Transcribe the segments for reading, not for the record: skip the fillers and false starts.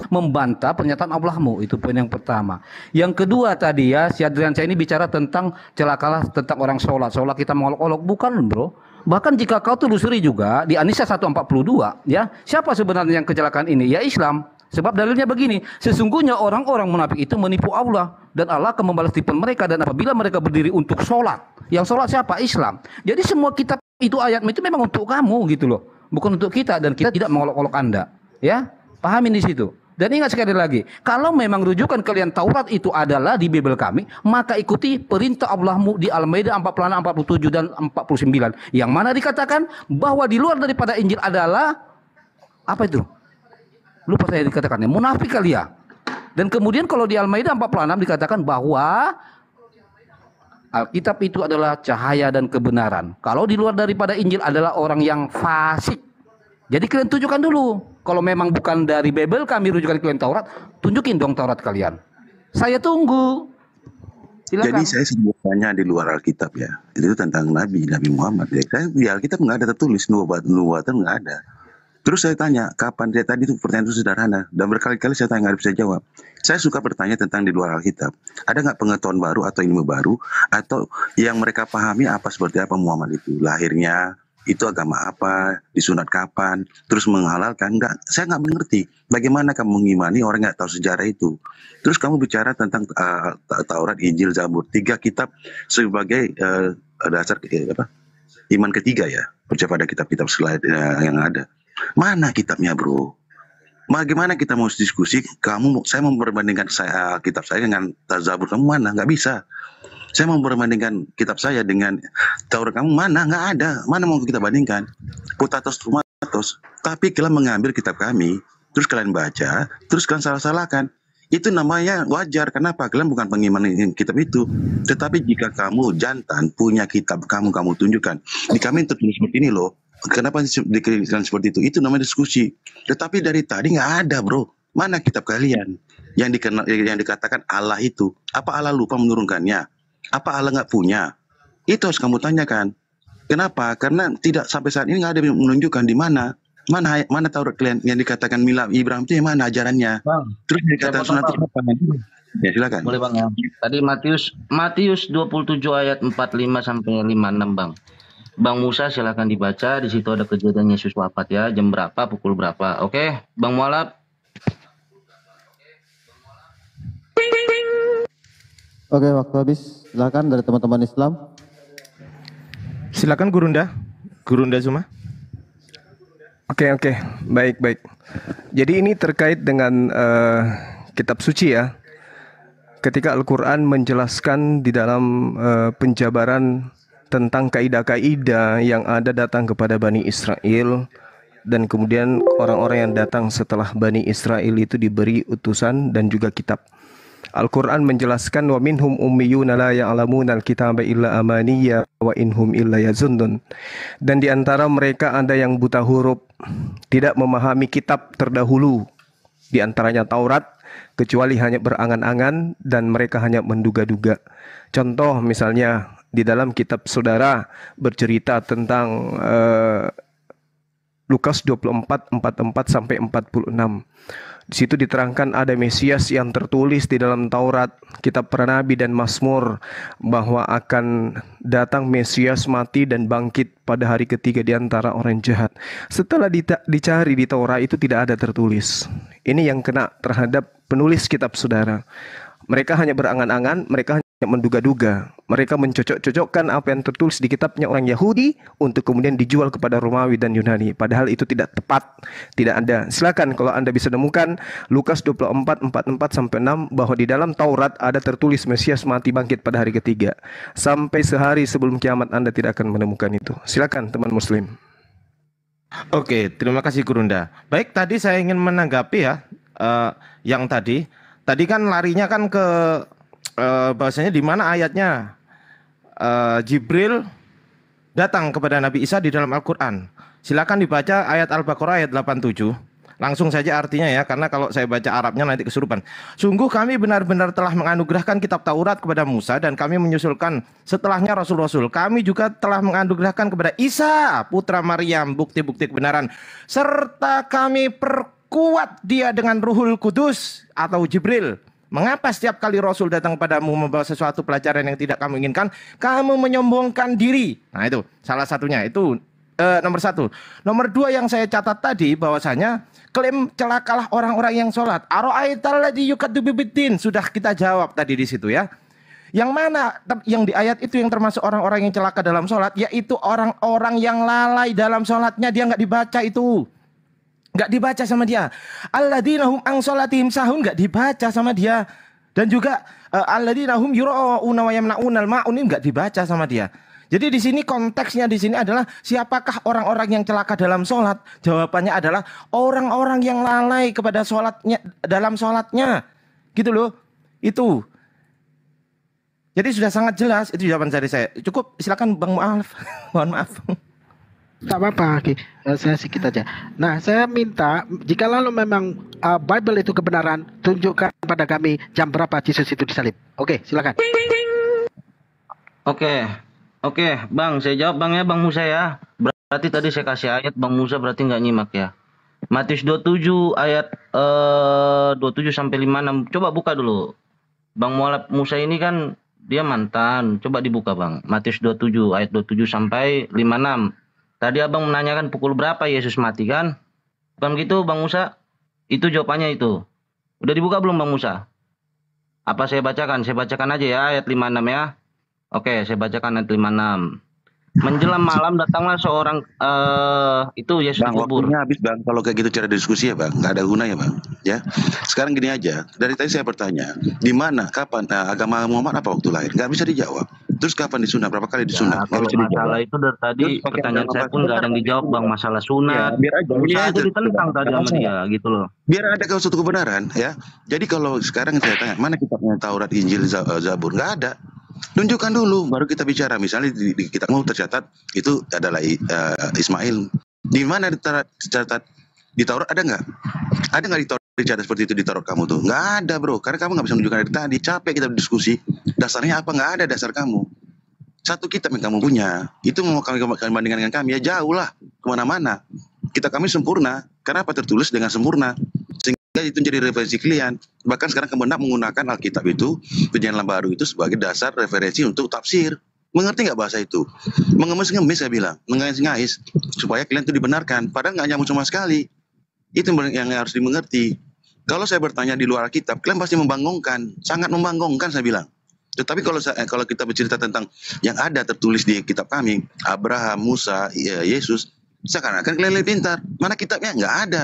membantah pernyataan Allahmu. Itu poin yang pertama. Yang kedua tadi ya, si Adrian saya ini bicara tentang celakalah tentang orang sholat. Sholat kita mengolok-olok. Bukan bro. Bahkan jika kau telusuri juga di An-Nisa 142 ya, siapa sebenarnya yang kecelakaan ini? Ya Islam. Sebab dalilnya begini, sesungguhnya orang-orang munafik itu menipu Allah dan Allah akan membalas tipuan mereka, dan apabila mereka berdiri untuk sholat, yang sholat siapa? Islam. Jadi semua kitab itu ayat itu memang untuk kamu gitu loh, bukan untuk kita, dan kita tidak mengolok-olok Anda. Ya, pahamin di situ. Dan ingat sekali lagi, kalau memang rujukan kalian Taurat itu adalah di Bible kami, maka ikuti perintah Allahmu di Al-Maidah 46, 47 dan 49, yang mana dikatakan bahwa di luar daripada Injil adalah apa itu? Lupa saya dikatakannya, munafik kali ya. Dan kemudian kalau di Al-Maidah 46 dikatakan bahwa Alkitab itu adalah cahaya dan kebenaran. Kalau di luar daripada Injil adalah orang yang fasik. Jadi kalian tunjukkan dulu. Kalau memang bukan dari Bible kami rujukan kalian Taurat, tunjukin dong Taurat kalian. Saya tunggu. Silakan. Jadi saya sebutannya di luar Alkitab ya. Itu tentang Nabi Muhammad. Ya. Saya di Alkitab nggak ada tertulis, nubuatan nggak ada. Terus saya tanya, kapan dia tadi itu pertanyaan itu sederhana. Dan berkali-kali saya tanya nggak bisa jawab. Saya suka bertanya tentang di luar Alkitab. Ada nggak pengetahuan baru atau ilmu baru? Atau yang mereka pahami apa seperti apa Muhammad itu? Lahirnya, itu agama apa? Disunat kapan? Terus menghalalkan? Enggak, saya nggak mengerti. Bagaimana kamu mengimani orang nggak tahu sejarah itu? Terus kamu bicara tentang Taurat, Injil, Zabur. 3 kitab sebagai dasar iman ketiga ya. Percaya pada kitab-kitab selain yang ada. Mana kitabnya bro? Bagaimana kita mau diskusi? Saya mau membandingkan kitab saya dengan Zabur kamu mana? Nggak bisa. Saya mau membandingkan kitab saya dengan Taurat kamu mana? Nggak ada. Mana mau kita bandingkan? Potatos tomatos. Tapi kalian mengambil kitab kami, terus kalian baca, terus kalian salah-salahkan. Itu namanya wajar. Kenapa? Kalian bukan pengiman kitab itu. Tetapi jika kamu jantan punya kitab kamu tunjukkan. Di kami tertulis seperti ini loh. Kenapa dikatakan seperti itu? Itu namanya diskusi. Tetapi dari tadi nggak ada bro. Mana kitab kalian yang dikatakan Allah itu? Apa Allah lupa menurunkannya? Apa Allah nggak punya? Itu harus kamu tanyakan. Kenapa? Karena tidak sampai saat ini nggak ada yang menunjukkan di mana. Mana Taurat kalian yang dikatakan milah Ibrahim itu yang mana ajarannya? Bang, terus dikatakan sunat itu apa? Ya silakan. Boleh bang ya. Tadi Matius 27 ayat 45 sampai 56 bang. Bang Musa silakan dibaca. Di situ ada kejadian Yesus wafat ya. Jam berapa? Pukul berapa? Oke, Bang Mualaf. Oke, waktu habis. Silakan dari teman-teman Islam. Silakan Gurunda Zuma. Oke, baik. Jadi ini terkait dengan kitab suci ya. Ketika Al-Quran menjelaskan di dalam penjabaran tentang kaidah-kaidah yang ada datang kepada Bani Israel, dan kemudian orang-orang yang datang setelah Bani Israel itu diberi utusan dan juga kitab. Al-Quran menjelaskan wa minhum ummiyuna la ya'lamuna al-kitaba illa amaniya wa inhum illa yazunnun. Dan di antara mereka ada yang buta huruf, tidak memahami kitab terdahulu, di antaranya Taurat, kecuali hanya berangan-angan dan mereka hanya menduga-duga. Contoh misalnya di dalam kitab saudara bercerita tentang Lukas 24, 44 sampai 46. Di situ diterangkan ada Mesias yang tertulis di dalam Taurat, kitab para nabi dan Mazmur, bahwa akan datang Mesias mati dan bangkit pada hari ketiga di antara orang jahat. Setelah dicari di Taurat itu tidak ada tertulis. Ini yang kena terhadap penulis kitab saudara. Mereka hanya berangan-angan, mereka hanya menduga-duga. Mereka mencocok-cocokkan apa yang tertulis di kitabnya orang Yahudi untuk kemudian dijual kepada Romawi dan Yunani. Padahal itu tidak tepat, tidak ada. Silakan kalau Anda bisa temukan Lukas 24, 44 sampai 6 bahwa di dalam Taurat ada tertulis Mesias mati bangkit pada hari ketiga. Sampai sehari sebelum kiamat Anda tidak akan menemukan itu. Silakan teman muslim. Oke, terima kasih Gurunda. Baik, tadi saya ingin menanggapi ya yang tadi kan larinya kan ke bahasanya di mana ayatnya Jibril datang kepada Nabi Isa di dalam Al-Quran. Silakan dibaca ayat Al-Baqarah ayat 87. Langsung saja artinya ya, karena kalau saya baca Arabnya nanti kesurupan. Sungguh kami benar-benar telah menganugerahkan kitab Taurat kepada Musa, dan kami menyusulkan setelahnya Rasul-Rasul. Kami juga telah menganugerahkan kepada Isa putra Maryam bukti-bukti kebenaran, serta kami kuat dia dengan Ruhul Kudus atau Jibril. Mengapa setiap kali Rasul datang padamu membawa sesuatu pelajaran yang tidak kamu inginkan, kamu menyombongkan diri? Nah itu salah satunya, itu nomor satu. Nomor dua yang saya catat tadi bahwasanya klaim celakalah orang-orang yang sholat. Aro'aital ladzi yukadzibu biddin, sudah kita jawab tadi di situ ya. Yang mana yang di ayat itu yang termasuk orang-orang yang celaka dalam sholat, yaitu orang-orang yang lalai dalam sholatnya, dia nggak dibaca itu. Nggak dibaca sama dia. Alladzina hum an sholatihim sahun, nggak dibaca sama dia. Dan juga alladzina hum yura'una wa yamna'unal ma'un, nggak dibaca sama dia. Jadi di sini konteksnya di sini adalah siapakah orang-orang yang celaka dalam sholat? Jawabannya adalah orang-orang yang lalai kepada sholatnya, dalam sholatnya. Gitu loh. Itu. Jadi sudah sangat jelas, itu jawaban dari saya. Cukup, silakan Bang Mu'alaf. Mohon maaf. Tak apa-apa, oke. Saya sedikit aja. Nah, saya minta, jika lalu memang Bible itu kebenaran, tunjukkan pada kami jam berapa Yesus itu disalib. Oke, silakan. Oke, Bang, saya jawab Bang ya, Bang Musa ya. Berarti tadi saya kasih ayat, Bang Musa berarti nggak nyimak ya. Matius 27 ayat 27 sampai 56. Coba buka dulu. Bang Musa ini kan dia mantan. Coba dibuka, Bang. Matius 27 ayat 27 sampai 56. Tadi Abang menanyakan pukul berapa Yesus mati kan? Bukan begitu Bang Musa? Itu jawabannya itu. Udah dibuka belum Bang Musa? Apa saya bacakan? Saya bacakan aja ya ayat 56 ya. Oke, saya bacakan ayat 56. Menjelang malam datanglah seorang itu Yesus Bang, dikubur. waktunya habis Bang. Kalau kayak gitu cara diskusi ya Bang, nggak ada gunanya Bang. Ya, sekarang gini aja. Dari tadi saya bertanya, di mana, kapan agama Muhammad apa waktu lahir? Nggak bisa dijawab. Terus kapan disunat? Berapa kali disunat? Ya, kalau masalah itu dari tadi pertanyaan saya pun nggak ada yang dijawab Bang, masalah sunat. biar aja. Saya aja ditentang tadi sama dia gitu loh. Biar ada suatu kebenaran ya. Jadi kalau sekarang saya tanya, mana kitabnya Taurat, Injil, Zabur? Nggak ada. Tunjukkan dulu, baru kita bicara. Misalnya di kitabmu tercatat itu adalah Ismail. Di mana tercatat? Di Taurat ada nggak? Ada nggak di Taurat dicatat seperti itu di Taurat kamu tuh? Nggak ada bro, karena kamu nggak bisa menunjukkan dari tadi. Capek kita berdiskusi. Dasarnya apa? Nggak ada dasar kamu. Satu kitab yang kamu punya, itu mau kami bandingkan dengan kami, ya jauh lah, kemana-mana. Kita kami sempurna, karena apa? Tertulis dengan sempurna. Sehingga itu jadi referensi kalian. Bahkan sekarang kemenang menggunakan Alkitab itu, Perjanjian Baru itu sebagai dasar referensi untuk tafsir. Mengerti nggak bahasa itu? Mengemis-ngemis saya bilang, mengais-ngais, supaya kalian itu dibenarkan. Padahal nggak nyambung sama sekali. Itu yang harus dimengerti. Kalau saya bertanya di luar Alkitab, kalian pasti membanggongkan, sangat membanggongkan saya bilang. Tetapi kalau kita bercerita tentang yang ada tertulis di kitab kami, Abraham, Musa, Yesus, seakan-akan kalian lebih pintar. Mana kitabnya? Nggak ada.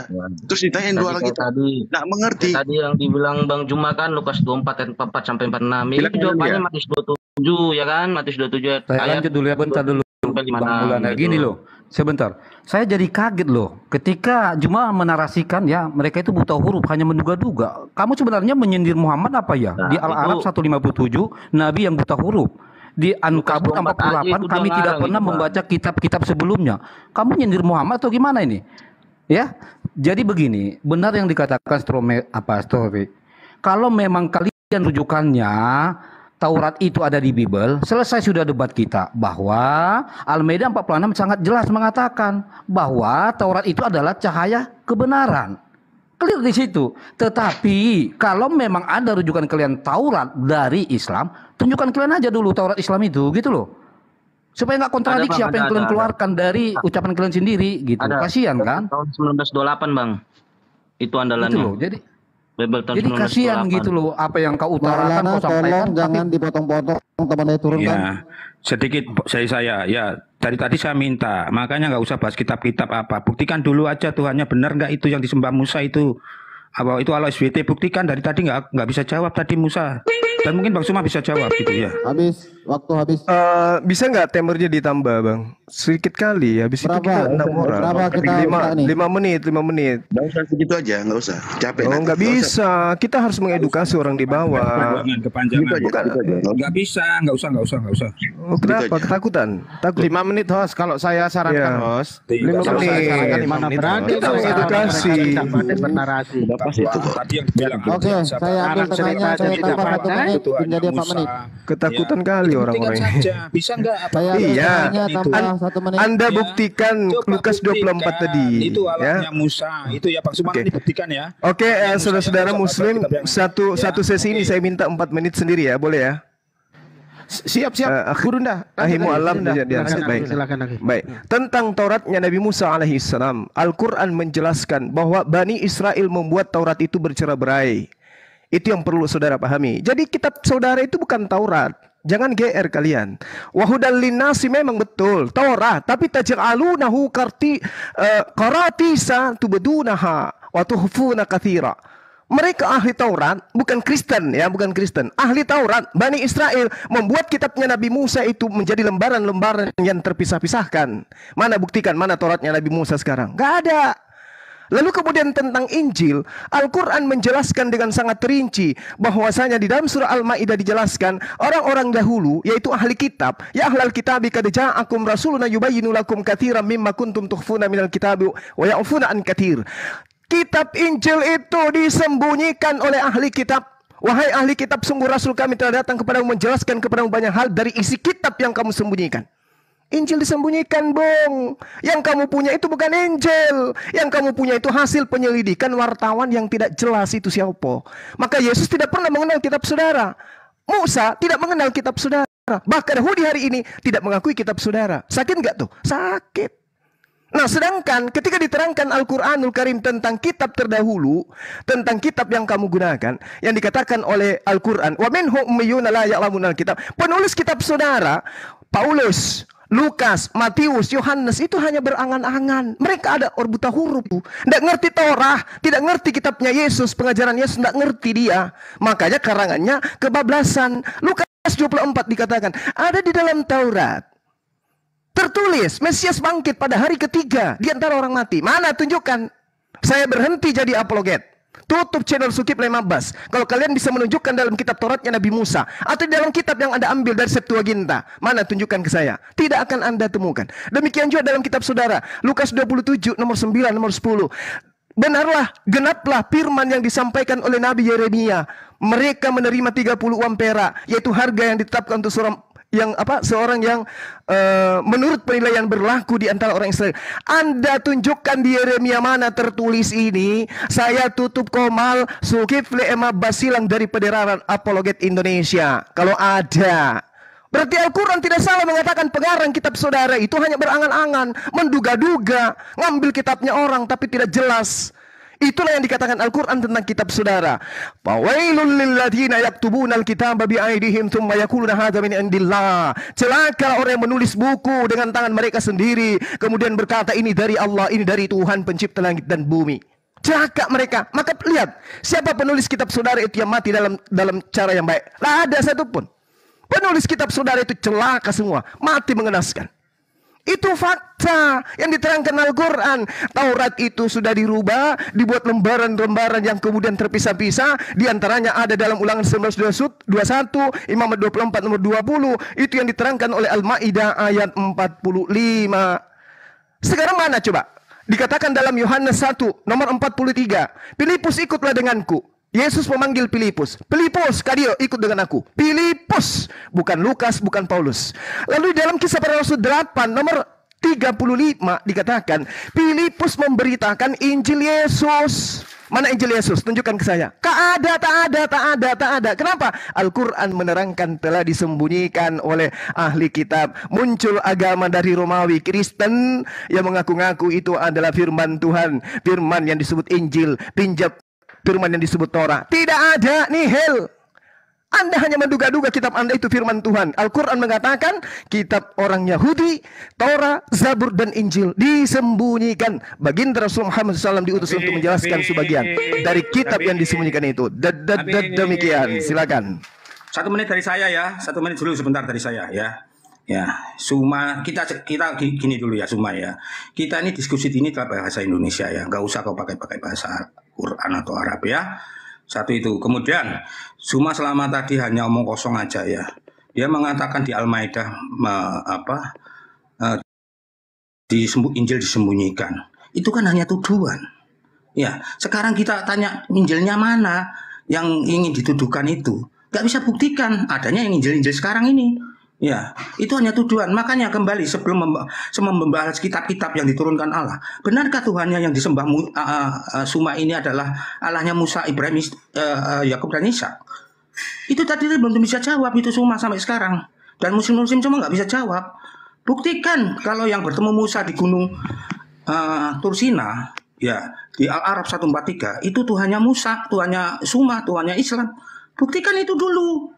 Terus ditanyain dua lagi. Nggak mengerti. Tadi yang dibilang Bang Juma kan Lukas 24 ayat 4 sampai 46. Itu jawabannya ya. Matius 27 ya kan? Matius 27 saya lanjut dulu ya, bentar dulu Bang Mulana. Gini loh, sebentar. Saya jadi kaget loh ketika Juma menarasikan ya mereka itu buta huruf, hanya menduga-duga. Kamu sebenarnya menyindir Muhammad apa ya? Di Al-Arab 157 Nabi yang buta huruf. Di Ankabut 48 kami tidak pernah membaca kitab-kitab sebelumnya. Kamu nyindir Muhammad atau gimana ini? Ya. Jadi begini, benar yang dikatakan Story. Kalau memang kalian rujukannya Taurat itu ada di Bible, selesai sudah debat kita bahwa Al-Maidah 46 sangat jelas mengatakan bahwa Taurat itu adalah cahaya kebenaran. Clear di situ. Tetapi kalau memang ada rujukan kalian Taurat dari Islam, tunjukkan kalian aja dulu Taurat Islam itu, gitu loh. Supaya nggak kontradiksi apa yang kalian keluarkan dari ucapan kalian sendiri, gitu. Kasihan kan? Tahun 1928 Bang, itu andalannya. Itu loh. Jadi kasihan gitu loh apa yang kau utarakan, kau sampaikan. Jangan dipotong-potong, teman saya turunkan. Ya, sedikit saya ya dari tadi saya minta, makanya nggak usah bahas kitab-kitab apa. Buktikan dulu aja Tuhannya benar nggak itu yang disembah Musa itu. Apa itu Allah SWT, buktikan. Dari tadi nggak bisa jawab tadi Musa. Dan mungkin Bang Suma bisa jawab gitu ya. Waktu habis. Bisa nggak timernya ditambah Bang? Sedikit kali, habis berapa? Itu kita 6 orang. Berapa kita 5 menit. Nggak usah segitu aja, nggak usah. Capek. Oh nggak bisa, kita harus mengedukasi orang di bawah. Kepanjangan. Nggak bisa, nggak usah. Oh, kenapa? Ketakutan? Takut. 5 menit host, kalau saya sarankan host. 5 menit. Mana berani Kita mengedukasi. bernarasi. Tadi yang bilang. Oke, saya ambil tengahnya, saya tambah satu menit. menit, itu Tuhan menjadi 4 Musa. menit. Ketakutan Ya, kali itu orang-orang buktikan ini. saja. Bisa enggak apa Saya Iya. durasinya tambah 1 menit. Anda Ya. buktikan Coba Lukas 24 buktikan. tadi. Itu alatnya Ya. Musa. Itu ya Pak Sumana Oke. dibuktikan ya. Oke, Musa saudara-saudara yang Muslim, kitab yang- satu Ya, sesi ini oke. saya minta 4 menit sendiri ya, boleh ya? Siap, Akhi- Gurunda. Ahimu alam Gurunda. dia baik. Silakan lagi. Baik, tentang Tauratnya Nabi Musa alaihissalam, Al-Quran menjelaskan bahwa Bani Israel membuat Taurat itu bercerai-berai. Itu yang perlu saudara pahami. Jadi kitab saudara itu bukan Taurat. Jangan GR kalian. Wahudal linnasi memang betul Taurat, tapi taj'alunahu qaratisa tubdunaha wa tuhfuna katsira. Mereka ahli Taurat, bukan Kristen ya, bukan Kristen. Ahli Taurat, Bani Israel membuat kitabnya Nabi Musa itu menjadi lembaran-lembaran yang terpisah-pisahkan. Mana buktikan mana Tauratnya Nabi Musa sekarang? Gak ada. Lalu kemudian tentang Injil, Al-Quran menjelaskan dengan sangat terinci bahwasanya di dalam surah Al-Maidah dijelaskan orang-orang dahulu yaitu ahli kitab, ya ahlal kitabi qad ja'akum rasuluna yubayyinu lakum katsiran mimma kuntum tukhfuna minal kitabi wa ya'funa an katsir. Kitab Injil itu disembunyikan oleh ahli kitab. Wahai ahli kitab, sungguh Rasul kami telah datang kepadamu menjelaskan kepadamu banyak hal dari isi kitab yang kamu sembunyikan. Injil disembunyikan, Bung. Yang kamu punya itu bukan Injil. Yang kamu punya itu hasil penyelidikan wartawan yang tidak jelas itu siapa. Maka Yesus tidak pernah mengenal kitab saudara. Musa tidak mengenal kitab saudara. Bahkan Yahudi hari ini tidak mengakui kitab saudara. Sakit nggak tuh? Sakit. Nah, sedangkan ketika diterangkan Al-Quranul Karim tentang kitab terdahulu, tentang kitab yang kamu gunakan, yang dikatakan oleh Al-Quran, wa minhum ummiyuna la ya'lamunal kitab. Penulis kitab saudara, Paulus, Lukas, Matius, Yohanes itu hanya berangan-angan. Mereka ada buta huruf, tidak ngerti Torah, tidak ngerti kitabnya Yesus, pengajaran Yesus, tidak ngerti dia. Makanya karangannya kebablasan. Lukas 24 dikatakan ada di dalam Taurat. Tertulis Mesias bangkit pada hari ketiga di antara orang mati. Mana tunjukkan? Saya berhenti jadi apologet. Tutup channel Sukip Lemabas. Kalau kalian bisa menunjukkan dalam kitab Tauratnya Nabi Musa atau dalam kitab yang Anda ambil dari Septuaginta, mana tunjukkan ke saya? Tidak akan Anda temukan. Demikian juga dalam kitab saudara Lukas 27 nomor 9 nomor 10. Benarlah, genaplah firman yang disampaikan oleh Nabi Yeremia. Mereka menerima 30 uang perak, yaitu harga yang ditetapkan untuk seorang yang menurut penilaian berlaku di antara orang Israel. Anda tunjukkan di Yeremia mana tertulis ini. Saya tutup komal Zulkifli Emma Basilang dari Pederaan Apologet Indonesia. Kalau ada, berarti Al-Quran tidak salah mengatakan pengarang kitab saudara itu hanya berangan-angan, menduga-duga, ngambil kitabnya orang tapi tidak jelas. Itulah yang dikatakan Al-Quran tentang kitab saudara. Fawailul lilladzina yaktubuna al-kitaba bi'aidihim tsumma yaquluna hadza min indillah. Celaka orang yang menulis buku dengan tangan mereka sendiri, kemudian berkata ini dari Allah, ini dari Tuhan pencipta langit dan bumi. Celaka mereka. Maka lihat, siapa penulis kitab saudara itu yang mati dalam cara yang baik? Tidak ada satupun. Penulis kitab saudara itu celaka semua, mati mengenaskan. Itu fakta yang diterangkan Al-Quran. Taurat itu sudah dirubah, dibuat lembaran-lembaran yang kemudian terpisah-pisah. Di antaranya ada dalam Ulangan 1921, Imamat 24 nomor 20. Itu yang diterangkan oleh Al-Maidah ayat 45. Sekarang mana coba? Dikatakan dalam Yohanes 1 nomor 43. Filipus ikutlah denganku. Yesus memanggil Filipus. Filipus, kadio ikut dengan aku. Filipus, bukan Lukas, bukan Paulus. Lalu dalam Kisah Para Rasul 8 nomor 35 dikatakan Filipus memberitakan Injil Yesus. Mana Injil Yesus? Tunjukkan ke saya. Tak ada. Kenapa? Al-Quran menerangkan telah disembunyikan oleh ahli kitab. Muncul agama dari Romawi Kristen yang mengaku-ngaku itu adalah firman Tuhan. Firman yang disebut Injil. Pinjam firman yang disebut Torah. Tidak ada, nihil. Anda hanya menduga-duga kitab Anda itu firman Tuhan. Al-Quran mengatakan kitab orang Yahudi, Torah, Zabur dan Injil disembunyikan. Baginda Rasul Muhammad SAW diutus untuk menjelaskan sebagian dari kitab yang disembunyikan itu. Demikian, silakan. 1 menit dari saya ya. 1 menit dulu sebentar dari saya ya. Ya, Suma, kita gini dulu ya Suma ya. Kita ini diskusi ini dalam bahasa Indonesia ya. Nggak usah kau pakai bahasa Quran atau Arab ya. Satu itu. Kemudian Suma selama tadi hanya omong kosong aja ya. Dia mengatakan di Al-Maidah Injil disembunyikan. Itu kan hanya tuduhan. Ya, sekarang kita tanya Injilnya mana yang ingin dituduhkan itu. nggak bisa buktikan adanya yang Injil-Injil sekarang ini. Ya, itu hanya tuduhan. Makanya kembali sebelum membahas kitab-kitab yang diturunkan Allah, benarkah Tuhannya yang disembah Suma ini adalah Allahnya Musa, Ibrahim, Yakub dan Ishak? Itu tadi belum bisa jawab itu Suma sampai sekarang. Dan musim-musim cuma nggak bisa jawab. Buktikan kalau yang bertemu Musa di gunung Tursina, ya di Al-Araf 143 itu Tuhannya Musa, Tuhannya Suma, Tuhannya Islam. Buktikan itu dulu,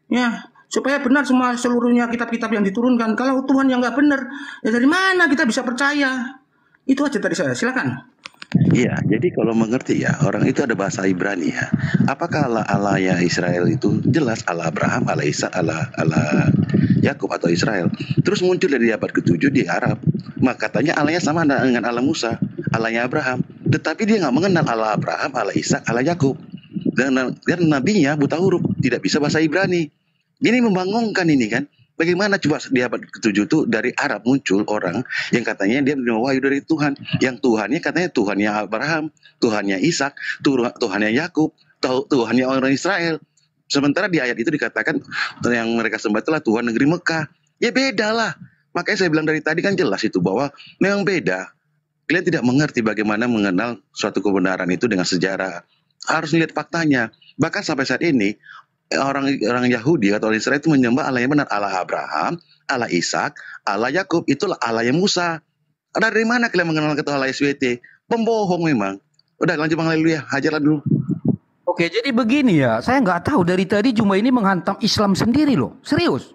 ya supaya benar semua seluruhnya kitab-kitab yang diturunkan. Kalau Tuhan yang nggak benar, ya dari mana kita bisa percaya? Itu aja dari saya. Silakan. Iya, jadi kalau mengerti ya, orang itu ada bahasa Ibrani ya. Apakah Allah ya Israel itu jelas Allah Abraham, Allah Ishak, Allah Yakub atau Israel. Terus muncul dari abad ke-7 di Arab. Maka katanya Allahnya sama dengan Allah Musa, Allahnya Abraham. Tetapi dia nggak mengenal Allah Abraham, Allah Ishak, Allah Yakub. Dan nabinya buta huruf, tidak bisa bahasa Ibrani. Ini membangongkan ini kan. Bagaimana coba di abad ke-7 itu dari Arab muncul orang yang katanya dia menerima wahyu dari Tuhan. Yang Tuhannya katanya Tuhannya Abraham, Tuhannya Ishak, Tuhannya Yakub, Tuhannya orang Israel. Sementara di ayat itu dikatakan yang mereka sembah itulah Tuhan negeri Mekah. Ya beda lah. Makanya saya bilang dari tadi kan jelas itu bahwa memang beda. Kalian tidak mengerti bagaimana mengenal suatu kebenaran itu dengan sejarah. Harus lihat faktanya. Bahkan sampai saat ini orang Yahudi atau orang Israel itu menyembah Allah yang benar, Allah Abraham, Allah Ishak, Allah Yakub, itulah Allah yang Musa. Dari mana kalian mengenal kata Allah SWT? Pembohong memang. Udah lanjut Bang Haleluya, hajarlah dulu. Oke, jadi begini ya, saya nggak tahu dari tadi Juma ini menghantam Islam sendiri loh, serius.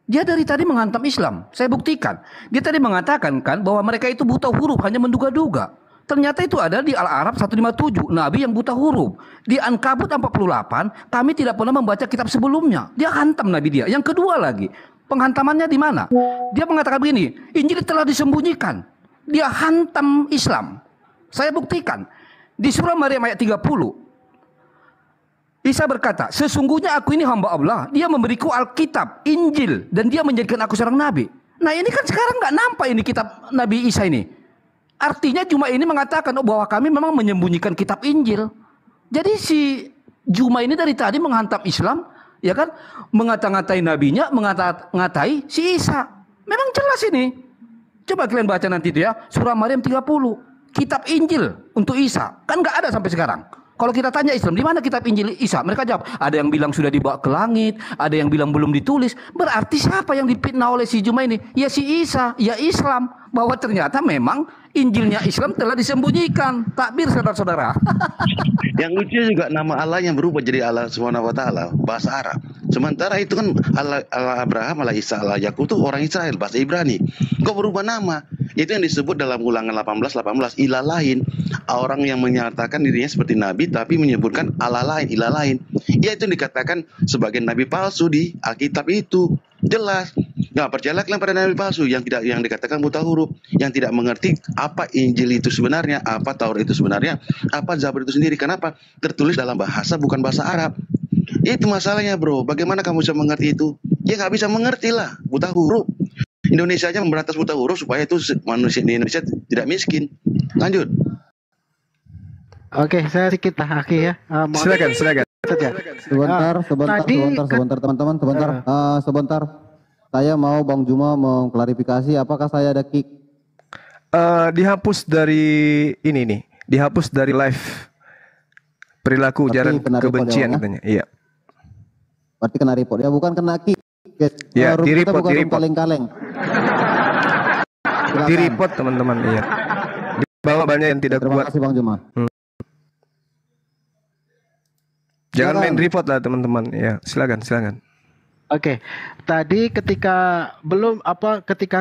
Dia dari tadi menghantam Islam, saya buktikan. Dia tadi mengatakan kan bahwa mereka itu buta huruf, hanya menduga-duga. Ternyata itu ada di Al-Araf 157, Nabi yang buta huruf. Di Ankabut 48, kami tidak pernah membaca kitab sebelumnya. Dia hantam Nabi dia. Yang kedua lagi, penghantamannya di mana? Dia mengatakan begini, Injil telah disembunyikan. Dia hantam Islam. Saya buktikan. Di surah Maryam ayat 30, Isa berkata, sesungguhnya aku ini hamba Allah. Dia memberiku Alkitab, Injil, dan dia menjadikan aku seorang Nabi. Nah ini kan sekarang nggak nampak ini kitab Nabi Isa ini. Artinya Juma ini mengatakan bahwa kami memang menyembunyikan kitab Injil. Jadi si Juma ini dari tadi menghantam Islam, ya kan? Mengata-ngatai nabinya, mengata-ngatai si Isa. Memang jelas ini. Coba kalian baca nanti itu ya, surah Maryam 30. Kitab Injil untuk Isa. Kan nggak ada sampai sekarang. Kalau kita tanya Islam, di mana kitab Injil Isa? Mereka jawab, ada yang bilang sudah dibawa ke langit, ada yang bilang belum ditulis. Berarti siapa yang dipitnah oleh si Juma ini? Ya si Isa, ya Islam. Bahwa ternyata memang Injilnya Islam telah disembunyikan. Takbir saudara-saudara. Yang lucu juga nama Allah yang berubah jadi Allah SWT, bahasa Arab. Sementara itu kan Allah Abraham, Allah Isa, Allah Yakub itu orang Israel, bahasa Ibrani. Kok berubah nama? Itu yang disebut dalam Ulangan 18, ilah lain. Orang yang menyatakan dirinya seperti Nabi tapi menyebutkan Allah lain, ilah lain. Ya itu yang dikatakan sebagai Nabi palsu di Alkitab itu. Jelas. Nah, percayalah kalian pada nabi palsu yang dikatakan buta huruf, yang tidak mengerti apa Injil itu sebenarnya, apa Taurat itu sebenarnya, apa Zabur itu sendiri. Kenapa? Tertulis dalam bahasa bukan bahasa Arab. Itu masalahnya, bro. Bagaimana kamu bisa mengerti itu? Ya nggak bisa mengerti lah, buta huruf. Indonesia aja memberantas buta huruf supaya itu manusia di Indonesia tidak miskin. Lanjut. Oke, saya sedikit akhir ya. Silakan. Sebentar teman-teman, sebentar. Saya mau Bang Juma mengklarifikasi apakah saya ada kick. Dihapus dari ini nih, dihapus dari live perilaku ujaran kebencian katanya. Iya. Berarti kena report ya, bukan kena kick. Ya, di report, kaleng-kaleng. Di report teman-teman, iya. Di bawah banyak yang tidak Terima kuat. kasih Bang Juma. Jangan main report lah teman-teman. Ya, silakan. Oke, tadi ketika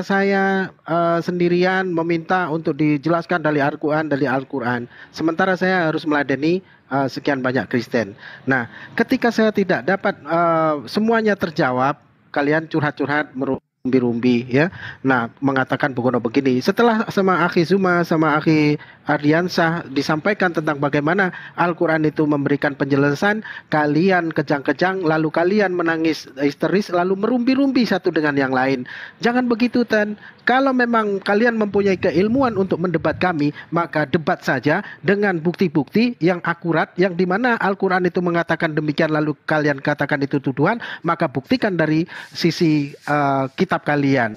saya sendirian meminta untuk dijelaskan dari Al-Quran, sementara saya harus meladeni sekian banyak Kristen. Nah, ketika saya tidak dapat semuanya terjawab, kalian curhat-curhat rumbi ya. Nah, mengatakan begini. Setelah sama Akhi Zuma sama Akhi Ardiansah disampaikan tentang bagaimana Al-Quran itu memberikan penjelasan, kalian kejang-kejang, lalu kalian menangis histeris, lalu merumbi-rumbi satu dengan yang lain. Jangan begitu, Tan. Kalau memang kalian mempunyai keilmuan untuk mendebat kami, maka debat saja dengan bukti-bukti yang akurat, yang dimana Al-Quran itu mengatakan demikian, lalu kalian katakan itu tuduhan, maka buktikan dari sisi kitab kalian,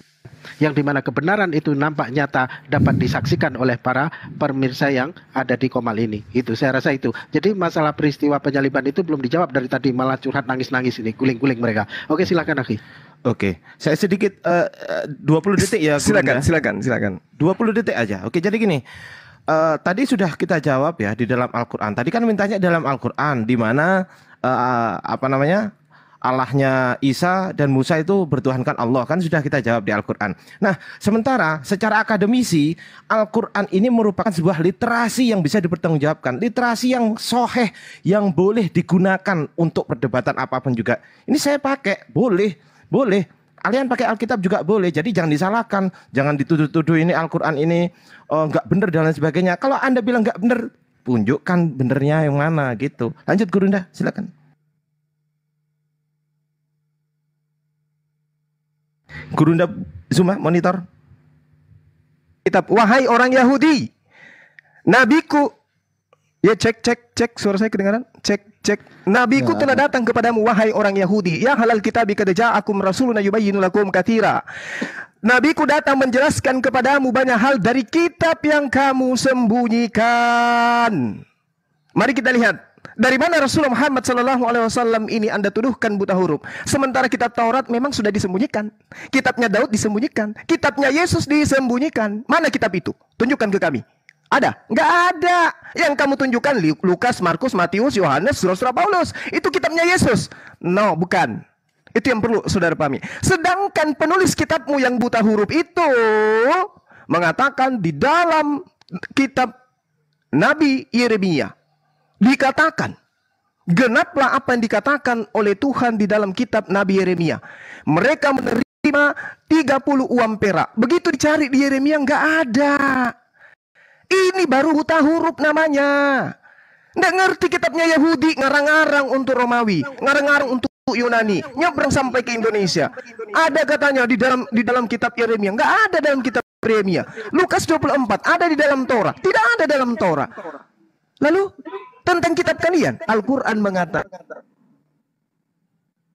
yang dimana kebenaran itu nampak nyata dapat disaksikan oleh para pemirsa yang ada di Komal ini. Itu saya rasa itu. Jadi masalah peristiwa penyaliban itu belum dijawab dari tadi, malah curhat nangis-nangis ini, guling-guling mereka. Oke, silakan Akhi. Oke, saya sedikit 20 detik ya. Silakan. 20 detik aja. Oke, jadi gini. Tadi sudah kita jawab ya di dalam Al-Qur'an. Tadi kan mintanya dalam Al-Qur'an di mana Allahnya Isa dan Musa itu bertuhankan Allah, kan sudah kita jawab di Al-Qur'an. Nah, sementara secara akademisi Al-Qur'an ini merupakan sebuah literasi yang bisa dipertanggungjawabkan, literasi yang sahih, yang boleh digunakan untuk perdebatan apapun juga. Ini saya pakai, boleh. Kalian pakai Alkitab juga boleh. Jadi jangan disalahkan, jangan dituduh-tuduh ini Al-Qur'an ini nggak benar dan lain sebagainya. Kalau Anda bilang nggak benar, tunjukkan benernya yang mana gitu. Lanjut Gurunda, silakan. Gurunda Zuma monitor. Kitab, wahai orang Yahudi, nabiku, ya cek suara saya kedengaran, cek. Nabiku telah datang kepadamu wahai orang Yahudi, ya halal kitabi qad ja'akum rasuluna yubayyinu lakum katsira. Nabiku datang menjelaskan kepadamu banyak hal dari kitab yang kamu sembunyikan. Mari kita lihat. Dari mana Rasulullah Muhammad SAW ini Anda tuduhkan buta huruf? Sementara kitab Taurat memang sudah disembunyikan. Kitabnya Daud disembunyikan. Kitabnya Yesus disembunyikan. Mana kitab itu? Tunjukkan ke kami. Ada? Nggak ada. Yang kamu tunjukkan Lukas, Markus, Matius, Yohanes, Surah Paulus. Itu kitabnya Yesus. No, bukan. Itu yang perlu saudara pahami. Sedangkan penulis kitabmu yang buta huruf itu mengatakan di dalam kitab Nabi Yeremia dikatakan, genaplah apa yang dikatakan oleh Tuhan di dalam kitab Nabi Yeremia. Mereka menerima 30 uang perak. Begitu dicari di Yeremia nggak ada. Ini baru buta huruf namanya. Nggak ngerti kitabnya Yahudi, ngarang-ngarang untuk Romawi, ngarang-ngarang untuk Yunani, nyebrang sampai ke Indonesia. Ada katanya di dalam kitab Yeremia, nggak ada dalam kitab Yeremia. Lukas 24 ada di dalam Torah, tidak ada dalam Torah. Lalu tentang kitab kalian, Al-Quran mengatakan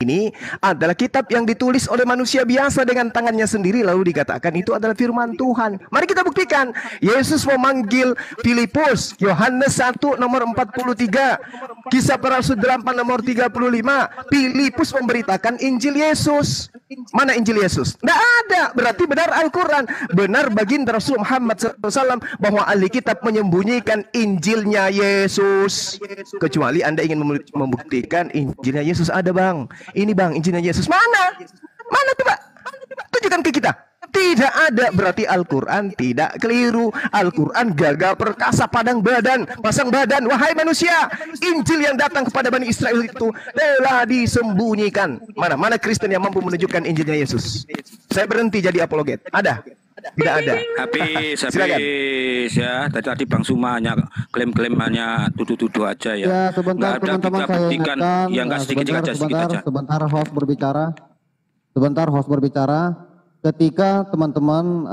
ini adalah kitab yang ditulis oleh manusia biasa dengan tangannya sendiri, lalu dikatakan itu adalah firman Tuhan. Mari kita buktikan. Yesus memanggil Filipus, Yohanes 1 nomor 43, Kisah Para Rasul 8 nomor 35. Filipus memberitakan Injil Yesus. Mana Injil Yesus? Tidak ada. Berarti benar Al-Quran, benar baginda Rasul Muhammad SAW bahwa ahli kitab menyembunyikan Injilnya Yesus. Kecuali Anda ingin membuktikan Injilnya Yesus ada, Bang. Ini Bang, Injilnya Yesus. Mana? Mana tuh, Pak? Tunjukkan ke kita. Tidak ada. Berarti Al-Quran tidak keliru. Al-Quran gagah perkasa, padang badan, pasang badan. Wahai manusia, Injil yang datang kepada Bani Israel itu telah disembunyikan. Mana Kristen yang mampu menunjukkan Injilnya Yesus? Saya berhenti jadi apologet. Ada? Tidak ada. Habis ya. Tadi Bang Suma hanya klaim-klaim, hanya tuduh-tuduh aja ya. Ya, sebentar teman-teman, saya buktikan. ingatkan. Ya, sedikit aja. Sebentar host berbicara. Ketika teman-teman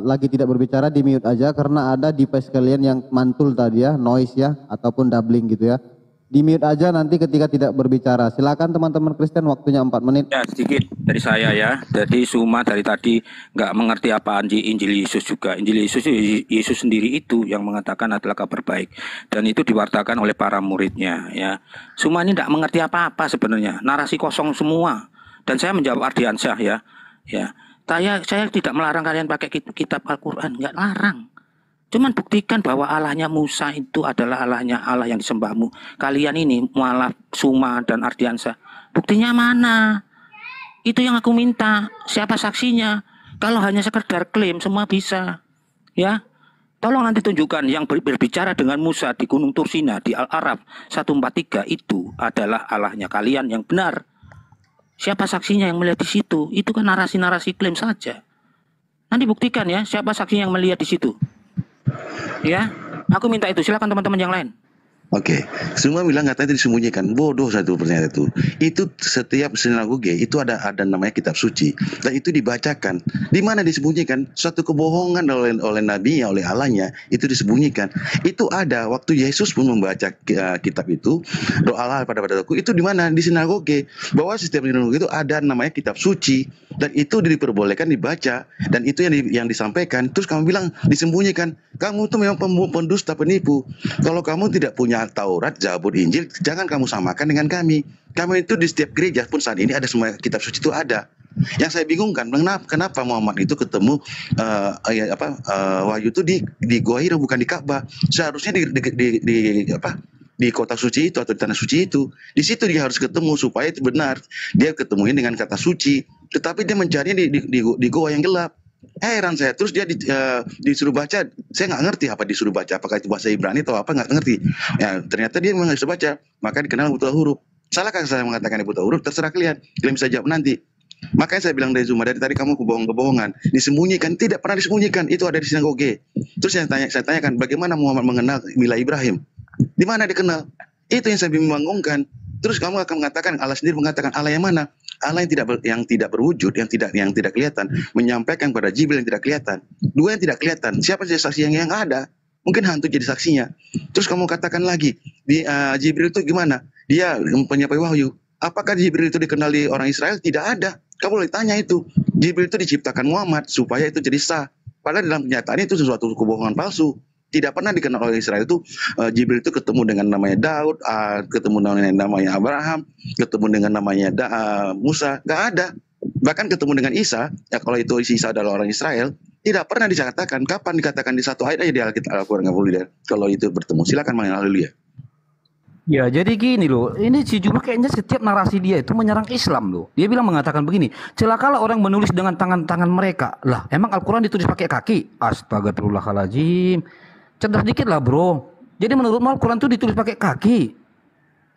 lagi tidak berbicara, di mute aja karena ada device kalian yang mantul tadi ya, noise ya, ataupun doubling gitu ya. Di mute aja nanti ketika tidak berbicara. Silakan teman-teman Kristen, waktunya 4 menit. Ya, sedikit dari saya ya. Jadi Suma dari tadi nggak mengerti apa Injil Yesus juga. Injil Yesus sendiri itu yang mengatakan adalah kabar baik. Dan itu diwartakan oleh para muridnya ya. Suma ini nggak mengerti apa-apa sebenarnya. Narasi kosong semua. Dan saya menjawab Ardiansyah ya. Ya. Saya tidak melarang kalian pakai kitab Al-Quran. Nggak larang. Cuman buktikan bahwa Allahnya Musa itu adalah Allah yang disembahmu. Kalian ini mualaf Suma dan Ardiansyah. Buktinya mana? Itu yang aku minta. Siapa saksinya? Kalau hanya sekedar klaim semua bisa. Ya. Tolong nanti tunjukkan yang berbicara dengan Musa di Gunung Tursina di Al-Araf 143 itu adalah Allahnya kalian yang benar. Siapa saksinya yang melihat di situ? Itu kan narasi-narasi klaim saja. Nanti buktikan ya, siapa saksinya yang melihat di situ. Ya, aku minta itu. Silakan teman-teman yang lain. Oke, semua bilang katanya disembunyikan. Bodoh satu pertanyaan itu. Itu setiap sinagoge itu ada namanya kitab suci dan itu dibacakan. Di mana disembunyikan? Suatu kebohongan oleh nabinya, oleh Allahnya itu disembunyikan. Itu ada waktu Yesus pun membaca kitab itu, doa Allah pada aku itu di mana? Di sinagoge. Bahwa setiap sinagoge itu ada namanya kitab suci dan itu diperbolehkan dibaca dan itu yang disampaikan. Terus kamu bilang disembunyikan. Kamu itu memang pendusta, penipu. Kalau kamu tidak punya Taurat, Zabur, Injil, jangan kamu samakan dengan kami. Kami itu di setiap gereja pun saat ini ada semua kitab suci itu ada. Yang saya bingungkan, kenapa Muhammad itu ketemu wahyu itu di Gua Hira bukan di Ka'bah. Seharusnya di kota suci itu atau di tanah suci itu. Di situ dia harus ketemu supaya itu benar. Dia ketemuin dengan kata suci, tetapi dia mencarinya di goa yang gelap. Heran saya, terus dia disuruh baca, saya nggak ngerti apa disuruh baca, apakah itu bahasa Ibrani atau apa, nggak ngerti. Ya, ternyata dia memang bisa baca, maka dikenal buta huruf. Salahkah saya mengatakan buta huruf? Terserah kalian bisa jawab nanti. Makanya saya bilang dari Zuma, dari tadi kamu kebohongan, disembunyikan, tidak pernah disembunyikan, itu ada di sinagoge. Terus saya tanyakan, bagaimana Muhammad mengenal Mila Ibrahim? Di mana dikenal? Itu yang saya bingungkan. Terus kamu akan mengatakan, Allah sendiri mengatakan, Allah yang mana? Allah yang tidak berwujud, yang tidak kelihatan, menyampaikan kepada Jibril yang tidak kelihatan. Dua yang tidak kelihatan. Siapa jadi saksi yang ada? Mungkin hantu jadi saksinya. Terus kamu katakan lagi, Jibril itu gimana? Dia penyampai wahyu. Apakah Jibril itu dikenali orang Israel? Tidak ada. Kamu boleh tanya itu. Jibril itu diciptakan Muhammad supaya itu jadi sah. Padahal dalam kenyataan itu sesuatu kebohongan palsu. Tidak pernah dikenal oleh Israel itu. Jibril itu ketemu dengan namanya Daud, ketemu dengan namanya Abraham, ketemu dengan namanya Musa, nggak ada. Bahkan ketemu dengan Isa, ya kalau itu Isa adalah orang Israel, tidak pernah dikatakan. Kapan dikatakan di satu ayat aja di Alkitab Al-Quran kalau itu bertemu. Silakan Mang Haleluya. Ya, jadi gini loh, ini si Juma kayaknya setiap narasi dia itu menyerang Islam loh. Dia bilang mengatakan begini, celakalah orang menulis dengan tangan-tangan mereka. Lah, emang Al-Quran ditulis pakai kaki? Astagfirullahaladzim. Cerdas dikit lah bro. Jadi menurutmu Al-Quran itu ditulis pakai kaki?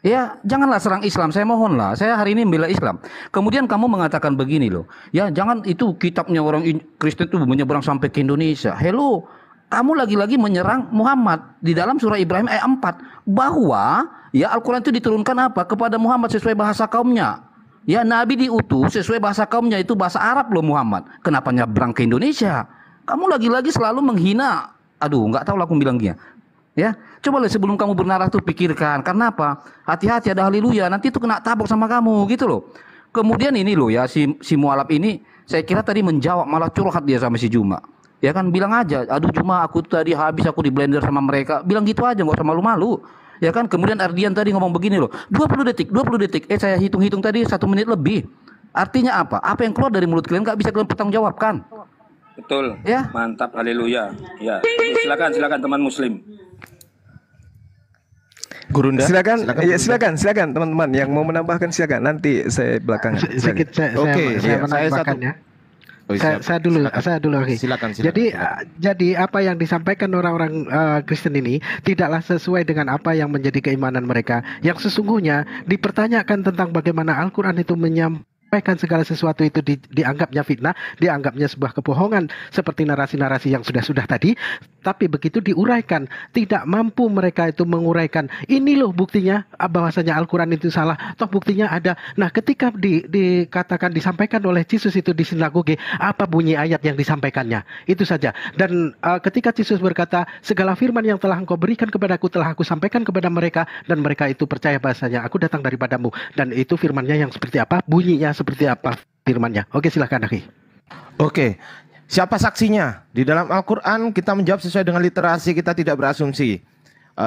Ya, janganlah serang Islam, saya mohon lah. Saya hari ini membela Islam. Kemudian kamu mengatakan begini loh. Ya, jangan itu kitabnya orang Kristen itu menyeberang sampai ke Indonesia. Hello, kamu lagi-lagi menyerang Muhammad di dalam surah Ibrahim ayat 4 bahwa ya Al-Quran itu diturunkan apa kepada Muhammad sesuai bahasa kaumnya. Ya, Nabi diutus sesuai bahasa kaumnya, itu bahasa Arab loh Muhammad. Kenapa nyebrang ke Indonesia? Kamu lagi-lagi selalu menghina. Aduh, nggak tahu lah aku bilangnya. Ya, coba lah sebelum kamu bernarasi tuh pikirkan. Karena apa? Hati-hati, ada haleluya. Nanti itu kena tabok sama kamu gitu loh. Kemudian ini loh ya, si Mualaf ini saya kira tadi menjawab, malah curhat dia sama si Juma. Ya kan, bilang aja, aduh Juma aku tadi habis aku di blender sama mereka. Bilang gitu aja, nggak usah malu-malu. Ya kan, kemudian Ardian tadi ngomong begini loh, 20 detik. Saya hitung-hitung tadi 1 menit lebih. Artinya apa? Apa yang keluar dari mulut kalian nggak bisa kalian pertanggungjawabkan. Betul. Ya. Mantap, haleluya. Ya. Silakan teman muslim. Gurunda. Silakan teman-teman yang mau menambahkan silakan. Nanti saya belakangan. Sedikit saya menambahkan ya. Saya dulu lagi. Silakan. Jadi apa yang disampaikan orang-orang Kristen ini tidaklah sesuai dengan apa yang menjadi keimanan mereka. Yang sesungguhnya dipertanyakan tentang bagaimana Al-Quran itu menyampaikan segala sesuatu itu dianggapnya fitnah, dianggapnya sebuah kebohongan seperti narasi-narasi yang sudah tadi. Tapi begitu diuraikan, tidak mampu mereka itu menguraikan. Ini loh buktinya bahwasanya Al-Quran itu salah. Toh buktinya ada. Nah, ketika dikatakan disampaikan oleh Yesus itu di sinagoge, apa bunyi ayat yang disampaikannya? Itu saja. Dan ketika Yesus berkata, segala firman yang telah engkau berikan kepadaku telah aku sampaikan kepada mereka, dan mereka itu percaya bahasanya aku datang daripadamu. Dan itu firmannya yang seperti apa? Bunyinya seperti apa firmannya? Oke, silakan Akhi. Oke. Siapa saksinya? Di dalam Al-Quran kita menjawab sesuai dengan literasi, kita tidak berasumsi.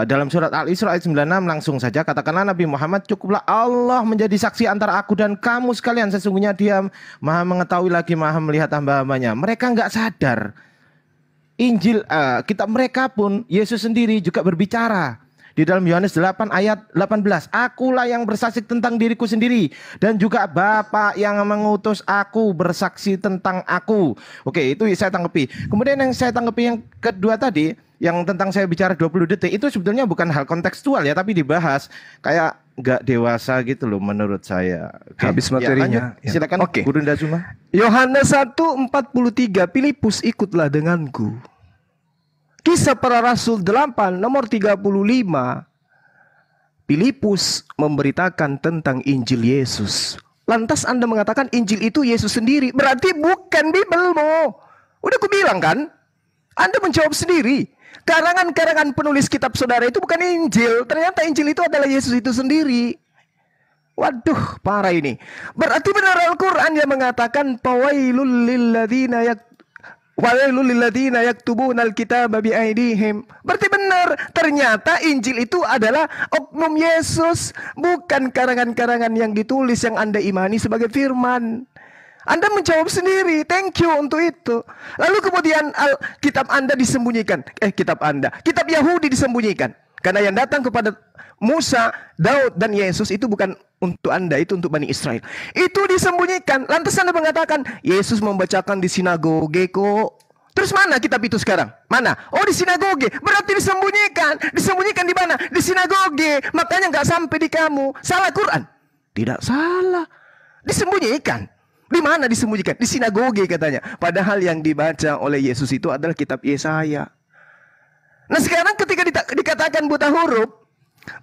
Dalam surat Al-Isra ayat 96 langsung saja katakanlah Nabi Muhammad, cukuplah Allah menjadi saksi antara aku dan kamu sekalian. Sesungguhnya Dia Maha mengetahui lagi Maha melihat hamba-hambanya. Mereka nggak sadar. Injil kitab mereka pun Yesus sendiri juga berbicara. Di dalam Yohanes 8 ayat 18, akulah yang bersaksi tentang diriku sendiri, dan juga Bapa yang mengutus aku bersaksi tentang aku. Oke, itu saya tanggapi. Kemudian yang saya tanggapi yang kedua tadi, yang tentang saya bicara 20 detik, itu sebetulnya bukan hal kontekstual ya, tapi dibahas. Kayak nggak dewasa gitu loh menurut saya. Oke. Habis materinya. lanjut. Silakan Oke. Guru Ndazuma. Yohanes 1:43, Filipus ikutlah denganku. Kisah Para Rasul 8 nomor 35. Filipus memberitakan tentang Injil Yesus. Lantas Anda mengatakan Injil itu Yesus sendiri. Berarti bukan Bibelmu. Udah aku bilang kan? Anda menjawab sendiri. Karangan-karangan penulis kitab saudara itu bukan Injil. Ternyata Injil itu adalah Yesus itu sendiri. Waduh, parah ini. Berarti benar Al-Quran yang mengatakan Fawailul lilladzina yaktubuna al-kitaba biaidihim. Berarti benar. Ternyata Injil itu adalah oknum Yesus. Bukan karangan-karangan yang ditulis yang Anda imani sebagai firman. Anda menjawab sendiri. Thank you untuk itu. Lalu kemudian kitab Anda disembunyikan. Kitab Yahudi disembunyikan. Karena yang datang kepada Musa, Daud, dan Yesus itu bukan untuk Anda, itu untuk Bani Israel. Itu disembunyikan. Lantas Anda mengatakan, Yesus membacakan di sinagoge kok. Terus mana kitab itu sekarang? Mana? Oh, di sinagoge. Berarti disembunyikan. Disembunyikan di mana? Di sinagoge. Makanya nggak sampai di kamu. Salah Quran? Tidak salah. Disembunyikan. Di mana disembunyikan? Di sinagoge katanya. Padahal yang dibaca oleh Yesus itu adalah kitab Yesaya. Nah sekarang ketika dikatakan buta huruf,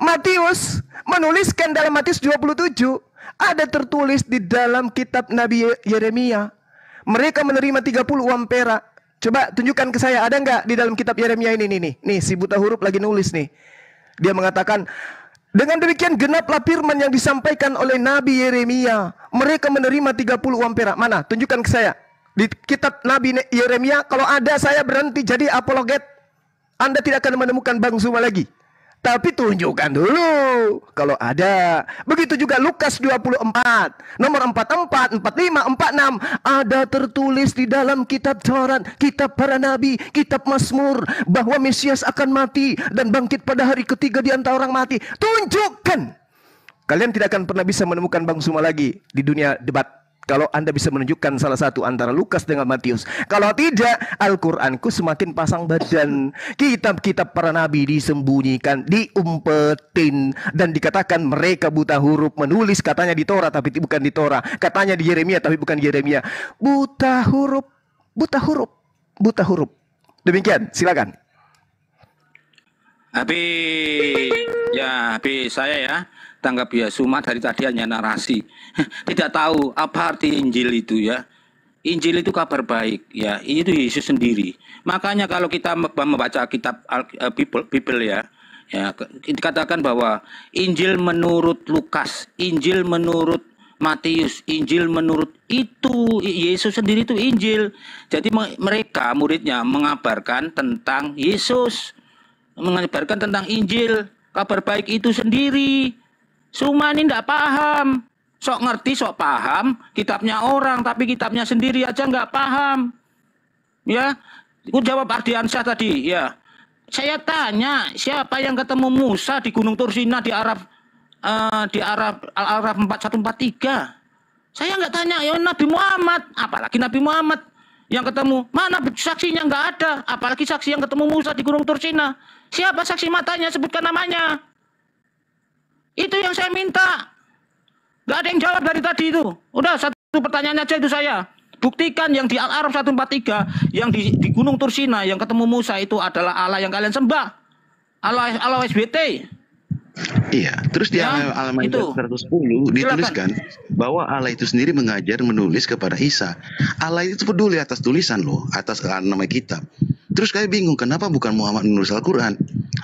Matius menuliskan dalam Matius 27, ada tertulis di dalam kitab Nabi Yeremia. Mereka menerima 30 uang perak. Coba tunjukkan ke saya, ada nggak di dalam kitab Yeremia ini nih? Nih si buta huruf lagi nulis nih. Dia mengatakan, dengan demikian genaplah firman yang disampaikan oleh Nabi Yeremia. Mereka menerima 30 uang perak. Mana? Tunjukkan ke saya. Di kitab Nabi Yeremia, kalau ada saya berhenti jadi apologet. Anda tidak akan menemukan Bang Zuma lagi. Tapi tunjukkan dulu kalau ada. Begitu juga Lukas 24, nomor 44, 45, 46. Ada tertulis di dalam kitab Taurat, kitab para nabi, kitab Mazmur, bahwa Mesias akan mati dan bangkit pada hari ketiga di antara orang mati. Tunjukkan. Kalian tidak akan pernah bisa menemukan Bang Zuma lagi di dunia debat. Kalau Anda bisa menunjukkan salah satu antara Lukas dengan Matius. Kalau tidak, Al-Quranku semakin pasang badan. Kitab-kitab para nabi disembunyikan, diumpetin. Dan dikatakan mereka buta huruf. Menulis katanya di Torah tapi bukan di Torah. Katanya di Yeremia tapi bukan di Yeremia. Buta huruf. Buta huruf. Buta huruf. Demikian, silakan. Habis saya ya. Tanggap ya Suma dari tadi hanya narasi. Tidak tahu apa arti Injil itu ya. Injil itu kabar baik ya. Itu Yesus sendiri. Makanya kalau kita membaca kitab Bible ya, dikatakan bahwa Injil menurut Lukas, Injil menurut Matius, Injil menurut itu Yesus sendiri itu Injil. Jadi mereka muridnya mengabarkan tentang Yesus, mengabarkan tentang Injil, kabar baik itu sendiri. Suma ini tidak paham. Sok ngerti, sok paham kitabnya orang, tapi kitabnya sendiri aja nggak paham. Ya, aku jawab Ardiansyah tadi. Ya, saya tanya siapa yang ketemu Musa di Gunung Tursina di Arab Al-Araf 4143. Saya nggak tanya ya Nabi Muhammad, apalagi Nabi Muhammad yang ketemu. Mana saksinya nggak ada, apalagi saksi yang ketemu Musa di Gunung Tursina. Siapa saksi matanya? Sebutkan namanya. Itu yang saya minta. Gak ada yang jawab dari tadi itu. Udah satu pertanyaan aja itu saya. Buktikan yang di Al-Araf 143, yang di Gunung Tursina, yang ketemu Musa itu adalah Allah yang kalian sembah. Allah SBT. Iya, terus di Al-Maidah 110 dituliskan bahwa Allah itu sendiri mengajar menulis kepada Isa. Allah itu peduli atas tulisan loh, atas nama kitab. Terus kayak bingung kenapa bukan Muhammad menulis Al-Quran?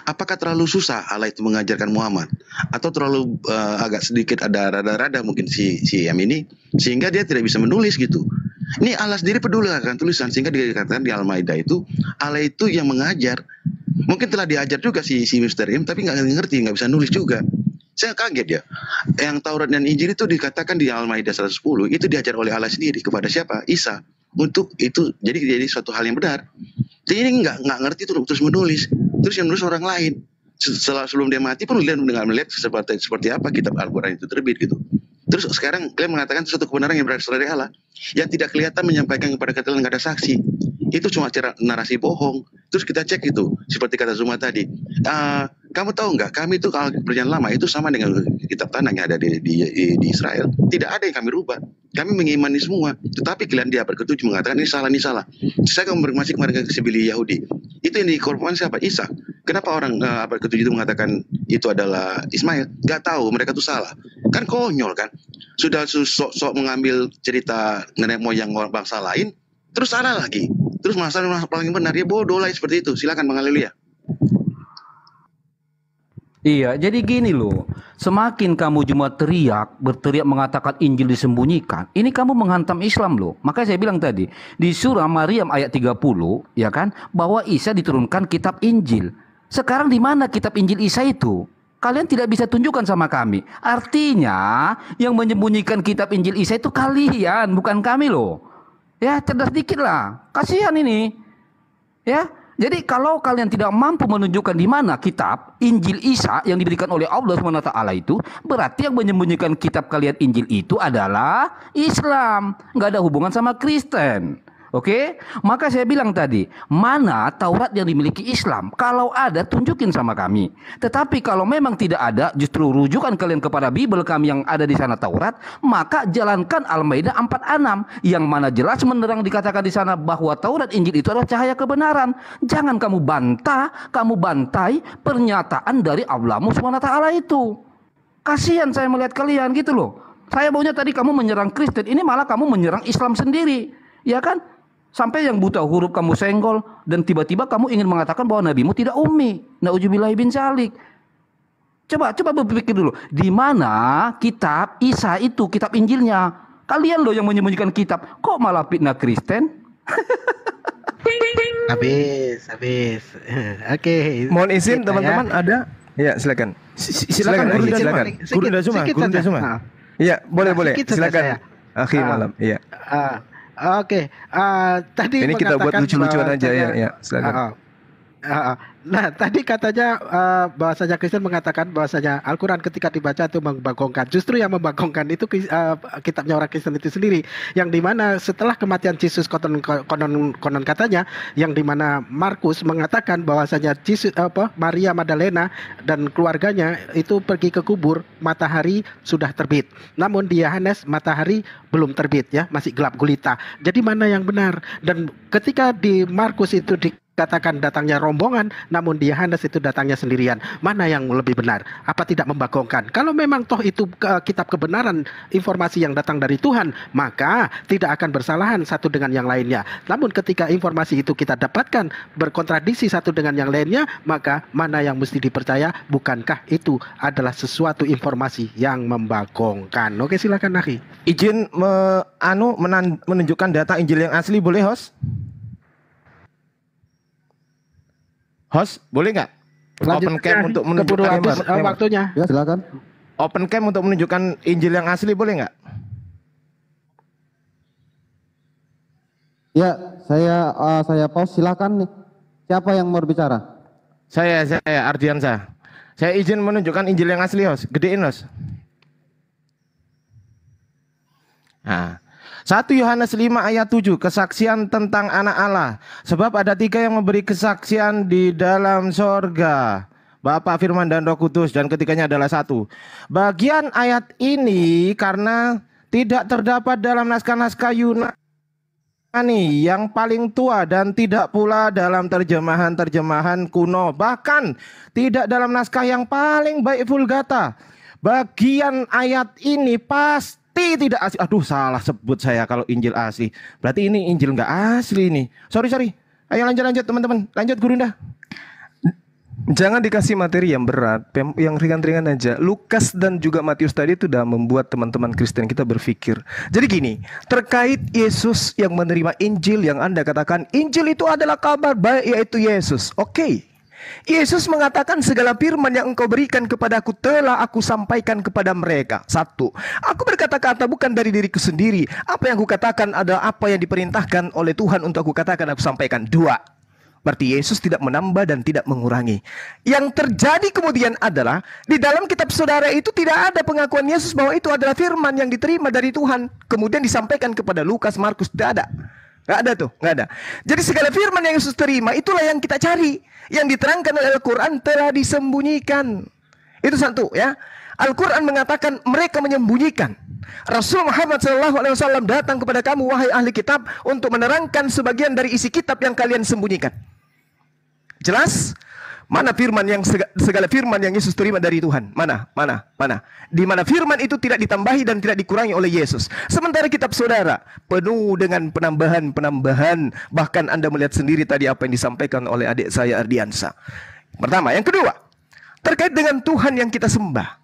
Apakah terlalu susah Allah itu mengajarkan Muhammad? Atau terlalu agak sedikit ada rada-rada mungkin si M ini sehingga dia tidak bisa menulis gitu. Ini Allah sendiri peduli akan tulisan sehingga dikatakan di Al-Maidah itu Allah itu yang mengajar. Mungkin telah diajar juga si Mr. M tapi nggak ngerti, nggak bisa nulis juga. Saya kaget ya. Yang Taurat dan Injil itu dikatakan di Al-Maidah 110 itu diajar oleh Allah sendiri kepada siapa? Isa. Untuk itu jadi suatu hal yang benar. Jadi ini nggak ngerti terus menulis. Terus yang menulis orang lain. Sebelum dia mati pun dia melihat seperti apa kitab Al-Quran itu terbit gitu. Terus sekarang kalian mengatakan suatu kebenaran yang berasal dari Allah yang tidak kelihatan menyampaikan kepada kita nggak ada saksi. Itu cuma cara narasi bohong. Terus kita cek itu seperti kata Zuma tadi. Kamu tahu nggak? Kami itu kalau perjanjian lama itu sama dengan kitab tanah yang ada di Israel. Tidak ada yang kami rubah. Kami mengimani semua. Tetapi kalian di abad ke-7 mengatakan ini salah, ini salah. Saya konfirmasi kemarin ke Sibili Yahudi. Itu yang dikorban siapa? Isa. Kenapa orang abad ke-7 itu mengatakan itu adalah Ismail? Gak tahu, mereka itu salah. Kan konyol kan? Sudah sok-sok mengambil cerita nenek moyang orang bangsa lain, terus salah lagi. Terus masalah paling benar, ya bodoh lah seperti itu. Silakan Bang Haleluya. Iya, jadi gini loh. Semakin kamu cuma berteriak mengatakan Injil disembunyikan, ini kamu menghantam Islam loh. Makanya saya bilang tadi, di surah Maryam ayat 30, ya kan, bahwa Isa diturunkan kitab Injil. Sekarang di mana kitab Injil Isa itu? Kalian tidak bisa tunjukkan sama kami. Artinya, yang menyembunyikan kitab Injil Isa itu kalian, bukan kami loh. Ya, cerdas dikit lah. Kasihan ini. Ya, jadi kalau kalian tidak mampu menunjukkan di mana kitab Injil Isa yang diberikan oleh Allah SWT itu, berarti yang menyembunyikan kitab kalian Injil itu adalah Islam. Nggak ada hubungan sama Kristen. Oke? Maka saya bilang tadi, mana Taurat yang dimiliki Islam? Kalau ada, tunjukin sama kami. Tetapi kalau memang tidak ada, justru rujukan kalian kepada Bible kami yang ada di sana Taurat, maka jalankan Al-Maidah 46 yang mana jelas menerang dikatakan di sana bahwa Taurat Injil itu adalah cahaya kebenaran. Jangan kamu bantai pernyataan dari Allahmu SWT itu. Kasihan saya melihat kalian gitu loh. Saya maunya tadi kamu menyerang Kristen, ini malah kamu menyerang Islam sendiri. Ya kan? Sampai yang buta huruf kamu senggol dan tiba-tiba kamu ingin mengatakan bahwa nabimu tidak ummi. Nauzubillahi bin zalik. Coba berpikir dulu, di mana kitab Isa itu, kitab Injilnya? Kalian loh yang menyembunyikan kitab. Kok malah fitnah Kristen? Habis. Oke. Mohon izin teman-teman ada? Ya, silakan. Silakan Gurunda Zuma. Iya, boleh. Sedikit saja Silakan. saya. Akhir malam. Iya. Oke, tadi Ini kita buat mengatakan lucu-lucuan aja ya, bahwasanya- ya. Silakan. Nah, tadi katanya bahwasanya Kristen mengatakan bahwasanya Al-Quran ketika dibaca itu membagongkan. Justru yang membagongkan itu kitabnya orang Kristen itu sendiri, yang dimana setelah kematian Yesus konon katanya, yang dimana Markus mengatakan bahwasanya Maria Magdalena dan keluarganya itu pergi ke kubur, matahari sudah terbit. Namun di Yohanes matahari belum terbit ya, masih gelap gulita. Jadi mana yang benar? Dan ketika di Markus itu dikatakan datangnya rombongan, namun di Yohanes itu datangnya sendirian. Mana yang lebih benar? Apa tidak membagongkan? Kalau memang toh itu kitab kebenaran, informasi yang datang dari Tuhan, maka tidak akan bersalahan satu dengan yang lainnya. Namun ketika informasi itu kita dapatkan berkontradiksi satu dengan yang lainnya, maka mana yang mesti dipercaya? Bukankah itu adalah sesuatu informasi yang membagongkan? Oke, silakan Akhi. Izin menunjukkan data Injil yang asli boleh, host? Host, boleh nggak? Open cam untuk menunjukkan habis waktunya. Ya, silakan. Open cam untuk menunjukkan Injil yang asli boleh nggak? Ya, saya pause, silakan nih. Siapa yang mau berbicara? Saya Ardiansa. Saya izin menunjukkan Injil yang asli, host. Gedein, host. Nah, 1 Yohanes 5 ayat 7, kesaksian tentang anak Allah. Sebab ada 3 yang memberi kesaksian di dalam sorga, Bapa, Firman, dan Roh Kudus, dan ketiganya adalah satu. Bagian ayat ini karena tidak terdapat dalam naskah-naskah Yunani yang paling tua dan tidak pula dalam terjemahan-terjemahan kuno, bahkan tidak dalam naskah yang paling baik Vulgata. Bagian ayat ini tidak asli. Aduh, salah sebut saya kalau Injil asli. Berarti ini Injil nggak asli nih. Sorry. Ayo lanjut teman-teman. Lanjut Gurunda. Jangan dikasih materi yang berat, yang ringan-ringan aja. Lukas dan juga Matius tadi itu sudah membuat teman-teman Kristen kita berpikir. Jadi gini, terkait Yesus yang menerima Injil yang Anda katakan, Injil itu adalah kabar baik yaitu Yesus. Oke. Yesus mengatakan segala firman yang engkau berikan kepadaku telah aku sampaikan kepada mereka. 1. Aku berkata-kata bukan dari diriku sendiri. Apa yang aku katakan adalah apa yang diperintahkan oleh Tuhan untuk aku katakan, aku sampaikan. 2. Berarti Yesus tidak menambah dan tidak mengurangi. Yang terjadi kemudian adalah di dalam kitab saudara itu tidak ada pengakuan Yesus bahwa itu adalah firman yang diterima dari Tuhan kemudian disampaikan kepada Lukas, Markus, tidak ada. Nggak ada tuh, nggak ada. Jadi segala firman yang Yesus terima itulah yang kita cari. Yang diterangkan oleh Al-Quran telah disembunyikan. Itu satu ya. Al-Quran mengatakan mereka menyembunyikan. Rasul Muhammad SAW datang kepada kamu wahai ahli kitab untuk menerangkan sebagian dari isi kitab yang kalian sembunyikan. Jelas? Mana firman yang segala firman yang Yesus terima dari Tuhan? Mana? Di mana firman itu tidak ditambahi dan tidak dikurangi oleh Yesus. Sementara kitab saudara penuh dengan penambahan. Bahkan Anda melihat sendiri tadi apa yang disampaikan oleh adik saya Ardiansa. Pertama, yang kedua, terkait dengan Tuhan yang kita sembah.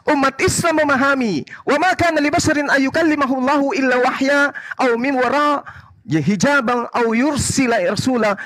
Umat Islam memahami, wa ma kana li basharin ayyukallimahullahu illa wahya aw min wara hijaban aw yursila rasula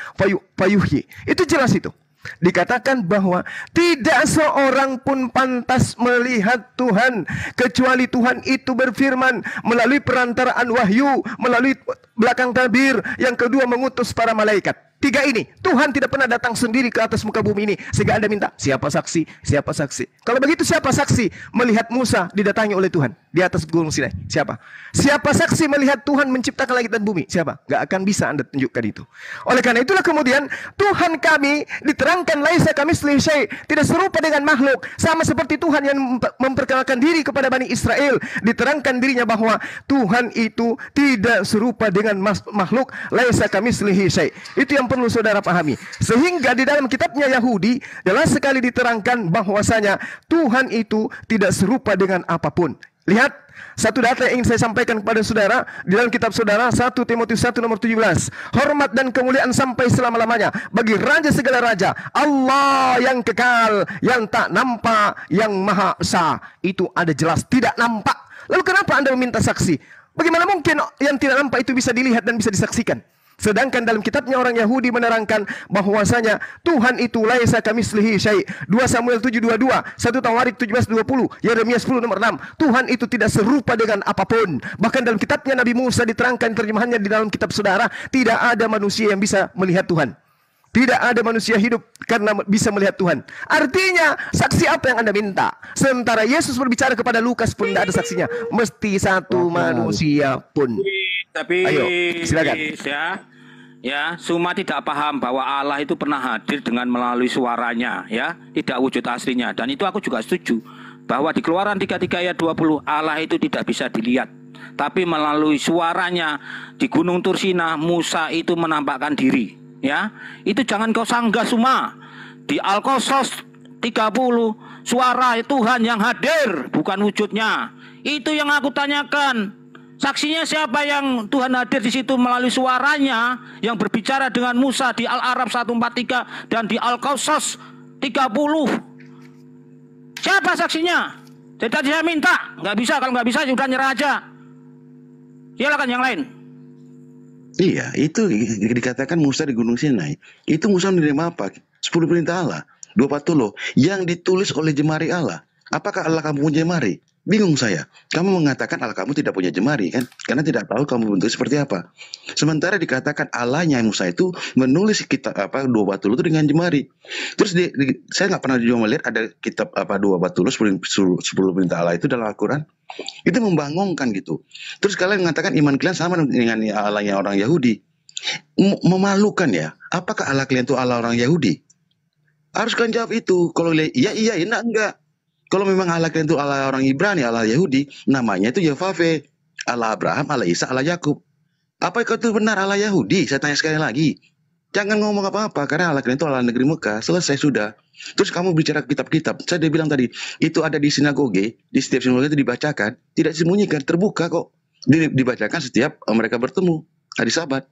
fayuhyi. Itu jelas itu. Dikatakan bahwa tidak seorang pun pantas melihat Tuhan kecuali Tuhan itu berfirman melalui perantaraan wahyu, melalui belakang tabir, yang kedua mengutus para malaikat. Tiga ini, Tuhan tidak pernah datang sendiri ke atas muka bumi ini. Sehingga Anda minta, siapa saksi? Siapa saksi? Kalau begitu siapa saksi melihat Musa didatangi oleh Tuhan di atas gunung Sinai? Siapa? Siapa saksi melihat Tuhan menciptakan langit dan bumi? Siapa? Gak akan bisa Anda tunjukkan itu. Oleh karena itulah kemudian Tuhan kami diterangkan laisa kamitslihi syai', tidak serupa dengan makhluk. Sama seperti Tuhan yang memperkenalkan diri kepada Bani Israel, diterangkan dirinya bahwa Tuhan itu tidak serupa dengan makhluk, laisa kamitslihi syai'. Itu yang perlu saudara pahami. Sehingga di dalam kitabnya Yahudi jelas sekali diterangkan bahwasanya Tuhan itu tidak serupa dengan apapun. Lihat satu data yang ingin saya sampaikan kepada saudara di dalam kitab saudara 1 Timotius 1 nomor 17. Hormat dan kemuliaan sampai selama-lamanya bagi raja segala raja, Allah yang kekal, yang tak nampak, yang maha esa. Itu ada jelas tidak nampak. Lalu kenapa Anda meminta saksi? Bagaimana mungkin yang tidak nampak itu bisa dilihat dan bisa disaksikan? Sedangkan dalam kitabnya orang Yahudi menerangkan bahwasanya Tuhan itu laisa kamitslihi syai'. 2 Samuel 7:22, 1 Tawarik 17:20, Yeremia 10 nomor 6. Tuhan itu tidak serupa dengan apapun. Bahkan dalam kitabnya Nabi Musa diterangkan terjemahannya di dalam kitab saudara, tidak ada manusia yang bisa melihat Tuhan. Tidak ada manusia hidup karena bisa melihat Tuhan. Artinya, saksi apa yang Anda minta? Sementara Yesus berbicara kepada Lukas pun tidak ada saksinya. Mesti satu manusia pun. Tapi ayo, silakan. Ya, Suma tidak paham bahwa Allah itu pernah hadir dengan melalui suaranya, ya, tidak wujud aslinya. Dan itu aku juga setuju bahwa di Keluaran 33 ayat 20 Allah itu tidak bisa dilihat, tapi melalui suaranya di Gunung Tursina Musa itu menampakkan diri, ya. Itu jangan kau sanggah Suma. Di Al-Qasas 30 suara Tuhan yang hadir, bukan wujudnya. Itu yang aku tanyakan. Saksinya siapa yang Tuhan hadir di situ melalui suaranya yang berbicara dengan Musa di Al-Araf 143 dan di Al-Qasas 30. Siapa saksinya? Jadi tadi saya minta, nggak bisa, kalau nggak bisa sudah nyerah aja. Silakan yang lain. Iya, itu dikatakan Musa di Gunung Sinai. Itu Musa menerima apa? 10 perintah Allah, 2 patuloh yang ditulis oleh jemari Allah. Apakah Allah kamu punya jemari? Bingung saya. Kamu mengatakan Allah kamu tidak punya jemari kan? Karena tidak tahu kamu bentuk seperti apa. Sementara dikatakan Allahnya Musa itu menulis kitab 2 batu itu dengan jemari. Terus saya nggak pernah juga melihat ada kitab 2 batu 10 perintah Allah itu dalam Al-Quran. Itu membangunkan gitu. Terus kalian mengatakan iman kalian sama dengan Allahnya orang Yahudi. Memalukan ya. Apakah Allah kalian itu Allah orang Yahudi? Harus kalian jawab itu. Kalau iya, enggak. Kalau memang Allah kalian itu Allah orang Ibrani, Allah Yahudi, namanya itu Yahweh, Allah Abraham, Allah Isa, Allah Yakub. Apa itu benar Allah Yahudi? Saya tanya sekali lagi. Jangan ngomong apa-apa, karena Allah kalian itu Allah negeri Mekah. Selesai sudah. Terus kamu bicara kitab-kitab. Saya udah bilang tadi, itu ada di sinagoge, di setiap sinagoge itu dibacakan, tidak disembunyikan, terbuka kok. Dibacakan setiap mereka bertemu hari Sabat.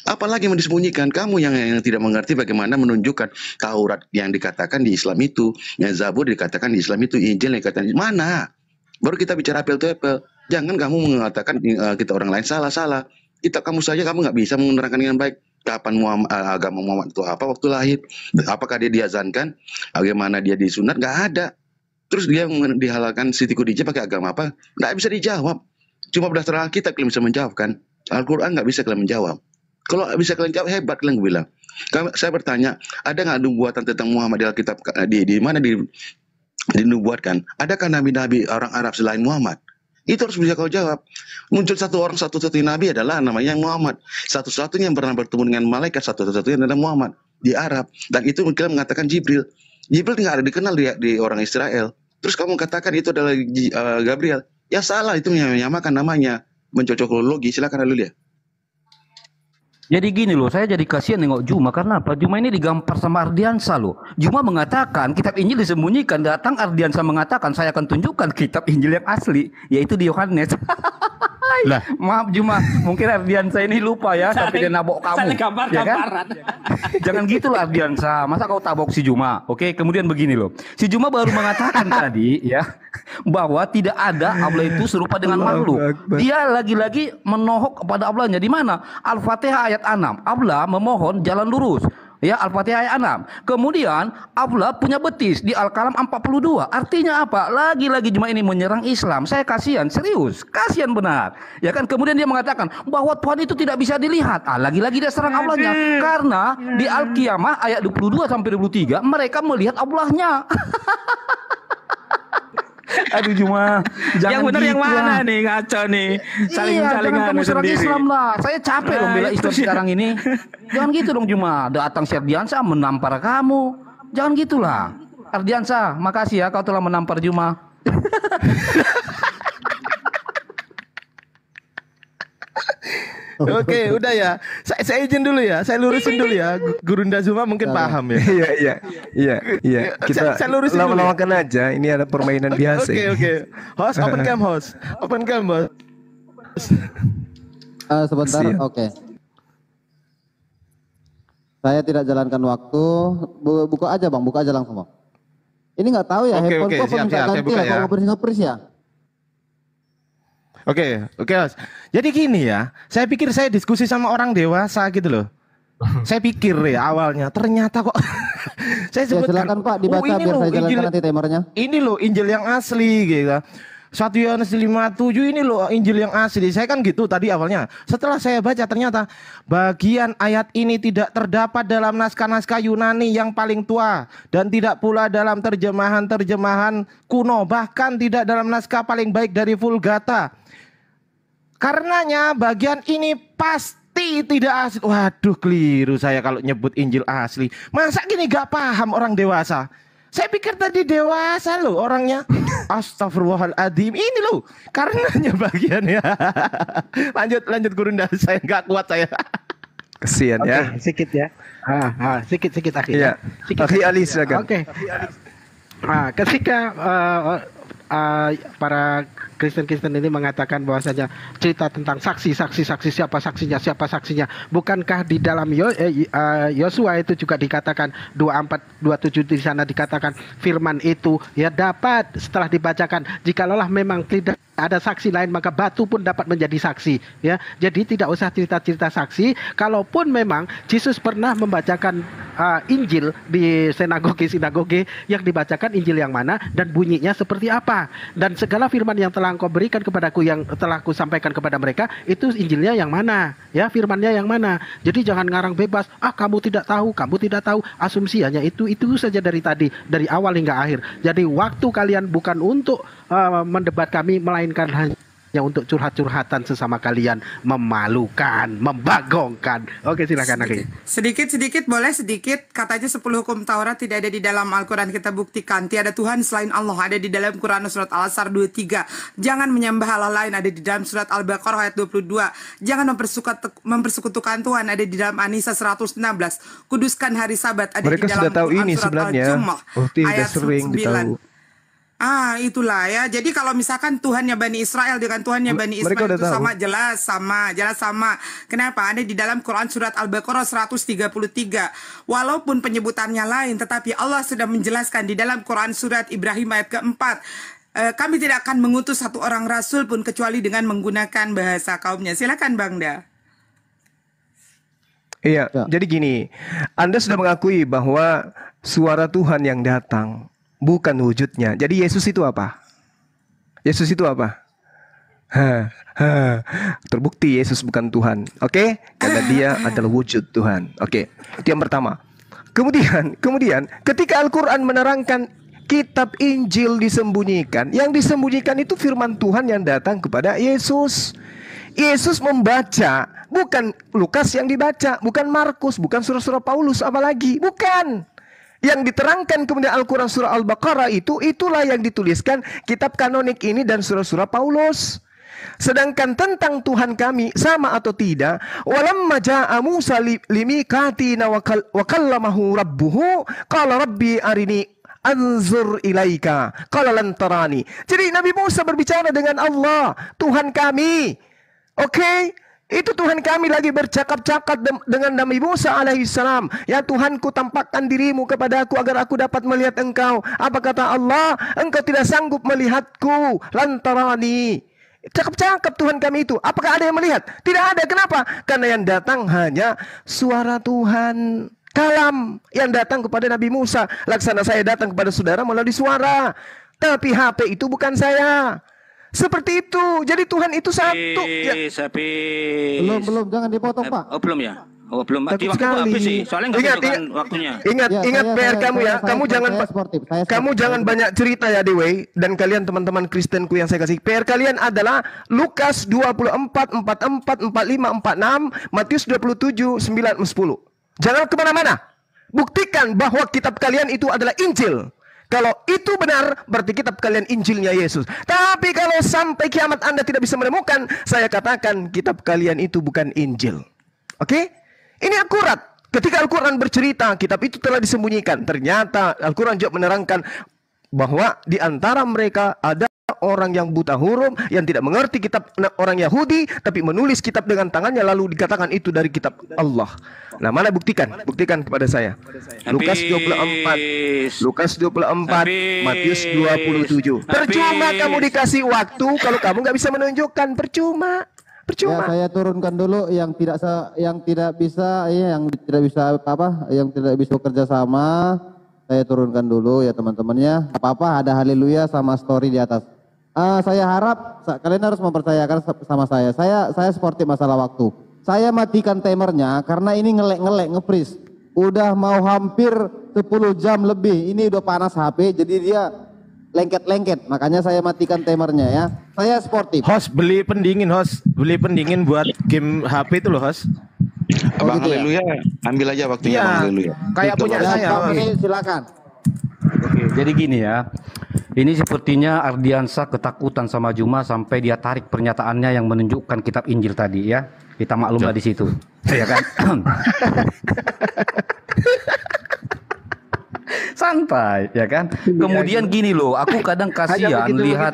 Apalagi yang disembunyikan? Kamu yang tidak mengerti bagaimana menunjukkan Taurat yang dikatakan di Islam itu, yang Zabur dikatakan di Islam itu, Injil yang dikatakan mana? Baru kita bicara apple to apple. Jangan kamu mengatakan kita orang lain salah. Kita kamu saja kamu nggak bisa menerangkan dengan baik. Kapan agama Muhammad itu apa waktu lahir? Apakah dia diazankan? Bagaimana dia disunat? Nggak ada. Terus dia dihalalkan Siti Khadijah pakai agama apa? Nggak bisa dijawab. Cuma berdasarkan Alkitab kalian bisa menjawabkan. Al-Quran nggak bisa kalian menjawab. Kalau bisa kalian jawab hebat kalian bilang. Saya bertanya, ada nggak nubuatan tentang Muhammad di Alkitab di mana dinubuatkan? Adakah nabi-nabi orang Arab selain Muhammad? Itu harus bisa kau jawab. Muncul satu orang satu-satunya nabi adalah namanya Muhammad. Satu-satunya yang pernah bertemu dengan malaikat satu-satunya adalah Muhammad di Arab. Dan itu kita mengatakan Jibril. Jibril tidak ada dikenal di orang Israel. Terus kamu katakan itu adalah Gabriel. Ya salah, itu menyamakan namanya, mencocokologi. Silakan dulu ya. Jadi gini loh, saya jadi kasihan nengok Juma. Karena apa? Juma ini digampar sama Ardiansa loh. Juma mengatakan kitab Injil disembunyikan. Datang Ardiansa mengatakan saya akan tunjukkan kitab Injil yang asli, yaitu di Yohanes. Lah. Maaf Juma, mungkin Ardiansa ini lupa ya, tapi dia nabok kamu. Ya kan? Jangan gitu lah Ardiansa. Masa kau tabok si Juma? Oke, kemudian begini loh. Si Juma baru mengatakan tadi ya bahwa tidak ada Allah itu serupa dengan makhluk. Dia lagi-lagi menohok kepada Allahnya. Di mana? Al-Fatihah ayat 6. Allah memohon jalan lurus. Ya, Al-Fatihah ayat 6. Kemudian Allah punya betis di Al-Kalam 42. Artinya apa? Lagi-lagi Juma ini menyerang Islam. Saya kasihan, serius. Kasihan benar. Ya kan? Kemudian dia mengatakan bahwa Tuhan itu tidak bisa dilihat. Lagi-lagi dia serang Allahnya. Karena di Al-Qiyamah ayat 22 sampai 23 mereka melihat Allahnya. Aduh Juma, Yang benar yang gitu mana lah. nih, ngaco nih. Saling Iya, saling jangan kamu serang sendiri. Islam lah. Saya capek dong bela Islam sekarang ini. Jangan gitu dong Juma. Datang si Ardiansa menampar kamu. Jangan gitulah. Ardiansa, makasih ya kau telah menampar Juma. Oke, udah ya. Saya izin dulu ya. Saya lurusin dulu ya. Gurunda Zuma mungkin paham ya. Iya. Kita Saya lurusin dulu ya. lama-lamakan aja. Ini ada permainan biasa. Oke. Host, open cam host. Open cam bos. Sebentar, Siap. oke. Saya tidak jalankan waktu. Buka aja bang, buka aja langsung bang. Ini nggak tahu ya, Oke, handphone oke, kok siap, bisa siap, saya ganti buka ya, ya. kalau nge-freeze ya. Oke, host. Jadi gini ya. Saya pikir saya diskusi sama orang dewasa gitu loh. Saya pikir ya awalnya, ternyata kok saya Ya sebutkan, silakan Pak dibaca ini biar loh, saya jalankan Injil- nanti timernya. Ini loh Injil yang asli gitu. 1 Yohanes 5:7 ini loh Injil yang asli. Saya kan gitu tadi awalnya. Setelah saya baca ternyata bagian ayat ini tidak terdapat dalam naskah-naskah Yunani yang paling tua dan tidak pula dalam terjemahan-terjemahan kuno, bahkan tidak dalam naskah paling baik dari Vulgata. Karenanya bagian ini pasti tidak asli. Waduh, keliru saya kalau nyebut Injil asli. Masa gini gak paham orang dewasa? Saya pikir tadi dewasa loh orangnya. Astagfirullahaladzim. Ini loh karenanya bagiannya. Lanjut Gurunda. Saya gak kuat saya. Kesian ya. Oke, sedikit ya. Sedikit akhir. Iya. Sedikit. Akhi Ali silakan. Oke. Ketika para Kristen-Kristen ini mengatakan bahwasanya cerita tentang saksi siapa saksinya, bukankah di dalam Yosua itu juga dikatakan 24:27 di sana dikatakan firman itu ya dapat setelah dibacakan jikalau memang tidak ada saksi lain maka batu pun dapat menjadi saksi ya. Jadi tidak usah cerita-cerita saksi. Kalaupun memang Yesus pernah membacakan Injil di sinagoge yang dibacakan Injil yang mana dan bunyinya seperti apa, dan segala firman yang telah engkau berikan kepadaku yang telah ku sampaikan kepada mereka itu Injilnya yang mana ya, firmannya yang mana. Jadi jangan ngarang bebas, kamu tidak tahu, asumsi hanya itu saja dari tadi, dari awal hingga akhir. Jadi waktu kalian bukan untuk mendebat kami, melainkan hanya untuk curhat-curhatan sesama kalian, memalukan, membagongkan. Oke, silakan lagi. Sedikit boleh sedikit. Katanya 10 hukum Taurat tidak ada di dalam Al-Quran. Kita buktikan tiada Tuhan selain Allah. Ada di dalam Quran surat Al-Asr 23. Jangan menyembah Allah lain. Ada di dalam surat Al-Baqarah ayat 22. Jangan mempersekutukan Tuhan. Ada di dalam An-Nisa 116. Kuduskan hari Sabat. Ada Mereka di dalam sudah tahu Quran ini surat sebenarnya. Al-Jumu'ah Sudah ayat sering 9. ditahu. Itulah ya. Jadi kalau misalkan Tuhannya Bani Israel dengan Tuhannya Bani Mereka Ismail udah itu tahu. jelas sama. Kenapa? Ada di dalam Quran surat Al-Baqarah 133. Walaupun penyebutannya lain, tetapi Allah sudah menjelaskan di dalam Quran surat Ibrahim ayat keempat. Kami tidak akan mengutus satu orang rasul pun kecuali dengan menggunakan bahasa kaumnya. Silakan Bang Da. Iya, Ya. jadi gini, Anda sudah mengakui bahwa suara Tuhan yang datang bukan wujudnya. Jadi Yesus itu apa? Yesus itu apa? Terbukti Yesus bukan Tuhan. Oke? Karena dia adalah wujud Tuhan. Oke. Itu yang pertama. Kemudian ketika Al-Quran menerangkan kitab Injil disembunyikan. Yang disembunyikan itu firman Tuhan yang datang kepada Yesus. Yesus membaca, bukan Lukas yang dibaca, bukan Markus, bukan surah-surah Paulus apalagi, bukan. Yang diterangkan kemudian Al-Quran surah Al-Baqarah itulah yang dituliskan kitab kanonik ini dan surah-surah Paulus. Sedangkan tentang Tuhan kami sama atau tidak, walamma ja'a Musa limiqatina wa kallamahu rabbuhu qala rabbi arini anzur ilaika qala lan tarani. Jadi Nabi Musa berbicara dengan Allah, Tuhan kami. Oke, itu Tuhan kami lagi bercakap-cakap dengan Nabi Musa alaihissalam. Ya Tuhanku, tampakkan dirimu kepada aku agar aku dapat melihat engkau. Apa kata Allah? Engkau tidak sanggup melihatku, lantarani. Cakap-cakap Tuhan kami itu. Apakah ada yang melihat? Tidak ada. Kenapa? Karena yang datang hanya suara Tuhan. Kalam yang datang kepada Nabi Musa. Laksana saya datang kepada saudara melalui suara. Tapi HP itu bukan saya. Seperti itu. Jadi Tuhan itu satu. Ya. Belum, jangan dipotong, Pak. Oh, belum ya? Oh, belum. Di waktu sekali. habis sih. Soalnya nggak menunjukkan waktunya. Ingat PR kamu ya. Kamu jangan banyak cerita ya, Dewi. Dan kalian teman-teman Kristenku yang saya kasih. PR kalian adalah Lukas 24, 44, 45, 46, Matius 27, 9, 10. Jangan kemana-mana. Buktikan bahwa kitab kalian itu adalah Injil. Kalau itu benar, berarti kitab kalian Injilnya Yesus. Tapi kalau sampai kiamat Anda tidak bisa menemukan, saya katakan kitab kalian itu bukan Injil. Oke? Ini akurat. Ketika Al-Quran bercerita, kitab itu telah disembunyikan. Ternyata Al-Quran juga menerangkan bahwa di antara mereka ada orang yang buta huruf, yang tidak mengerti kitab orang Yahudi, tapi menulis kitab dengan tangannya, lalu dikatakan itu dari kitab Allah. Nah, mana buktikan? Buktikan kepada saya. Lukas 24, Matius 27. Percuma kamu dikasih waktu kalau kamu nggak bisa menunjukkan. Percuma. Ya, saya turunkan dulu yang tidak bisa bekerja sama. Saya turunkan dulu ya teman-temannya. Apa-apa, ada haleluya sama story di atas. Saya harap kalian harus mempercayakan sama saya. Saya sportif masalah waktu. Saya matikan timernya karena ini nge-freeze. Udah mau hampir 10 jam lebih. Ini udah panas HP, jadi dia lengket-lengket. Makanya saya matikan timernya ya. Saya sportif. Host, beli pendingin buat game HP itu loh, host. Abang gitu ya? Haleluya, ambil aja waktunya Iya, Bang Haleluya. kayak punya saya. Silakan. Oke, jadi gini ya. Ini sepertinya Ardiansa ketakutan sama Juma sampai dia tarik pernyataannya yang menunjukkan kitab Injil tadi ya. Kita maklumlah di situ. Ya kan? Santai ya kan. Kemudian gini loh, aku kadang kasihan lihat.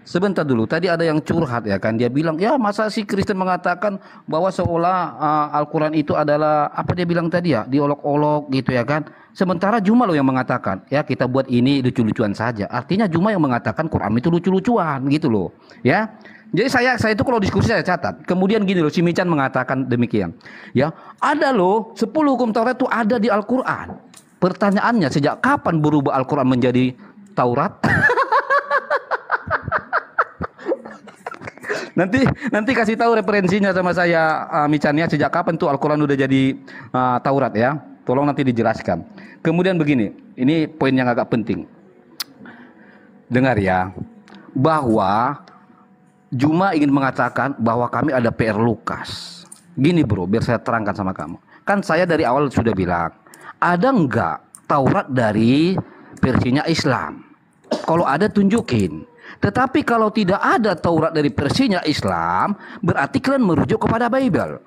Sebentar dulu, tadi ada yang curhat ya kan. Dia bilang, "Ya, masa sih Kristen mengatakan bahwa seolah Al-Qur'an itu adalah apa dia bilang tadi ya, diolok-olok gitu ya kan." Sementara Juma loh yang mengatakan, "Ya, kita buat ini lucu-lucuan saja." Artinya Juma yang mengatakan Quran itu lucu-lucuan gitu loh. Ya. Jadi saya itu kalau diskusi saya catat. Kemudian gini loh, si Mican mengatakan demikian. Ya, ada loh 10 hukum Taurat itu ada di Al-Qur'an. Pertanyaannya, sejak kapan berubah Al-Quran menjadi Taurat? nanti kasih tahu referensinya sama saya, Micannya, sejak kapan tuh Al-Quran udah jadi Taurat ya. Tolong nanti dijelaskan. Kemudian begini, ini poin yang agak penting. Dengar ya, bahwa Juma ingin mengatakan bahwa kami ada PR Lukas. Gini bro, biar saya terangkan sama kamu. Kan saya dari awal sudah bilang, ada enggak Taurat dari versinya Islam? Kalau ada tunjukin. Tetapi kalau tidak ada Taurat dari versinya Islam, berarti kalian merujuk kepada Bible.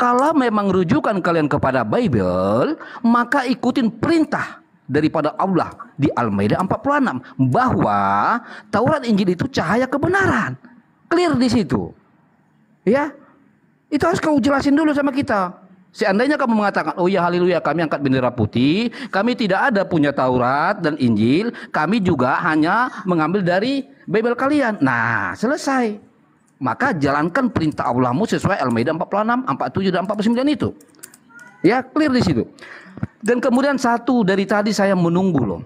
Kalau memang rujukan kalian kepada Bible, maka ikutin perintah daripada Allah di Al-Maidah 46 bahwa Taurat Injil itu cahaya kebenaran. Clear di situ. Ya. Itu harus kau jelasin dulu sama kita. Seandainya kamu mengatakan, "Oh ya haleluya, kami angkat bendera putih, kami tidak ada punya Taurat dan Injil, kami juga hanya mengambil dari Bible kalian." Nah, selesai. Maka jalankan perintah Allahmu sesuai Al-Maidah 46, 47 dan 49 itu. Ya, clear di situ. Dan kemudian satu dari tadi saya menunggu loh.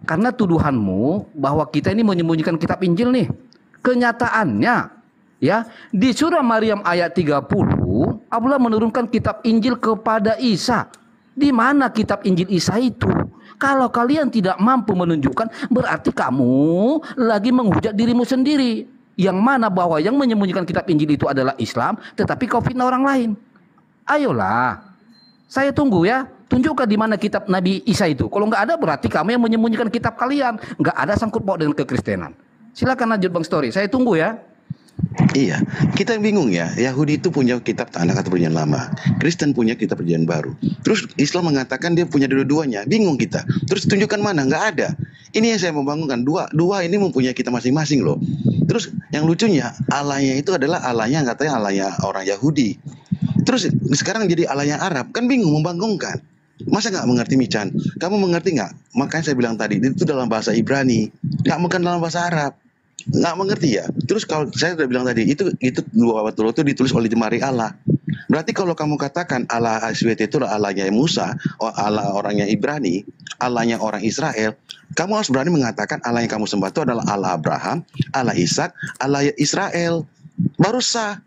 Karena tuduhanmu bahwa kita ini menyembunyikan kitab Injil nih. Kenyataannya ya, di surah Maryam ayat 30 Allah menurunkan kitab Injil kepada Isa. Di mana kitab Injil Isa itu? Kalau kalian tidak mampu menunjukkan, berarti kamu lagi menghujat dirimu sendiri. Yang mana bahwa yang menyembunyikan kitab Injil itu adalah Islam, tetapi kau fitnah orang lain. Ayolah, saya tunggu ya. Tunjukkan di mana kitab Nabi Isa itu. Kalau nggak ada, berarti kamu yang menyembunyikan kitab kalian. Nggak ada sangkut paut dengan kekristenan. Silakan lanjut Bang Story. Saya tunggu ya. Iya, kita bingung ya. Yahudi itu punya kitab Tanakh atau Perjanjian Lama, Kristen punya kitab Perjanjian Baru. Terus Islam mengatakan dia punya dua-duanya. Bingung kita. Terus tunjukkan mana? Nggak ada. Ini yang saya membangunkan. Dua ini mempunyai kita masing-masing loh. Terus yang lucunya Allahnya itu adalah Allahnya katanya Allahnya orang Yahudi. Terus sekarang jadi Allahnya Arab. Kan bingung, membangkangkan. Masa nggak mengerti Mican? Kamu mengerti nggak? Makanya saya bilang tadi itu dalam bahasa Ibrani, nggak bukan dalam bahasa Arab. Nggak mengerti ya. Terus kalau saya sudah bilang tadi itu dua betul itu ditulis oleh jemari Allah. Berarti kalau kamu katakan Allah SWT itu Allahnya Musa, Allah orangnya Ibrani, Allahnya orang Israel, kamu harus berani mengatakan Allah yang kamu sembah itu adalah Allah Abraham, Allah Ishak, Allah Israel. Baru sah.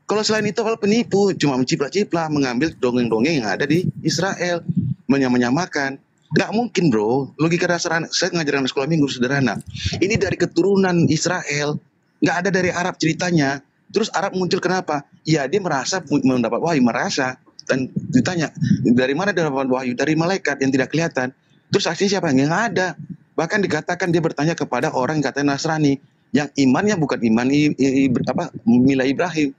Kalau selain itu kalau penipu, cuma mencipla-cipla, mengambil dongeng-dongeng yang ada di Israel, menyamakan. Nggak mungkin bro, logika dasar saya ngajarin sekolah minggu sederhana. Ini dari keturunan Israel, nggak ada dari Arab ceritanya. Terus Arab muncul kenapa? Ya dia merasa mendapat wahyu, merasa. Dan ditanya, dari mana dia dapat wahyu? Dari malaikat yang tidak kelihatan. Terus saksinya siapa? Nggak ada. Bahkan dikatakan dia bertanya kepada orang yang katanya Nasrani, yang imannya bukan iman Mila Ibrahim,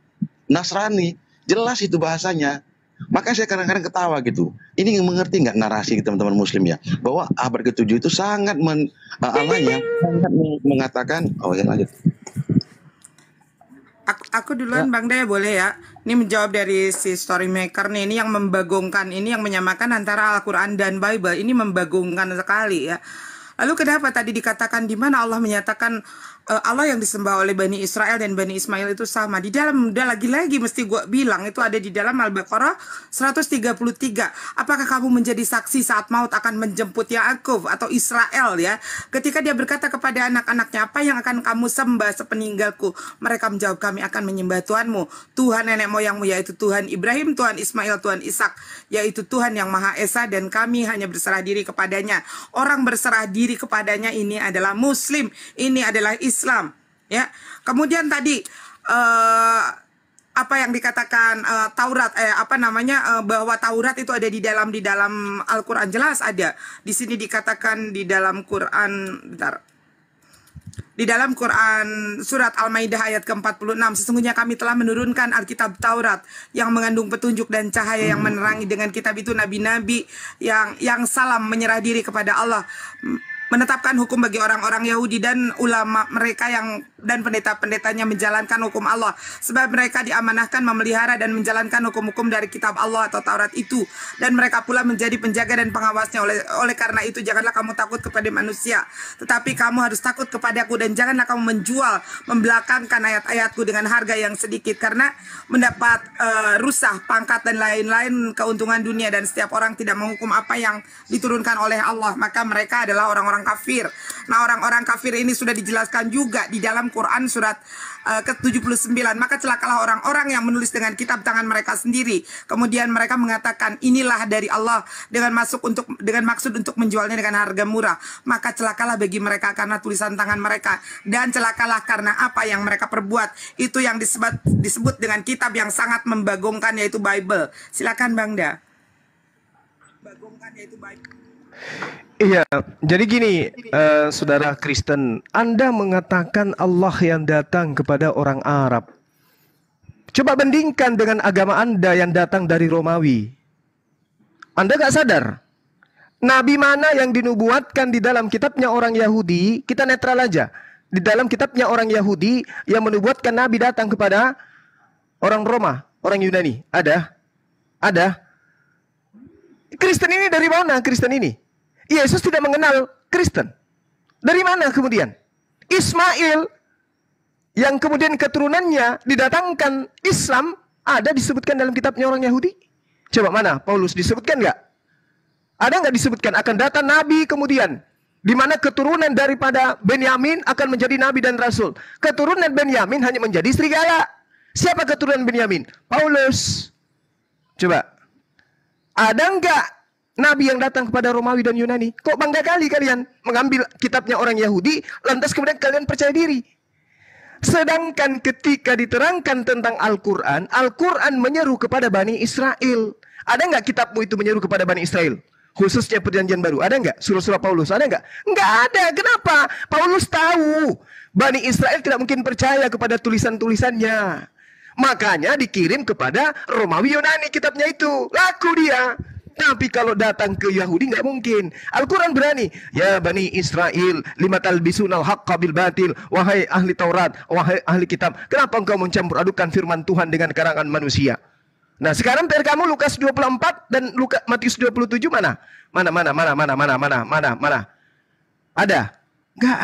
Nasrani. Jelas itu bahasanya. Makanya saya kadang-kadang ketawa gitu. Ini mengerti nggak narasi teman-teman Muslim ya, bahwa abad ke-7 itu sangat Allahnya sangat mengatakan. Oh ya lanjut. Aku duluan Bang Daya boleh ya. Ini menjawab dari si Storymaker nih. Ini yang membagongkan, ini yang menyamakan antara Al-Quran dan Bible. Ini membagongkan sekali ya. Lalu kenapa tadi dikatakan di mana Allah menyatakan Allah yang disembah oleh Bani Israel dan Bani Ismail itu sama. Di dalam, udah lagi-lagi mesti gue bilang, itu ada di dalam Al-Baqarah 133. Apakah kamu menjadi saksi saat maut akan menjemput Yakub atau Israel ya? Ketika dia berkata kepada anak-anaknya, apa yang akan kamu sembah sepeninggalku? Mereka menjawab, kami akan menyembah Tuhanmu, Tuhan nenek moyangmu, yaitu Tuhan Ibrahim, Tuhan Ismail, Tuhan Ishak, yaitu Tuhan yang Maha Esa, dan kami hanya berserah diri kepadanya. Orang berserah diri kepadanya ini adalah Muslim, ini adalah Islam ya. Kemudian tadi apa yang dikatakan Taurat bahwa Taurat itu ada di dalam Al-Qur'an, jelas ada. Di sini dikatakan di dalam Quran, di dalam Quran surat Al-Maidah ayat ke-46, sesungguhnya kami telah menurunkan Alkitab Taurat yang mengandung petunjuk dan cahaya yang menerangi dengan kitab itu nabi-nabi yang salam menyerah diri kepada Allah, menetapkan hukum bagi orang-orang Yahudi dan ulama mereka dan pendeta-pendetanya menjalankan hukum Allah, sebab mereka diamanahkan memelihara dan menjalankan hukum-hukum dari kitab Allah atau Taurat itu, dan mereka pula menjadi penjaga dan pengawasnya. Oleh karena itu janganlah kamu takut kepada manusia, tetapi kamu harus takut kepadaku, dan janganlah kamu membelakangkan ayat-ayatku dengan harga yang sedikit, karena mendapat rusah, pangkat dan lain-lain keuntungan dunia, dan setiap orang tidak menghukum apa yang diturunkan oleh Allah, maka mereka adalah orang-orang kafir. Nah, orang-orang kafir ini sudah dijelaskan juga di dalam Quran surat ke-79. Maka celakalah orang-orang yang menulis dengan kitab tangan mereka sendiri, kemudian mereka mengatakan inilah dari Allah dengan maksud untuk menjualnya dengan harga murah. Maka celakalah bagi mereka karena tulisan tangan mereka, dan celakalah karena apa yang mereka perbuat. Itu yang disebut dengan kitab yang sangat membagongkan, yaitu Bible. Silakan Bang Da. Bagongkan yaitu Bible. Iya, jadi gini, saudara Kristen, Anda mengatakan Allah yang datang kepada orang Arab. Coba bandingkan dengan agama Anda yang datang dari Romawi. Anda gak sadar? Nabi mana yang dinubuatkan di dalam kitabnya orang Yahudi, kita netral aja. Di dalam kitabnya orang Yahudi yang menubuatkan Nabi datang kepada orang Roma, orang Yunani. Ada? Ada? Kristen ini dari mana Kristen ini? Yesus tidak mengenal Kristen. Dari mana kemudian? Ismail yang kemudian keturunannya didatangkan Islam ada disebutkan dalam kitabnya orang Yahudi? Coba mana? Paulus disebutkan nggak? Ada nggak disebutkan akan datang Nabi kemudian? Di mana keturunan daripada Benyamin akan menjadi Nabi dan Rasul. Keturunan Benyamin hanya menjadi serigala. Siapa keturunan Benyamin? Paulus. Coba. Ada nggak Nabi yang datang kepada Romawi dan Yunani. Kok bangga kali kalian mengambil kitabnya orang Yahudi, lantas kemudian kalian percaya diri. Sedangkan ketika diterangkan tentang Al-Quran, Al-Quran menyeru kepada Bani Israel. Ada nggak kitabmu itu menyeru kepada Bani Israel? Khususnya perjanjian baru. Ada nggak? Surah-surah Paulus. Ada nggak? Nggak ada. Kenapa? Paulus tahu Bani Israel tidak mungkin percaya kepada tulisan-tulisannya. Makanya dikirim kepada Romawi Yunani kitabnya itu. Laku dia. Tapi kalau datang ke Yahudi nggak mungkin. Al-Quran berani. Ya Bani Israel, lima talbisunal haqqa bil batil. Wahai ahli Taurat, wahai ahli kitab, kenapa engkau mencampur adukan firman Tuhan dengan karangan manusia? Nah sekarang PR kamu Lukas 24 dan Matius 27 mana? Mana? Ada? Nggak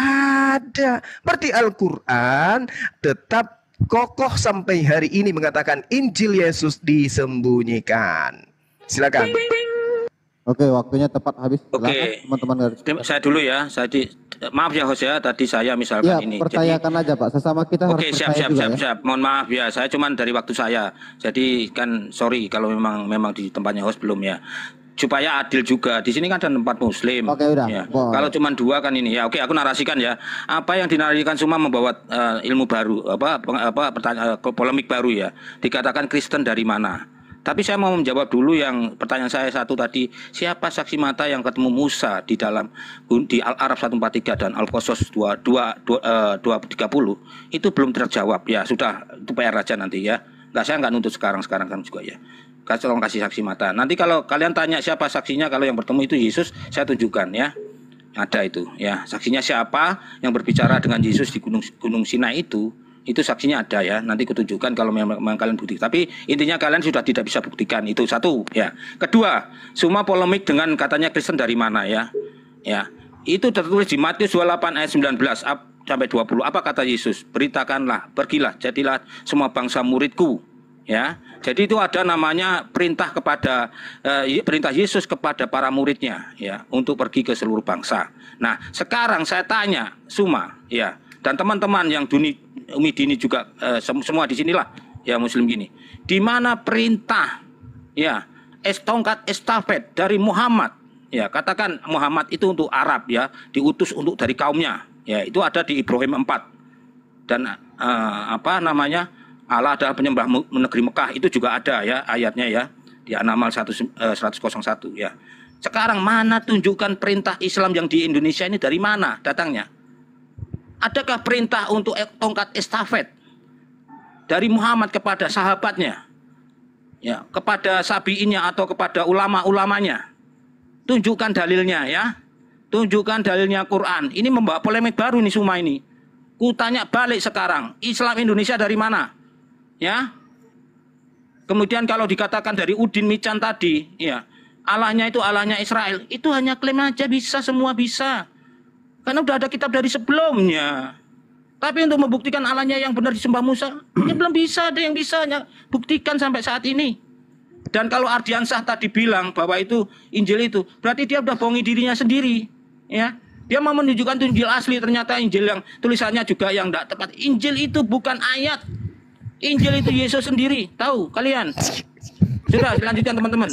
ada. Berarti Al-Quran tetap kokoh sampai hari ini mengatakan Injil Yesus disembunyikan. Silakan. Oke, waktunya tepat habis. Silakan, Oke. teman-teman. Saya dulu ya. Maaf ya host ya, tadi saya misalkan Ya, ini. percayakan aja Pak. Sesama kita harus Oke, percaya siap. juga ya. Mohon maaf ya, saya cuman dari waktu saya. Jadi kan sorry kalau memang di tempatnya host belum ya. Supaya adil juga. Di sini kan ada 4 muslim. Oke, udah. Ya. Boleh. Kalau cuman 2 kan ini ya. Oke, aku narasikan ya. Apa yang dinarasikan semua membawa ilmu baru, polemik baru ya. Dikatakan Kristen dari mana? Tapi saya mau menjawab dulu yang pertanyaan saya satu tadi, siapa saksi mata yang ketemu Musa di Al-Araf 143 dan Al-Qasas 230 itu belum terjawab ya, sudah itu PR aja nanti ya. Saya nggak nuntut sekarang kan juga ya. Tolong kasih saksi mata. Nanti kalau kalian tanya siapa saksinya, kalau yang bertemu itu Yesus, saya tunjukkan ya. Ada itu ya, saksinya siapa yang berbicara dengan Yesus di Gunung Sinai itu saksinya ada ya, nanti kutunjukkan kalau memang kalian buktikan. Tapi intinya kalian sudah tidak bisa buktikan, itu satu ya. Kedua, semua polemik dengan katanya Kristen dari mana ya. Ya, itu tertulis di Matius 28 ayat 19 sampai 20. Apa kata Yesus? Beritakanlah, pergilah, jadilah semua bangsa muridku. Ya, jadi itu ada namanya perintah Yesus kepada para muridnya ya, untuk pergi ke seluruh bangsa. Nah, sekarang saya tanya Suma ya, dan teman-teman yang Umi Dini juga semua di sinilah ya muslim gini. Di mana perintah ya tongkat estafet dari Muhammad ya, katakan Muhammad itu untuk Arab ya, diutus untuk dari kaumnya ya, itu ada di Ibrahim 4. Dan Allah adalah penyembah negeri Mekah, itu juga ada ya ayatnya ya di An-Naml 101 ya. Sekarang mana tunjukkan perintah Islam yang di Indonesia ini dari mana datangnya? Adakah perintah untuk tongkat estafet dari Muhammad kepada sahabatnya, ya, kepada sabiinnya atau kepada ulama-ulamanya? Tunjukkan dalilnya ya, tunjukkan dalilnya Quran. Ini membawa polemik baru nih semua ini. Ku tanya balik sekarang, Islam Indonesia dari mana? Ya. Kemudian kalau dikatakan dari Udin Mican tadi, ya, Allahnya itu Allahnya Israel, itu hanya klaim aja, bisa, semua bisa. Karena udah ada kitab dari sebelumnya. Tapi untuk membuktikan Allahnya yang benar disembah Musa, ya belum bisa, ada yang bisa buktikan sampai saat ini. Dan kalau Ardiansah tadi bilang bahwa itu Injil itu, berarti dia udah bohongi dirinya sendiri. Ya, dia mau menunjukkan Injil asli, ternyata Injil yang tulisannya juga yang tidak tepat. Injil itu bukan ayat. Injil itu Yesus sendiri, tahu kalian? Sudah, lanjutkan teman-teman.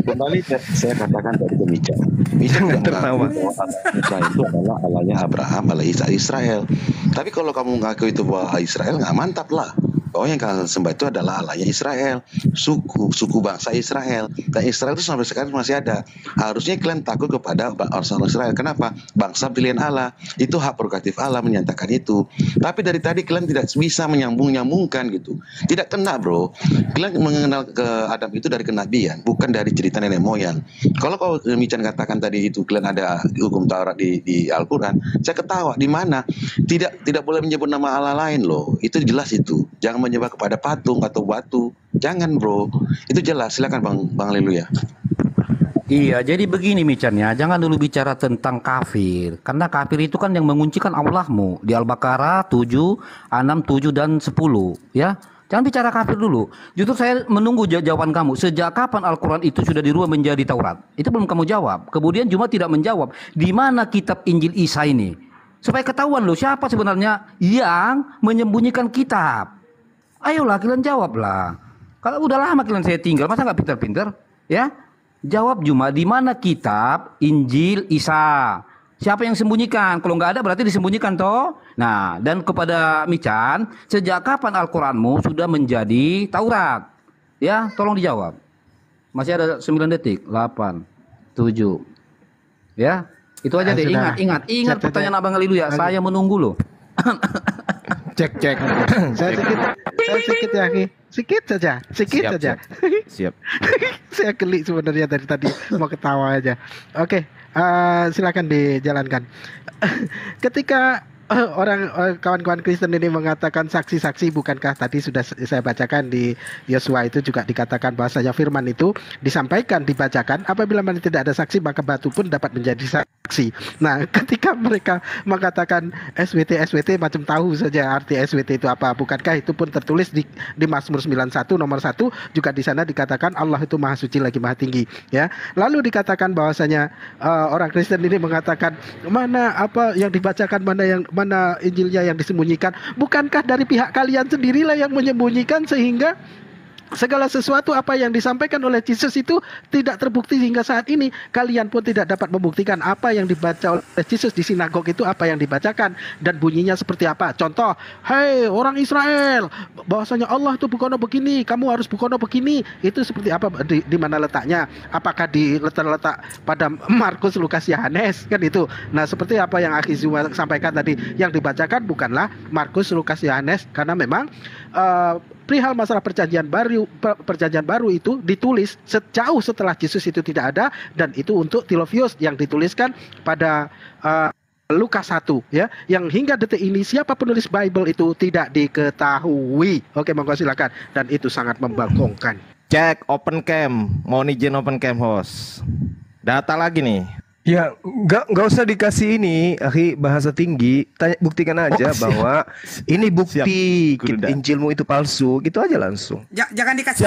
Kembali saya katakan tadi ke Mica. Mica tertawa. Allah itu adalah Allahnya Abraham, Allah Israel. Tapi kalau kamu ngaku itu bahwa Israel, nggak mantap lah. Bahwa yang kalian sembah itu adalah Allahnya Israel, suku bangsa Israel. Dan Israel itu sampai sekarang masih ada. Harusnya kalian takut kepada orang Israel. Kenapa? Bangsa pilihan Allah. Itu hak prerogatif Allah menyatakan itu. Tapi dari tadi kalian tidak bisa menyambung-nyambungkan gitu. Tidak kena bro. Kalian mengenal ke Adam itu dari kenabian, bukan dari cerita nenek moyang. Kalau kau Mican katakan tadi itu kalian ada hukum Taurat di Al-Quran, saya ketawa. Di mana? Tidak boleh menyebut nama Allah lain loh. Itu jelas itu. Jangan menyembah kepada patung atau batu. Jangan bro. Itu jelas. Silakan Bang Leluya. Iya, jadi begini Mican ya, jangan dulu bicara tentang kafir. Karena kafir itu kan yang menguncikan Allahmu. Di Al-Baqarah 7, 6, 7, dan 10 ya. Jangan bicara kafir dulu. Justru saya menunggu jawaban kamu. Sejak kapan Al-Quran itu sudah dirubah menjadi Taurat? Itu belum kamu jawab. Kemudian Juma tidak menjawab. Di mana kitab Injil Isa ini? Supaya ketahuan loh siapa sebenarnya yang menyembunyikan kitab. Ayolah kalian jawablah. Kalau udah lama kalian saya tinggal, masa nggak pintar-pintar? Ya, Jawab Juma, di mana kitab Injil Isa? Siapa yang sembunyikan? Kalau nggak ada berarti disembunyikan toh. Nah, dan kepada Mican, sejak kapan Al-Quranmu sudah menjadi Taurat? Ya, tolong dijawab. Masih ada 9 detik. 8, 7. Ya, itu aja deh. Sudah. Ingat pertanyaan Abang Alilu ya. Saya menunggu loh. Cek. Saya sedikit ya, Ki. Sedikit saja. Siap. Saya geli sebenarnya dari tadi mau ketawa aja. Oke, silakan dijalankan. Ketika kawan-kawan Kristen ini mengatakan saksi-saksi, bukankah tadi sudah saya bacakan di Yosua itu juga dikatakan bahwasanya firman itu disampaikan, dibacakan, apabila mana tidak ada saksi maka batu pun dapat menjadi saksi. Nah, ketika mereka mengatakan SWT macam tahu saja arti SWT itu apa, bukankah itu pun tertulis di Mazmur 91 nomor 1 juga di sana dikatakan Allah itu maha suci lagi maha tinggi, ya. Lalu dikatakan bahwasanya orang Kristen ini mengatakan mana apa yang dibacakan, mana Injilnya yang disembunyikan. Bukankah dari pihak kalian sendirilah yang menyembunyikan sehingga segala sesuatu apa yang disampaikan oleh Yesus itu tidak terbukti hingga saat ini. Kalian pun tidak dapat membuktikan apa yang dibaca oleh Yesus di sinagog itu apa yang dibacakan dan bunyinya seperti apa. Contoh, hei orang Israel, bahwasanya Allah itu bukono begini, kamu harus bukono begini. Itu seperti apa, di mana letaknya? Apakah di letak pada Markus, Lukas, Yohanes, kan itu. Nah, seperti apa yang Akhi Zuma sampaikan tadi, yang dibacakan bukanlah Markus, Lukas, Yohanes, karena memang perihal masalah perjanjian baru itu ditulis sejauh setelah Yesus itu tidak ada, dan itu untuk Theophilus yang dituliskan pada Lukas 1, ya, yang hingga detik ini siapa penulis Bible itu tidak diketahui. Oke, monggo silakan, dan itu sangat membangkongkan. Cek open cam, mohon izin open cam host. Data lagi nih. Ya, nggak usah dikasih ini, Akhi, bahasa tinggi. Buktikan aja bahwa ini bukti Injilmu itu palsu, gitu aja langsung. Jangan dikasih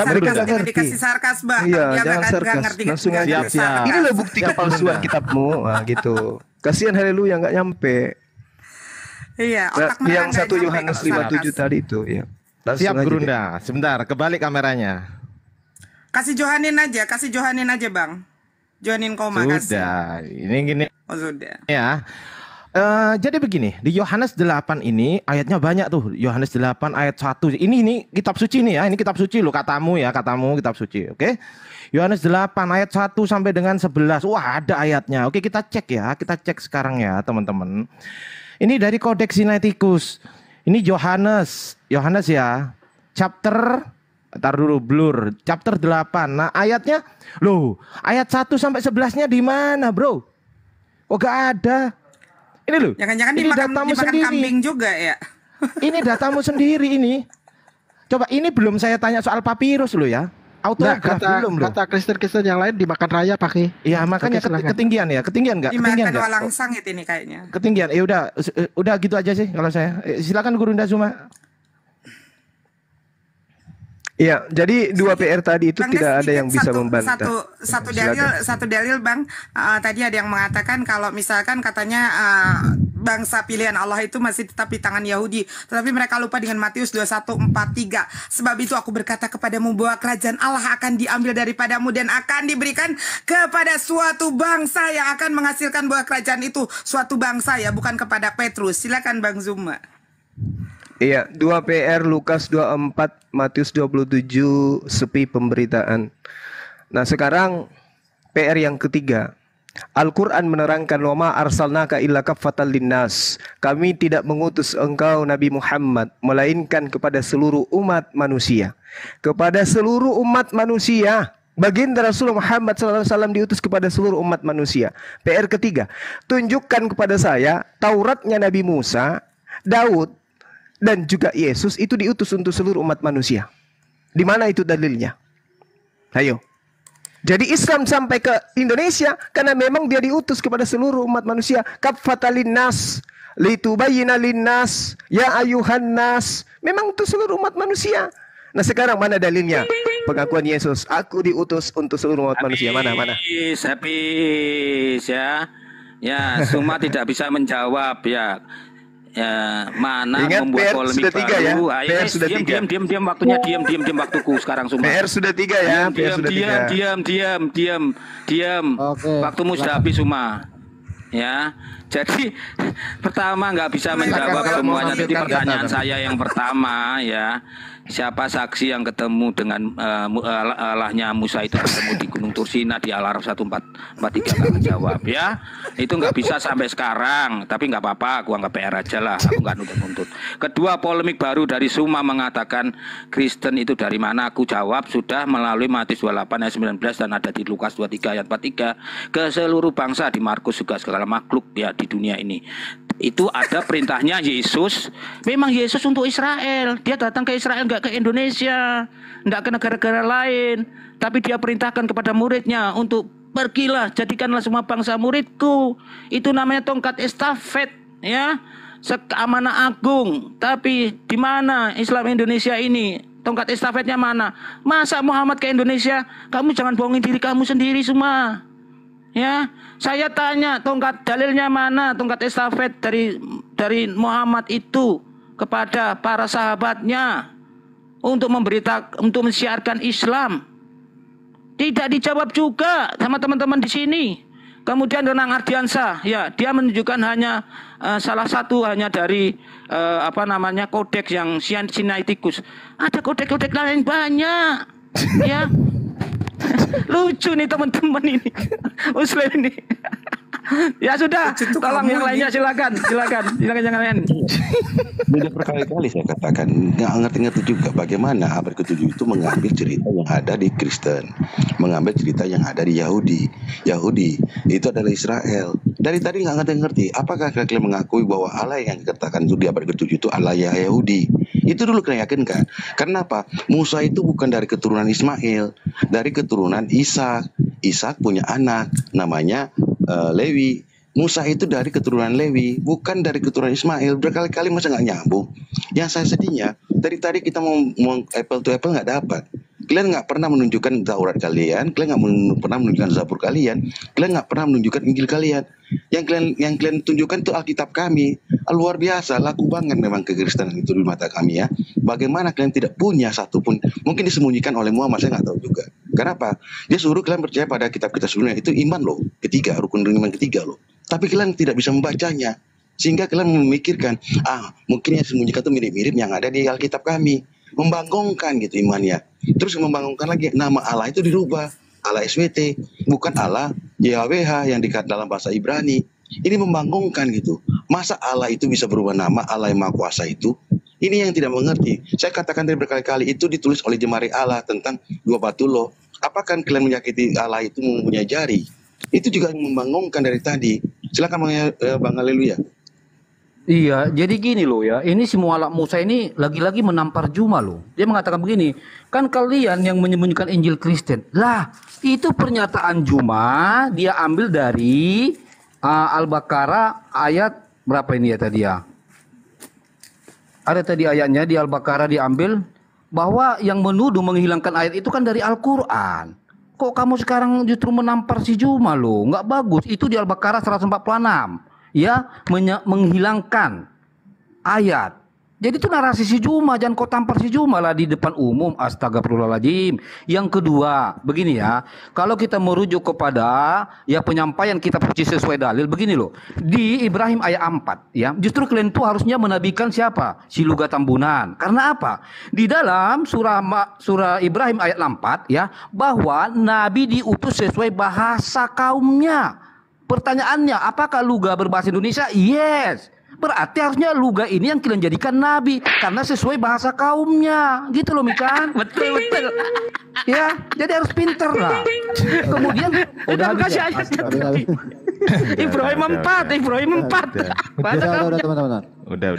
sarkas, Bang. Iya, jangan sarkas. Langsung aja. Ini loh bukti kepalsuan kitabmu, nah, gitu. Kasihan haleluya nggak nyampe. Iya, otak mereka yang 1 Yohanes 5:7 tadi itu, ya. Siap, Gurunda. Sebentar, kebalik kameranya. Kasih Johanin aja, Bang. Johanin koma sudah kasih. Ini gini. Oh, sudah. Ya. Jadi begini, di Yohanes 8 ini ayatnya banyak tuh. Yohanes 8 ayat 1. Ini kitab suci nih ya. Ini kitab suci loh, katamu kitab suci. Oke. Yohanes 8 ayat 1 sampai dengan 11. Wah, ada ayatnya. Oke, kita cek ya. Kita cek sekarang ya, teman-teman. Ini dari Codex Sinaiticus. Ini Yohanes ya. Chapter blur. Chapter 8. Nah, ayatnya loh, ayat 1 sampai 11-nya di mana, Bro? Kok gak ada? Ini loh. Jangan-jangan dimakan kambing juga ya. Ini datamu sendiri ini. Coba, ini belum saya tanya soal papirus loh ya. Autograf belum loh. Kata Kristen yang lain dimakan raya pakai. Iya, makanya ketinggian ya. Ketinggian enggak? Dimakan walang sangit ini kayaknya. Ketinggian. Ya udah gitu aja sih kalau saya. Silakan Guru Ndazuma. Iya, jadi 2 PR tadi itu tidak ada yang bisa membantah. Satu dalil Bang, tadi ada yang mengatakan kalau misalkan katanya bangsa pilihan Allah itu masih tetap di tangan Yahudi, tetapi mereka lupa dengan Matius 21:43. Sebab itu aku berkata kepadamu bahwa kerajaan Allah akan diambil daripadamu dan akan diberikan kepada suatu bangsa yang akan menghasilkan buah kerajaan itu. Suatu bangsa ya, bukan kepada Petrus. Silakan Bang Zuma. Iya, 2 PR, Lukas 24, Matius 27, sepi pemberitaan. Nah, sekarang PR yang ketiga. Al-Quran menerangkan, wa ma arsalnaka illa kaffatan linnas. Kami tidak mengutus engkau Nabi Muhammad melainkan kepada seluruh umat manusia. Kepada seluruh umat manusia. Baginda Rasulullah Muhammad SAW diutus kepada seluruh umat manusia. PR ketiga, tunjukkan kepada saya Tauratnya Nabi Musa, Daud, dan juga Yesus itu diutus untuk seluruh umat manusia. Di mana itu dalilnya? Ayo. Jadi Islam sampai ke Indonesia karena memang dia diutus kepada seluruh umat manusia. Kafatalin nas, litubayyina linnas, ya ayuhan nas. Memang untuk seluruh umat manusia. Nah, sekarang mana dalilnya? Pengakuan Yesus, aku diutus untuk seluruh umat manusia. Mana? Habis ya. Ya, Suma tidak bisa menjawab ya. mana Ingat, membuat PR polemik sudah 3 ya. baru. Ayo, PR sudah 3. diam waktunya, diam waktuku sekarang semua. PR sudah 3 ya. PR sudah 3. Diam. Oke, Waktumu sudah habis semua. Ya, jadi pertama nggak bisa menjawab Silakan, semuanya. silakan. Jadi pertanyaan Silakan. saya yang pertama ya, siapa saksi yang ketemu dengan Allahnya Musa itu ketemu di Gunung Tursina di Al-Araf 1443 nggak menjawab ya. Itu nggak bisa sampai sekarang, tapi nggak apa-apa, aku anggap PR aja lah, aku nggak nuntut-nuntut. Kedua, polemik baru dari Suma mengatakan Kristen itu dari mana? Aku jawab sudah melalui Matius 28 ayat 19 dan ada di Lukas 23 ayat 43 ke seluruh bangsa, di Markus juga segala makhluk ya di dunia ini. Itu ada perintahnya Yesus. Memang Yesus untuk Israel. Dia datang ke Israel, nggak ke Indonesia, nggak ke negara-negara lain. Tapi dia perintahkan kepada muridnya untuk pergilah, jadikanlah semua bangsa muridku. Itu namanya tongkat estafet, ya, amanah agung. Tapi di mana Islam Indonesia ini? Tongkat estafetnya mana? Masa Muhammad ke Indonesia? Kamu jangan bohongin diri kamu sendiri semua. Ya, saya tanya, tongkat dalilnya mana? Tongkat estafet dari Muhammad itu kepada para sahabatnya untuk untuk mensiarkan Islam. Tidak dijawab juga sama teman-teman di sini. Kemudian Renang Ardiansyah, ya, dia menunjukkan hanya salah satu hanya dari kodeks yang Sinaiticus. Ada kodek-kodek lain banyak, ya. Lucu nih teman-teman ini, Muslim ini. Ya sudah, tolong yang lainnya silakan yang lain. Sudah berkali-kali saya katakan, nggak ngerti-ngerti juga bagaimana abad ke-7 itu mengambil cerita yang ada di Kristen, mengambil cerita yang ada di Yahudi itu adalah Israel. Dari tadi nggak ngerti-ngerti. Apakah kalian mengakui bahwa Allah yang dikatakan itu di abad ke-7 itu Allah Yahudi? Itu dulu kalian yakinkan. Karena apa? Musa itu bukan dari keturunan Ismail, dari keturunan Ishak. Ishak punya anak namanya Lewi. Musa itu dari keturunan Lewi, bukan dari keturunan Ismail. Berkali-kali masa nggak nyambung. Yang saya sedihnya, dari tadi kita mau apple to apple nggak dapat. Kalian nggak pernah menunjukkan Taurat kalian, kalian nggak pernah menunjukkan Zabur kalian nggak pernah menunjukkan Injil kalian. Yang kalian tunjukkan itu Alkitab kami. Luar biasa, laku banget memang kekristenan itu di mata kami ya. Bagaimana kalian tidak punya satupun, mungkin disembunyikan oleh Muhammad, saya nggak tahu juga. Kenapa? Dia suruh kalian percaya pada kitab-kitab sebelumnya, itu iman loh, ketiga, rukun iman ketiga loh. Tapi kalian tidak bisa membacanya, sehingga kalian memikirkan, mungkin yang disembunyikan itu mirip-mirip yang ada di Alkitab kami. Membangunkan gitu imannya. Terus membangunkan lagi, nama Allah itu dirubah, Allah SWT, bukan Allah YHWH yang dikatakan dalam bahasa Ibrani. Ini membangunkan gitu. Masa Allah itu bisa berubah nama, Allah yang Maha Kuasa itu? Ini yang tidak mengerti. Saya katakan dari berkali-kali, itu ditulis oleh jemari Allah tentang dua batu loh. Apakah kalian menyakiti Allah itu mempunyai jari? Itu juga yang membangunkan dari tadi. Silakan Bang Haleluya. Iya, jadi gini loh ya, ini si Mu'alaf Musa ini lagi-lagi menampar Juma loh. Dia mengatakan begini, kan kalian yang menyembunyikan Injil Kristen. Lah, itu pernyataan Juma, dia ambil dari Al-Baqarah ayat berapa ini ya tadi ya? Ada tadi ayatnya di Al-Baqarah diambil, bahwa yang menuduh menghilangkan ayat itu kan dari Al-Quran. Kok kamu sekarang justru menampar si Juma loh? Nggak bagus, itu di Al-Baqarah 146. Ya, menghilangkan ayat. Jadi itu narasi si Juma, jangan kau tampar si Juma lah di depan umum. Astagfirullahaladzim. Yang kedua, begini ya, kalau kita merujuk kepada ya penyampaian kitab suci sesuai dalil, begini loh. Di Ibrahim ayat 4 ya, justru kalian tuh harusnya menabikan siapa? Si Luga Tambunan. Karena apa? Di dalam surah Ibrahim ayat 4 ya, bahwa nabi diutus sesuai bahasa kaumnya. Pertanyaannya, apakah Luga berbahasa Indonesia? Yes. Berarti harusnya Luga ini yang kalian jadikan nabi karena sesuai bahasa kaumnya. Gitu loh Mikan. Betul. Ya, jadi harus pinter lah. Kemudian udah kasih ayatnya. Ibrahim 4. Bahasa kaumnya. Udah teman-teman. Udah.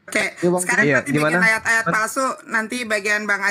Oke, Ya, Bang. sekarang Iya, nanti gimana? bagian ayat-ayat palsu, nanti bagian Bang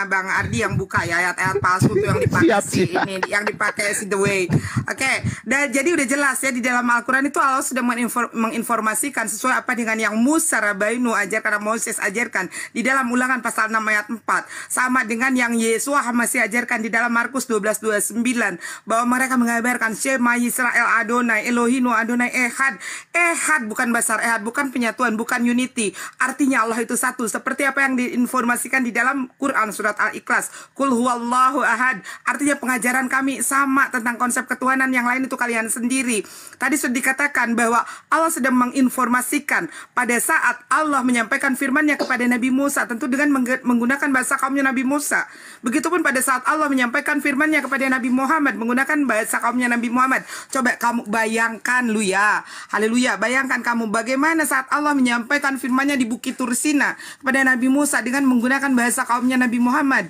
Bang Ardi yang buka ya ayat-ayat palsu tuh yang dipakai Siap, si siap. ini, yang dipakai si The Way. Oke, dan jadi udah jelas ya di dalam Al-Quran itu Allah sudah menginformasikan sesuai apa dengan yang Musa Rabainu ajarkan, Moses ajarkan di dalam Ulangan pasal 6 ayat 4, sama dengan yang Yesua masih ajarkan di dalam Markus 12:29 bahwa mereka mengabarkan Shema Yisrael Adonai Elohinu Adonai Ehad. Ehad bukan basar, Ehad bukan penyatuan, bukan unity. Artinya Allah itu satu, seperti apa yang diinformasikan di dalam Quran surat Al-Ikhlas. Qul huwallahu ahad. Artinya pengajaran kami sama tentang konsep ketuhanan, yang lain itu kalian sendiri. Tadi sudah dikatakan bahwa Allah sedang menginformasikan pada saat Allah menyampaikan firman-Nya kepada Nabi Musa, tentu dengan menggunakan bahasa kaumnya Nabi Musa. Begitupun pada saat Allah menyampaikan firman-Nya kepada Nabi Muhammad menggunakan bahasa kaumnya Nabi Muhammad. Coba kamu bayangkan lu ya. Haleluya, bayangkan kamu bagaimana saat Allah menyampaikan firman-Nya di Bukit Tursina kepada Nabi Musa dengan menggunakan bahasa kaumnya Nabi Muhammad.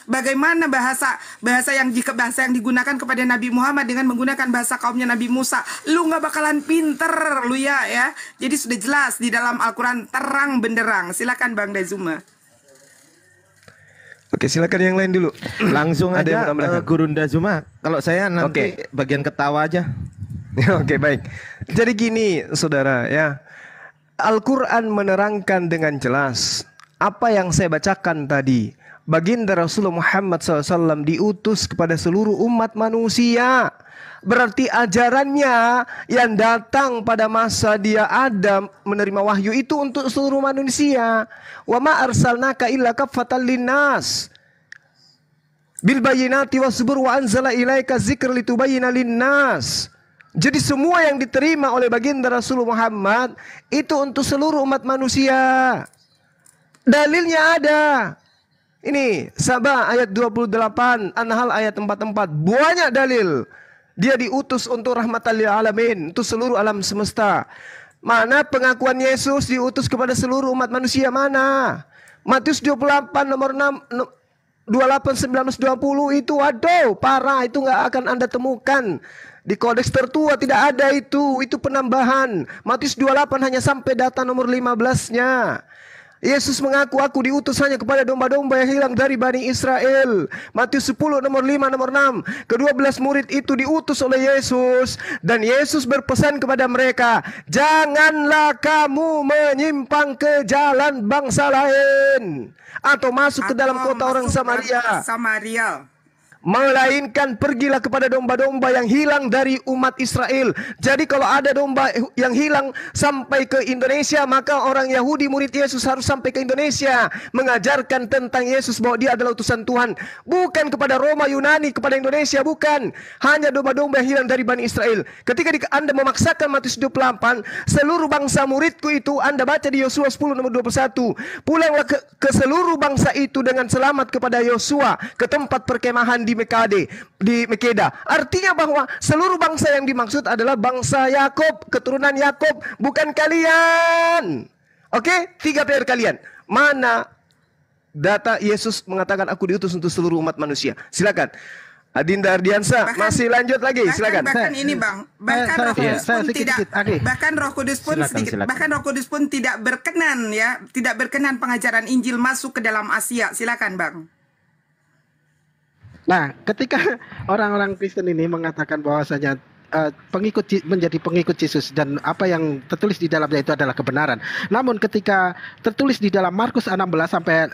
Bagaimana bahasa yang digunakan kepada Nabi Muhammad dengan menggunakan bahasa kaumnya Nabi Musa. Lu nggak bakalan pinter lu ya. Jadi sudah jelas di dalam Al-Quran terang benderang. Silakan Bang Dazuma. Oke, silakan yang lain dulu. Langsung Ada yang aja menambahkan? Gurunda Zuma. Kalau saya nanti Oke. bagian ketawa aja. Oke, baik. Jadi gini, saudara ya. Al-Quran menerangkan dengan jelas apa yang saya bacakan tadi. Baginda Rasulullah Muhammad SAW diutus kepada seluruh umat manusia. Berarti ajarannya yang datang pada masa dia Adam menerima wahyu itu untuk seluruh manusia. Wa ma arsalnaka illa kaffatan linnas bil bayyinati wasbur wa anzala ilaika dzikra litubayyana linnas. Jadi semua yang diterima oleh baginda Rasulullah Muhammad itu untuk seluruh umat manusia. Dalilnya ada. Ini Sabah ayat 28, An-Nahl ayat 44. Banyak dalil. Dia diutus untuk rahmatan lil alamin, untuk seluruh alam semesta. Mana pengakuan Yesus diutus kepada seluruh umat manusia? Mana? Matius 28 nomor 6 28 19 20 itu waduh parah, itu nggak akan Anda temukan. Di kodeks tertua tidak ada itu penambahan. Matius 28 hanya sampai data nomor 15-nya. Yesus mengaku, aku diutus hanya kepada domba-domba yang hilang dari Bani Israel. Matius 10 nomor 5 nomor 6. Ke-12 murid itu diutus oleh Yesus. Dan Yesus berpesan kepada mereka, janganlah kamu menyimpang ke jalan bangsa lain, atau masuk ke dalam kota orang Samaria. Melainkan pergilah kepada domba-domba yang hilang dari umat Israel. Jadi kalau ada domba yang hilang sampai ke Indonesia, maka orang Yahudi murid Yesus harus sampai ke Indonesia mengajarkan tentang Yesus, bahwa dia adalah utusan Tuhan. Bukan kepada Roma, Yunani, kepada Indonesia, bukan. Hanya domba-domba yang hilang dari Bani Israel. Ketika Anda memaksakan Matius 28, seluruh bangsa muridku itu, Anda baca di Yosua 10 nomor 21. Pulanglah ke seluruh bangsa itu dengan selamat kepada Yosua, ke tempat perkemahan di Mekeda. Artinya bahwa seluruh bangsa yang dimaksud adalah bangsa Yakub, keturunan Yakub, bukan kalian. Oke, 3 PR kalian. Mana data Yesus mengatakan aku diutus untuk seluruh umat manusia? Silakan. Adinda Ardiansa, masih lanjut lagi, silakan. Bahkan ini Bang, bahkan Roh Kudus pun tidak, bahkan Roh Kudus pun sedikit, bahkan Roh Kudus pun tidak berkenan ya, tidak berkenan pengajaran Injil masuk ke dalam Asia. Silakan Bang. Nah, ketika orang-orang Kristen ini mengatakan bahwasanya menjadi pengikut Yesus dan apa yang tertulis di dalamnya itu adalah kebenaran. Namun ketika tertulis di dalam Markus 16 sampai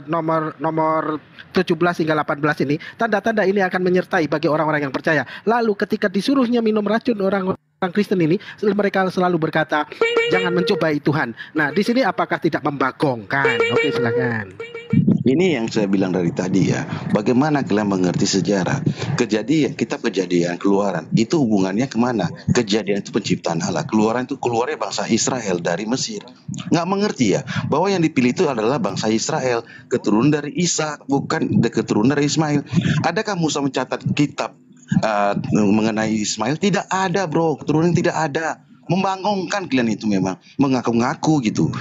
nomor 17 hingga 18 ini, tanda-tanda ini akan menyertai bagi orang-orang yang percaya. Lalu ketika disuruhnya minum racun orang Kristen ini, mereka selalu berkata, jangan mencobai Tuhan. Nah, di sini apakah tidak membagongkan? Oke, silakan. Ini yang saya bilang dari tadi ya. Bagaimana kalian mengerti sejarah? Kitab Kejadian, Keluaran, itu hubungannya kemana? Kejadian itu penciptaan Allah. Keluaran itu keluarnya bangsa Israel dari Mesir. Nggak mengerti ya, bahwa yang dipilih itu adalah bangsa Israel, keturunan dari Isa, bukan keturunan dari Ismail. Adakah Musa mencatat kitab mengenai Ismail? Tidak ada bro, keturunan tidak ada. Membangongkan kalian itu memang mengaku-ngaku gitu.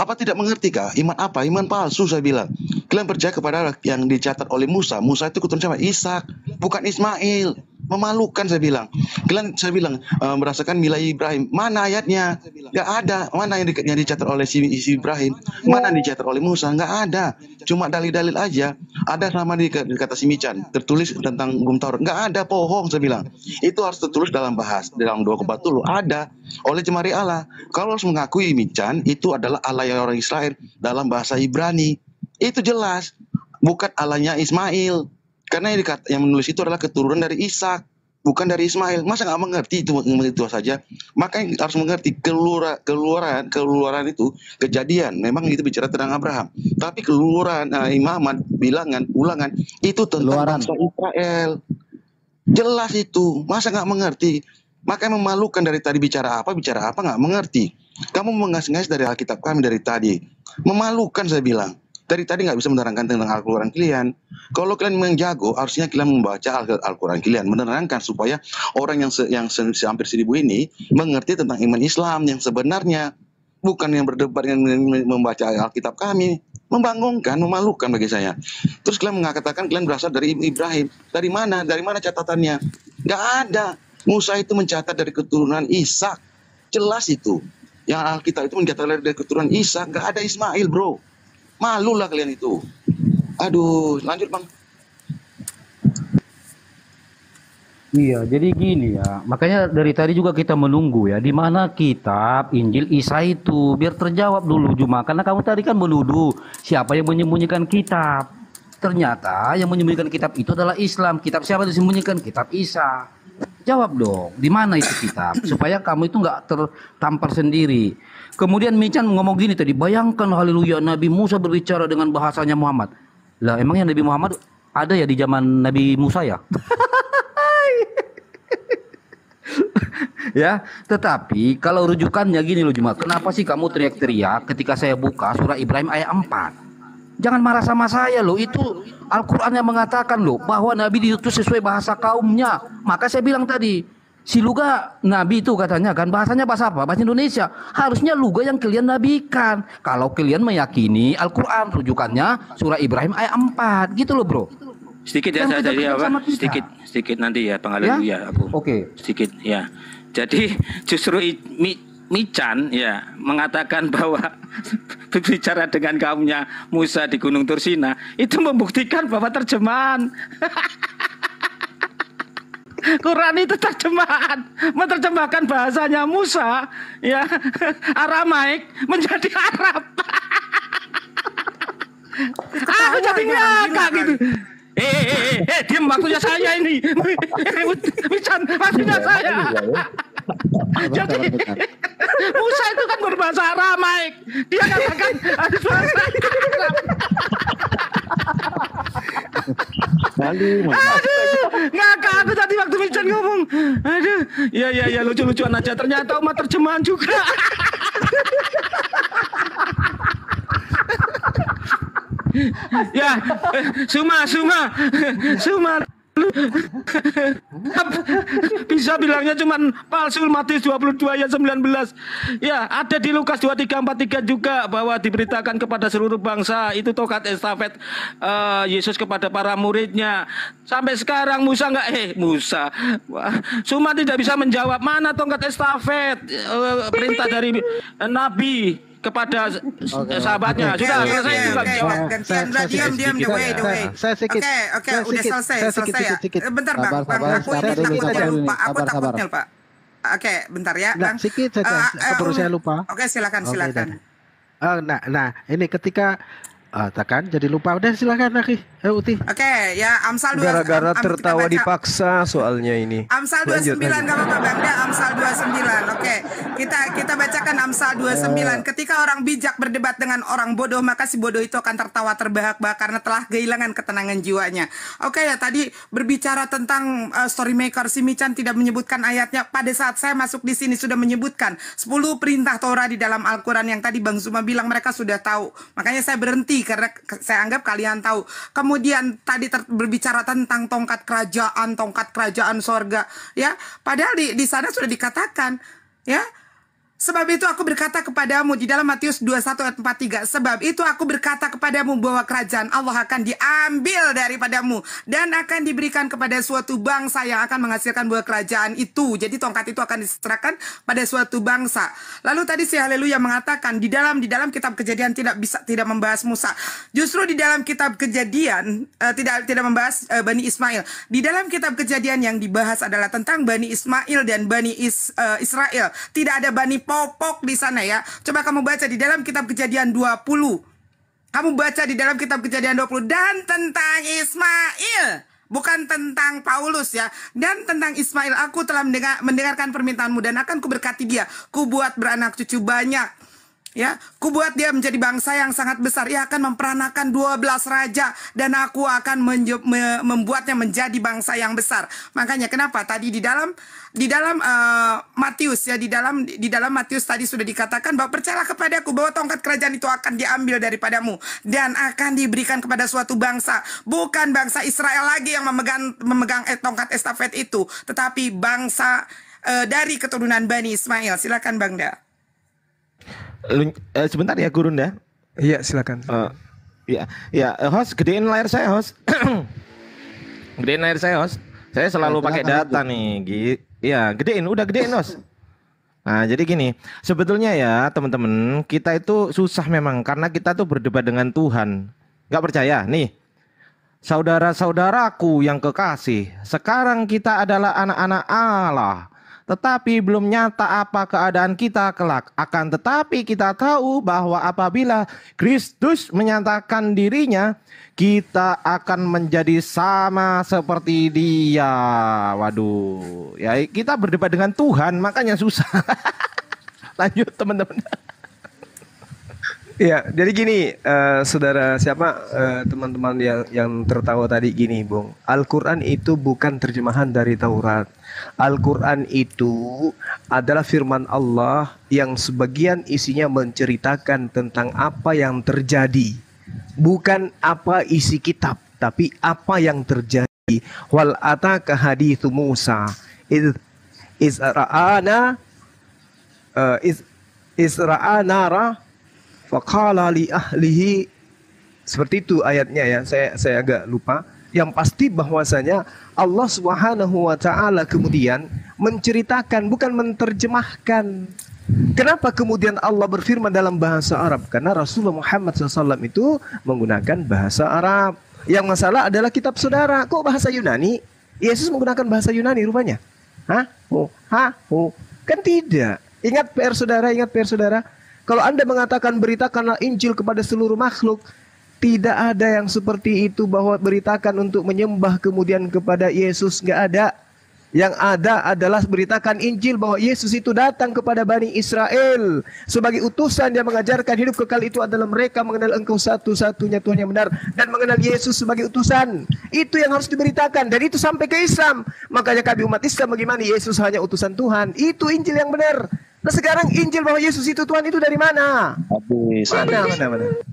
Apa tidak mengerti kah? Iman apa? Iman palsu saya bilang. Kalian percaya kepada yang dicatat oleh Musa. Musa itu keturunan siapa? Ishak, bukan Ismail. Memalukan saya bilang. Saya bilang merasakan nilai Ibrahim. Mana ayatnya? Nggak ada. Mana yang dicatat oleh si Ibrahim? Mana yang dicatat oleh Musa? Nggak ada. Cuma dalil-dalil aja. Ada sama di kata si Mican. Tertulis tentang hukum Taurat. Nggak ada, bohong saya bilang. Itu harus tertulis dalam 240. Ada oleh Jemari Allah. Kalau harus mengakui Mican itu adalah Allah yang orang Israel dalam bahasa Ibrani. Itu jelas. Bukan Allahnya Ismail. Karena yang menulis itu adalah keturunan dari Ishak, bukan dari Ismail. Masa nggak mengerti itu saja? Makanya harus mengerti keluaran itu kejadian. Memang itu bicara tentang Abraham. Tapi keluaran imamat, bilangan, ulangan itu tentang bangsa Israel. Jelas itu. Masa nggak mengerti? Makanya memalukan dari tadi bicara apa nggak mengerti. Kamu mengais-ngais dari Alkitab kami dari tadi. Memalukan saya bilang. Dari tadi nggak bisa menerangkan tentang Al-Quran kalian. Kalau kalian menjago, harusnya kalian membaca Al-Quran kalian, menerangkan supaya orang yang hampir 1000 ini mengerti tentang iman Islam yang sebenarnya, bukan yang berdebat dengan membaca Alkitab kami. Membangunkan, memalukan bagi saya. Terus kalian mengatakan kalian berasal dari Ibrahim. Dari mana? Dari mana catatannya? Nggak ada. Musa itu mencatat dari keturunan Ishak. Jelas itu. Yang Alkitab itu mencatat dari keturunan Ishak. Nggak ada Ismail, bro. Malulah kalian itu. Aduh, lanjut Bang. Iya, jadi gini ya. Makanya dari tadi juga kita menunggu ya, di mana kitab Injil Isa itu biar terjawab dulu Juma. Karena kamu tadi kan menuduh siapa yang menyembunyikan kitab. Ternyata yang menyembunyikan kitab itu adalah Islam. Kitab siapa yang disembunyikan? Kitab Isa. Jawab dong, di mana itu kitab? Supaya kamu itu nggak tertampar sendiri. Kemudian Mican ngomong gini tadi, bayangkan haleluya Nabi Musa berbicara dengan bahasanya Muhammad. Lah emangnya Nabi Muhammad ada ya di zaman Nabi Musa ya? Ya, tetapi kalau rujukannya gini loh Jumat, kenapa sih kamu teriak-teriak ketika saya buka surah Ibrahim ayat 4? Jangan marah sama saya loh, itu Al-Quran yang mengatakan loh bahwa Nabi diutus sesuai bahasa kaumnya. Maka saya bilang tadi, si Luga Nabi itu katanya kan bahasanya bahasa apa? Bahasa Indonesia. Harusnya Luga yang kalian nabikan. Kalau kalian meyakini Al-Quran rujukannya surah Ibrahim ayat 4 gitu loh bro. Sedikit ya saya jadi apa? Sedikit nanti ya Bang Haleluya aku. Oke. Sedikit ya. Jadi justru Mican ya mengatakan bahwa berbicara dengan kaumnya Musa di Gunung Tursina itu membuktikan bahwa terjemahan Quran itu menerjemahkan bahasanya Musa ya Aramaik menjadi Arab. Aku jadi ngakak gitu. Diam, waktunya saya ini. Mican, waktunya saya. Jadi Musa itu kan berbahasa Aramaik. Dia katakan harus bahasa Arab. Aduh, ngakak aku tadi waktu Mican ngomong. Aduh, ya lucu-lucuan aja. Ternyata umat terjemahan juga. Ya, Suma. Bisa bilangnya cuman palsu. Matius 22 ayat 19. Ya, ada di Lukas 23:43 juga bahwa diberitakan kepada seluruh bangsa. Itu tongkat estafet Yesus kepada para muridnya. Sampai sekarang Suma tidak bisa menjawab mana tongkat estafet perintah dari Nabi kepada sahabatnya. Sudah selesai juga. Gantian, diam, the way. Oke, udah selesai ya. Bentar Bang, aku takutnya lupa. Oke, bentar ya. Nah, sedikit saja, keburu saya lupa. Oke, silakan. Nah, ini ketika kan jadi lupa. Udah silakan Aki. Uti. Oke, ya Amsal 2. Gara-gara tertawa dipaksa soalnya ini. Amsal 29 enggak apa-apa Bang. Ya, Amsal 29. Oke. Kita bacakan Amsal 29. Ketika orang bijak berdebat dengan orang bodoh, maka si bodoh itu akan tertawa terbahak-bahak karena telah kehilangan ketenangan jiwanya. Oke ya, tadi berbicara tentang story maker, si Mican tidak menyebutkan ayatnya. Pada saat saya masuk di sini sudah menyebutkan 10 perintah Torah di dalam Al-Quran yang tadi Bang Zuma bilang mereka sudah tahu. Makanya saya berhenti karena saya anggap kalian tahu. Kemudian tadi berbicara tentang tongkat kerajaan sorga, ya. Padahal di sana sudah dikatakan, ya. Sebab itu aku berkata kepadamu di dalam Matius 21 ayat 43. Sebab itu aku berkata kepadamu bahwa kerajaan Allah akan diambil daripadamu dan akan diberikan kepada suatu bangsa yang akan menghasilkan buah kerajaan itu. Jadi tongkat itu akan diserahkan pada suatu bangsa. Lalu tadi si Haleluya mengatakan di dalam kitab Kejadian tidak membahas Musa. Justru di dalam kitab Kejadian tidak membahas Bani Ismail. Di dalam kitab Kejadian yang dibahas adalah tentang Bani Ismail dan Bani Israel. Tidak ada Bani Popok di sana ya. Coba kamu baca di dalam kitab Kejadian 20. Kamu baca di dalam kitab Kejadian 20 dan tentang Ismail, bukan tentang Paulus ya. Dan tentang Ismail, aku telah mendengarkan permintaanmu dan akan kuberkati dia. Kubuat beranak cucu banyak. Ya, kubuat dia menjadi bangsa yang sangat besar. Ia akan memperanakan 12 raja dan aku akan membuatnya menjadi bangsa yang besar. Makanya kenapa tadi di dalam Matius ya, di dalam Matius tadi sudah dikatakan bahwa percayalah kepadaku bahwa tongkat kerajaan itu akan diambil daripadamu dan akan diberikan kepada suatu bangsa. Bukan bangsa Israel lagi yang memegang tongkat estafet itu, tetapi bangsa dari keturunan Bani Ismail. Silakan Bang Da. Sebentar ya Gurunda. Iya silakan. Ya, host gedein layar saya host. Gedein layar saya host. Saya selalu pakai data nih. Iya, gedein host. Nah, jadi gini, sebetulnya ya teman-teman, kita itu susah memang karena kita tuh berdebat dengan Tuhan. Gak percaya? Nih, saudara-saudaraku yang kekasih, sekarang kita adalah anak-anak Allah. Tetapi belum nyata apa keadaan kita kelak. Akan tetapi kita tahu bahwa apabila Kristus menyatakan dirinya, kita akan menjadi sama seperti Dia. Waduh, ya kita berdebat dengan Tuhan, makanya susah. Lanjut teman-teman. Ya, jadi gini, saudara teman-teman yang tertawa tadi gini, Bung. Al-Quran itu bukan terjemahan dari Taurat. Al-Quran itu adalah firman Allah yang sebagian isinya menceritakan tentang apa yang terjadi. Bukan apa isi kitab, tapi apa yang terjadi. Wal ataka hadithu Musa Isra'a nara faqala li ahlihi. Seperti itu ayatnya ya, saya agak lupa. Yang pasti bahwasanya Allah Subhanahu wa taala kemudian menceritakan, bukan menerjemahkan. Kenapa kemudian Allah berfirman dalam bahasa Arab? Karena Rasulullah Muhammad SAW itu menggunakan bahasa Arab. Yang masalah adalah kitab saudara. Kok bahasa Yunani? Yesus menggunakan bahasa Yunani rupanya. Kan tidak. Ingat PR saudara. Kalau Anda mengatakan beritakanlah Injil kepada seluruh makhluk, tidak ada yang seperti itu bahwa beritakan untuk menyembah kemudian kepada Yesus, nggak ada. Yang ada adalah beritakan Injil bahwa Yesus itu datang kepada Bani Israel sebagai utusan yang mengajarkan hidup kekal itu adalah mereka mengenal Engkau satu-satunya Tuhan yang benar dan mengenal Yesus sebagai utusan. Itu yang harus diberitakan dan itu sampai ke Islam. Makanya kami umat Islam bagaimana Yesus hanya utusan Tuhan. Itu Injil yang benar. Nah sekarang Injil bahwa Yesus itu Tuhan itu dari mana? Mana?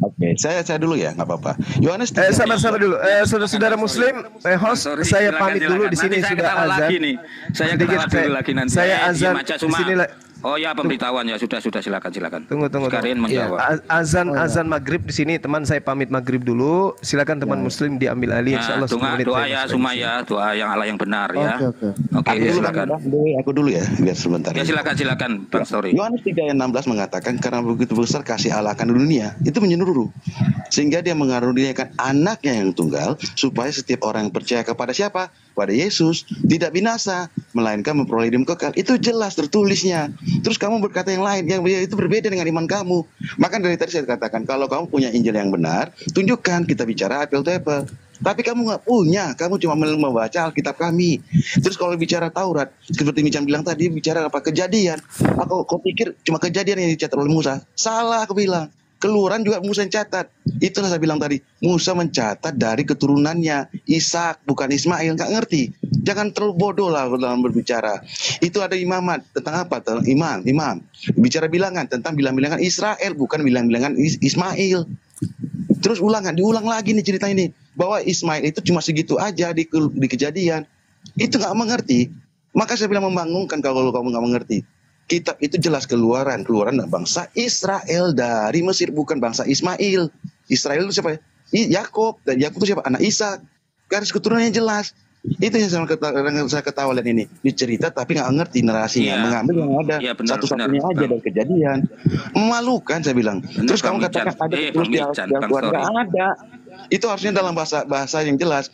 Oke, saya dulu ya, nggak apa-apa. Yohanes sabar dulu. Saudara-saudara Muslim, host, saya pamit dulu di sini sudah azan. Saya ketawa dulu lagi nanti. Saya azan di sini. Oh ya, pemberitahuan ya, sudah silakan. Tunggu. Sekalian menjawab. Ya, azan maghrib di sini, teman saya pamit maghrib dulu. Silakan teman Muslim diambil alih. Insyaallah. Doa ya, Sumaya, doa yang Allah yang benar ya. Oke, silakan. Aku dulu ya, biar sebentar. Ya silakan Bang Story. Yohanes 3 ayat 16 mengatakan karena begitu besar kasih Allah akan dunia, itu menyeluruh. Sehingga dia mengaruniakan anaknya yang tunggal supaya setiap orang yang percaya kepada siapa? Pada Yesus tidak binasa, melainkan memperoleh hidup kekal. Itu jelas tertulisnya. Terus kamu berkata yang lain, yang itu berbeda dengan iman kamu. Maka dari tadi saya katakan, kalau kamu punya Injil yang benar, tunjukkan, kita bicara apple to apple. Tapi kamu nggak punya, kamu cuma membaca Alkitab kami. Terus kalau bicara Taurat, seperti Micam bilang tadi, bicara apa? Kejadian. Kau pikir cuma kejadian yang dicatat oleh Musa? Salah aku bilang. Keluaran juga Musa yang catat. Itulah saya bilang tadi, Musa mencatat dari keturunannya Ishak, bukan Ismail. Nggak ngerti. Jangan terlalu bodoh lah dalam berbicara. Itu ada imamat tentang apa? Tentang imam. Bicara bilangan tentang bilangan Israel, bukan bilangan Ismail. Terus diulang lagi nih cerita ini, bahwa Ismail itu cuma segitu aja di Kejadian. Itu nggak mengerti. Maka saya bilang membangunkan kalau kamu nggak mengerti. kitab itu jelas keluaran bangsa Israel dari Mesir, bukan bangsa Ismail. Israel itu siapa? Yakob, dan Yakob itu siapa? Anak Ishak. Garis keturunannya jelas. Itu yang saya ketawa lihat ini dicerita tapi nggak ngerti narasinya, mengambil yang ada satu-satunya aja dari kejadian. Memalukan saya bilang. Terus kamu katakan ada keluarga, nggak ada. Itu harusnya dalam bahasa yang jelas.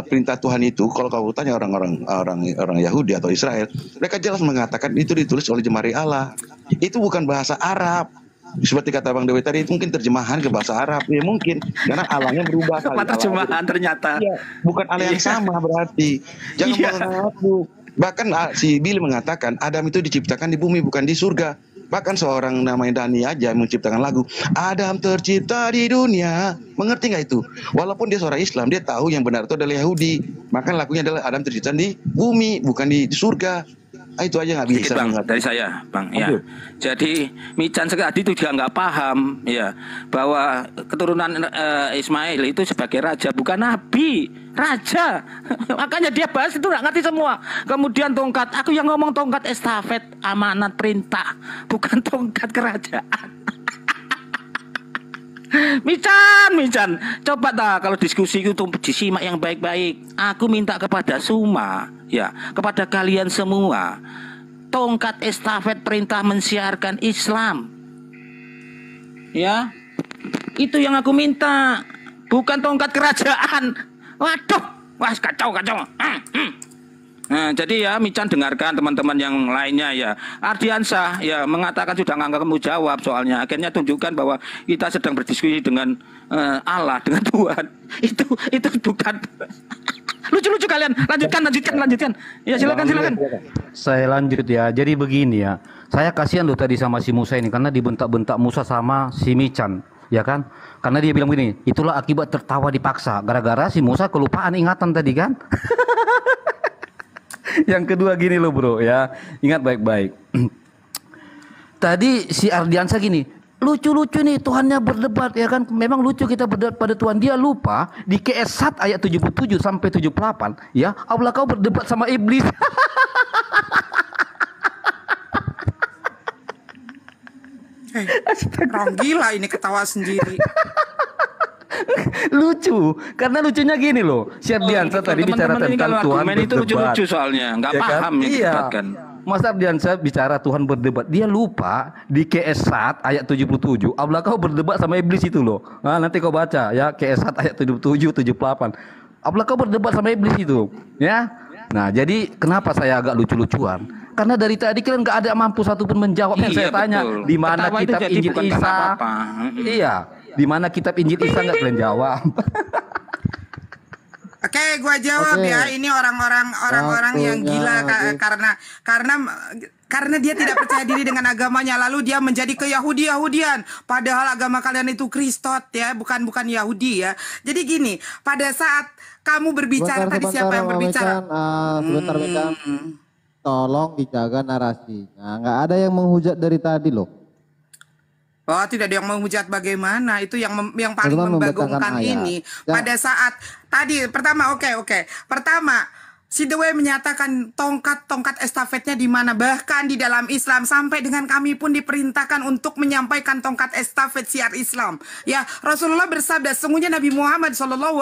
Perintah Tuhan itu, kalau kamu tanya orang Yahudi atau Israel, mereka jelas mengatakan itu ditulis oleh jemari Allah. Itu bukan bahasa Arab. Seperti kata Bang Dewi tadi, itu mungkin terjemahan ke bahasa Arab. Ya mungkin, karena Allahnya berubah. Terjemahan ternyata. Ya, bukan Allah yang sama berarti. Jangan mengaku. Bahkan si Billy mengatakan Adam itu diciptakan di bumi, bukan di surga. Bahkan seorang namanya Dani aja menciptakan lagu Adam tercipta di dunia. Mengerti nggak itu? Walaupun dia seorang Islam, dia tahu yang benar itu adalah Yahudi. Maka lagunya adalah Adam tercipta di bumi, bukan di surga. Itu aja nggak bisa. Bang, dari saya, Bang. Ya. Jadi Mican tadi itu juga nggak paham, ya, bahwa keturunan Ismail itu sebagai raja, bukan nabi, raja. Makanya dia bahas itu nggak ngerti semua. Kemudian tongkat, aku yang ngomong tongkat estafet, amanat perintah, bukan tongkat kerajaan. Mican, coba kalau diskusi itu disimak yang baik-baik. Aku minta kepada Suma, ya, kepada kalian semua, tongkat estafet perintah mensiarkan Islam, ya, itu yang aku minta, bukan tongkat kerajaan. Waduh, wah kacau. Nah, jadi ya Mican dengarkan teman-teman yang lainnya ya. Ardiansah ya mengatakan sudah nggak kamu jawab soalnya. Akhirnya tunjukkan bahwa kita sedang berdiskusi dengan Allah, dengan Tuhan. Itu bukan lucu-lucu kalian. Lanjutkan. Ya silakan. Saya lanjut ya. Jadi begini ya. Saya kasihan loh tadi sama si Musa ini karena dibentak-bentak Musa sama si Mican, ya kan? Karena dia bilang begini, itulah akibat tertawa dipaksa. Gara-gara si Musa kelupaan ingatan tadi kan? Yang kedua gini loh bro ya, ingat baik-baik. Tadi si Ardiansa gini, lucu-lucu nih Tuhannya berdebat ya kan. Memang lucu kita berdebat pada Tuhan. Dia lupa di KS1 ayat 77 sampai 78 ya, Allah kau berdebat sama iblis. Orang gila ini ketawa sendiri. Lucu, karena lucunya gini loh. Si Ardiansa tadi bicara tentang Tuhan berdebat. Itu lucu-lucu soalnya, nggak paham ya didebatkan. Mas Ardiansa bicara Tuhan berdebat, dia lupa di KS1 ayat 77, Allah kau berdebat sama iblis itu loh. Nah, nanti kau baca ya KS1 ayat 77 78. Allah kau berdebat sama iblis itu, ya. Nah, jadi kenapa saya agak lucu-lucuan? Karena dari tadi kalian nggak ada mampu satupun menjawab yang saya tanya. Di mana kitab Injil Isa? Iya. Di mana kitab Injil Isa nggak kalian jawab? Oke, gua jawab ya. Ini orang-orang yang gila karena dia tidak percaya diri dengan agamanya, lalu dia menjadi ke Yahudian. Padahal agama kalian itu Kristot ya, bukan Yahudi ya. Jadi gini, pada saat kamu berbicara tadi siapa yang berbicara? Sebentar, tolong dijaga narasinya. Nggak ada yang menghujat dari tadi loh. Oh, tidak ada yang menghujat bagaimana? Itu yang paling membagongkan ini. Pada saat tadi pertama, oke. Pertama, si Dewi menyatakan tongkat estafetnya di mana? Bahkan di dalam Islam sampai dengan kami pun diperintahkan untuk menyampaikan tongkat estafet siar Islam. Ya, Rasulullah bersabda, sesungguhnya Nabi Muhammad SAW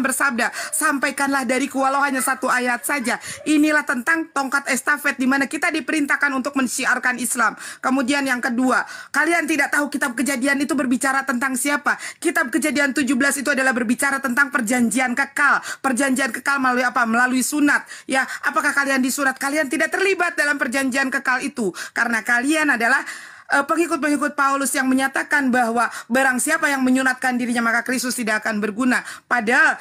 bersabda, sampaikanlah dariku walau hanya satu ayat saja. Inilah tentang tongkat estafet di mana kita diperintahkan untuk mensiarkan Islam. Kemudian yang kedua, kalian tidak tahu kitab Kejadian itu berbicara tentang siapa? Kitab Kejadian 17 itu adalah berbicara tentang perjanjian kekal. Perjanjian kekal melalui apa? Melalui sunat. Ya, apakah kalian di surat? Kalian tidak terlibat dalam perjanjian kekal itu karena kalian adalah pengikut-pengikut Paulus yang menyatakan bahwa barang siapa yang menyunatkan dirinya maka Kristus tidak akan berguna. Padahal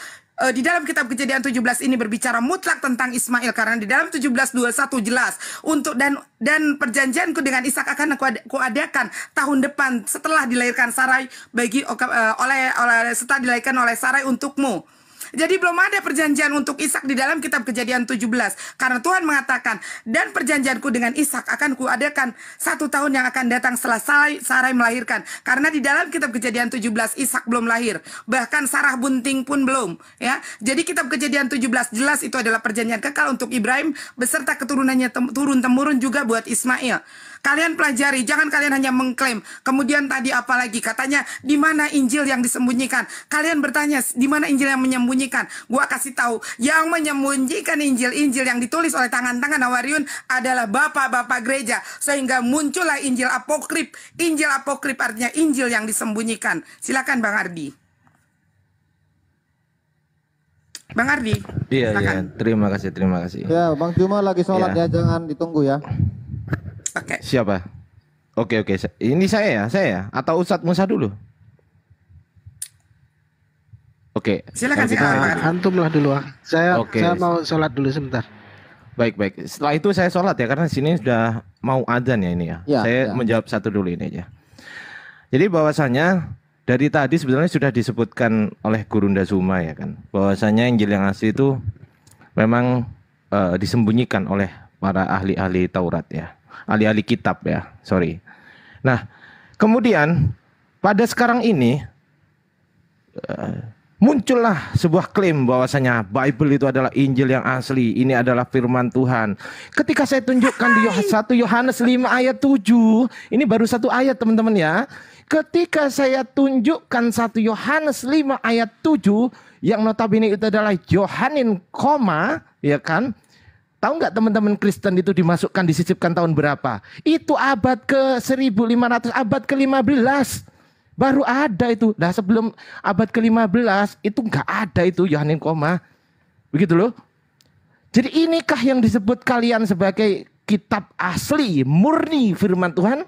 di dalam kitab Kejadian 17 ini berbicara mutlak tentang Ismail karena di dalam 17:21 jelas untuk dan perjanjianku dengan Ishak akan aku adakan tahun depan setelah dilahirkan Sarai setelah dilahirkan oleh Sarai untukmu. Jadi belum ada perjanjian untuk Ishak di dalam kitab Kejadian 17. Karena Tuhan mengatakan, dan perjanjianku dengan Ishak akan kuadakan 1 tahun yang akan datang setelah Sarai melahirkan. Karena di dalam kitab Kejadian 17 Ishak belum lahir. Bahkan Sarah bunting pun belum. Ya, jadi kitab Kejadian 17 jelas itu adalah perjanjian kekal untuk Ibrahim beserta keturunannya turun-temurun juga buat Ismail. Kalian pelajari, jangan kalian hanya mengklaim. Kemudian tadi apa lagi? Katanya, di mana Injil yang disembunyikan? Kalian bertanya, di mana Injil yang menyembunyikan? Gua kasih tahu, yang menyembunyikan Injil yang ditulis oleh tangan-tangan Hawariun adalah bapak-bapak gereja. Sehingga muncullah Injil apokrip. Injil apokrip artinya Injil yang disembunyikan. Silakan Bang Ardi. Bang Ardi. Iya, silakan. terima kasih. Ya, Bang Juma lagi sholat Ya. ya, jangan ditunggu ya. Oke. Siapa? Oke. Ini saya atau Ustadz Musa dulu? Oke. Silakan, kalau gitu silakan. saya- Antum lah dulu. Saya Oke. mau sholat dulu sebentar. Baik. Setelah itu saya sholat ya, karena sini sudah mau adzan ya ini ya. Ya, Saya ya. menjawab satu dulu ini aja. Jadi bahwasanya dari tadi sebenarnya sudah disebutkan oleh Gurunda Zuma ya kan, bahwasanya Injil yang asli itu memang disembunyikan oleh para ahli-ahli Taurat ya, ahli-ahli kitab ya, sorry. Nah, kemudian pada sekarang ini muncullah sebuah klaim bahwasanya Bible itu adalah Injil yang asli, ini adalah firman Tuhan. Ketika saya tunjukkan di 1 Yohanes 5 ayat 7, ini baru satu ayat teman-teman ya. Ketika saya tunjukkan 1 Yohanes 5 ayat 7 yang notabene itu adalah Yohanin koma, ya kan? Tahu nggak teman-teman Kristen itu dimasukkan disisipkan tahun berapa? Itu abad ke 1500, abad ke-15. Baru ada itu. Nah, sebelum abad ke-15 itu nggak ada itu Yohanin koma. Begitu loh. Jadi inikah yang disebut kalian sebagai kitab asli, murni firman Tuhan?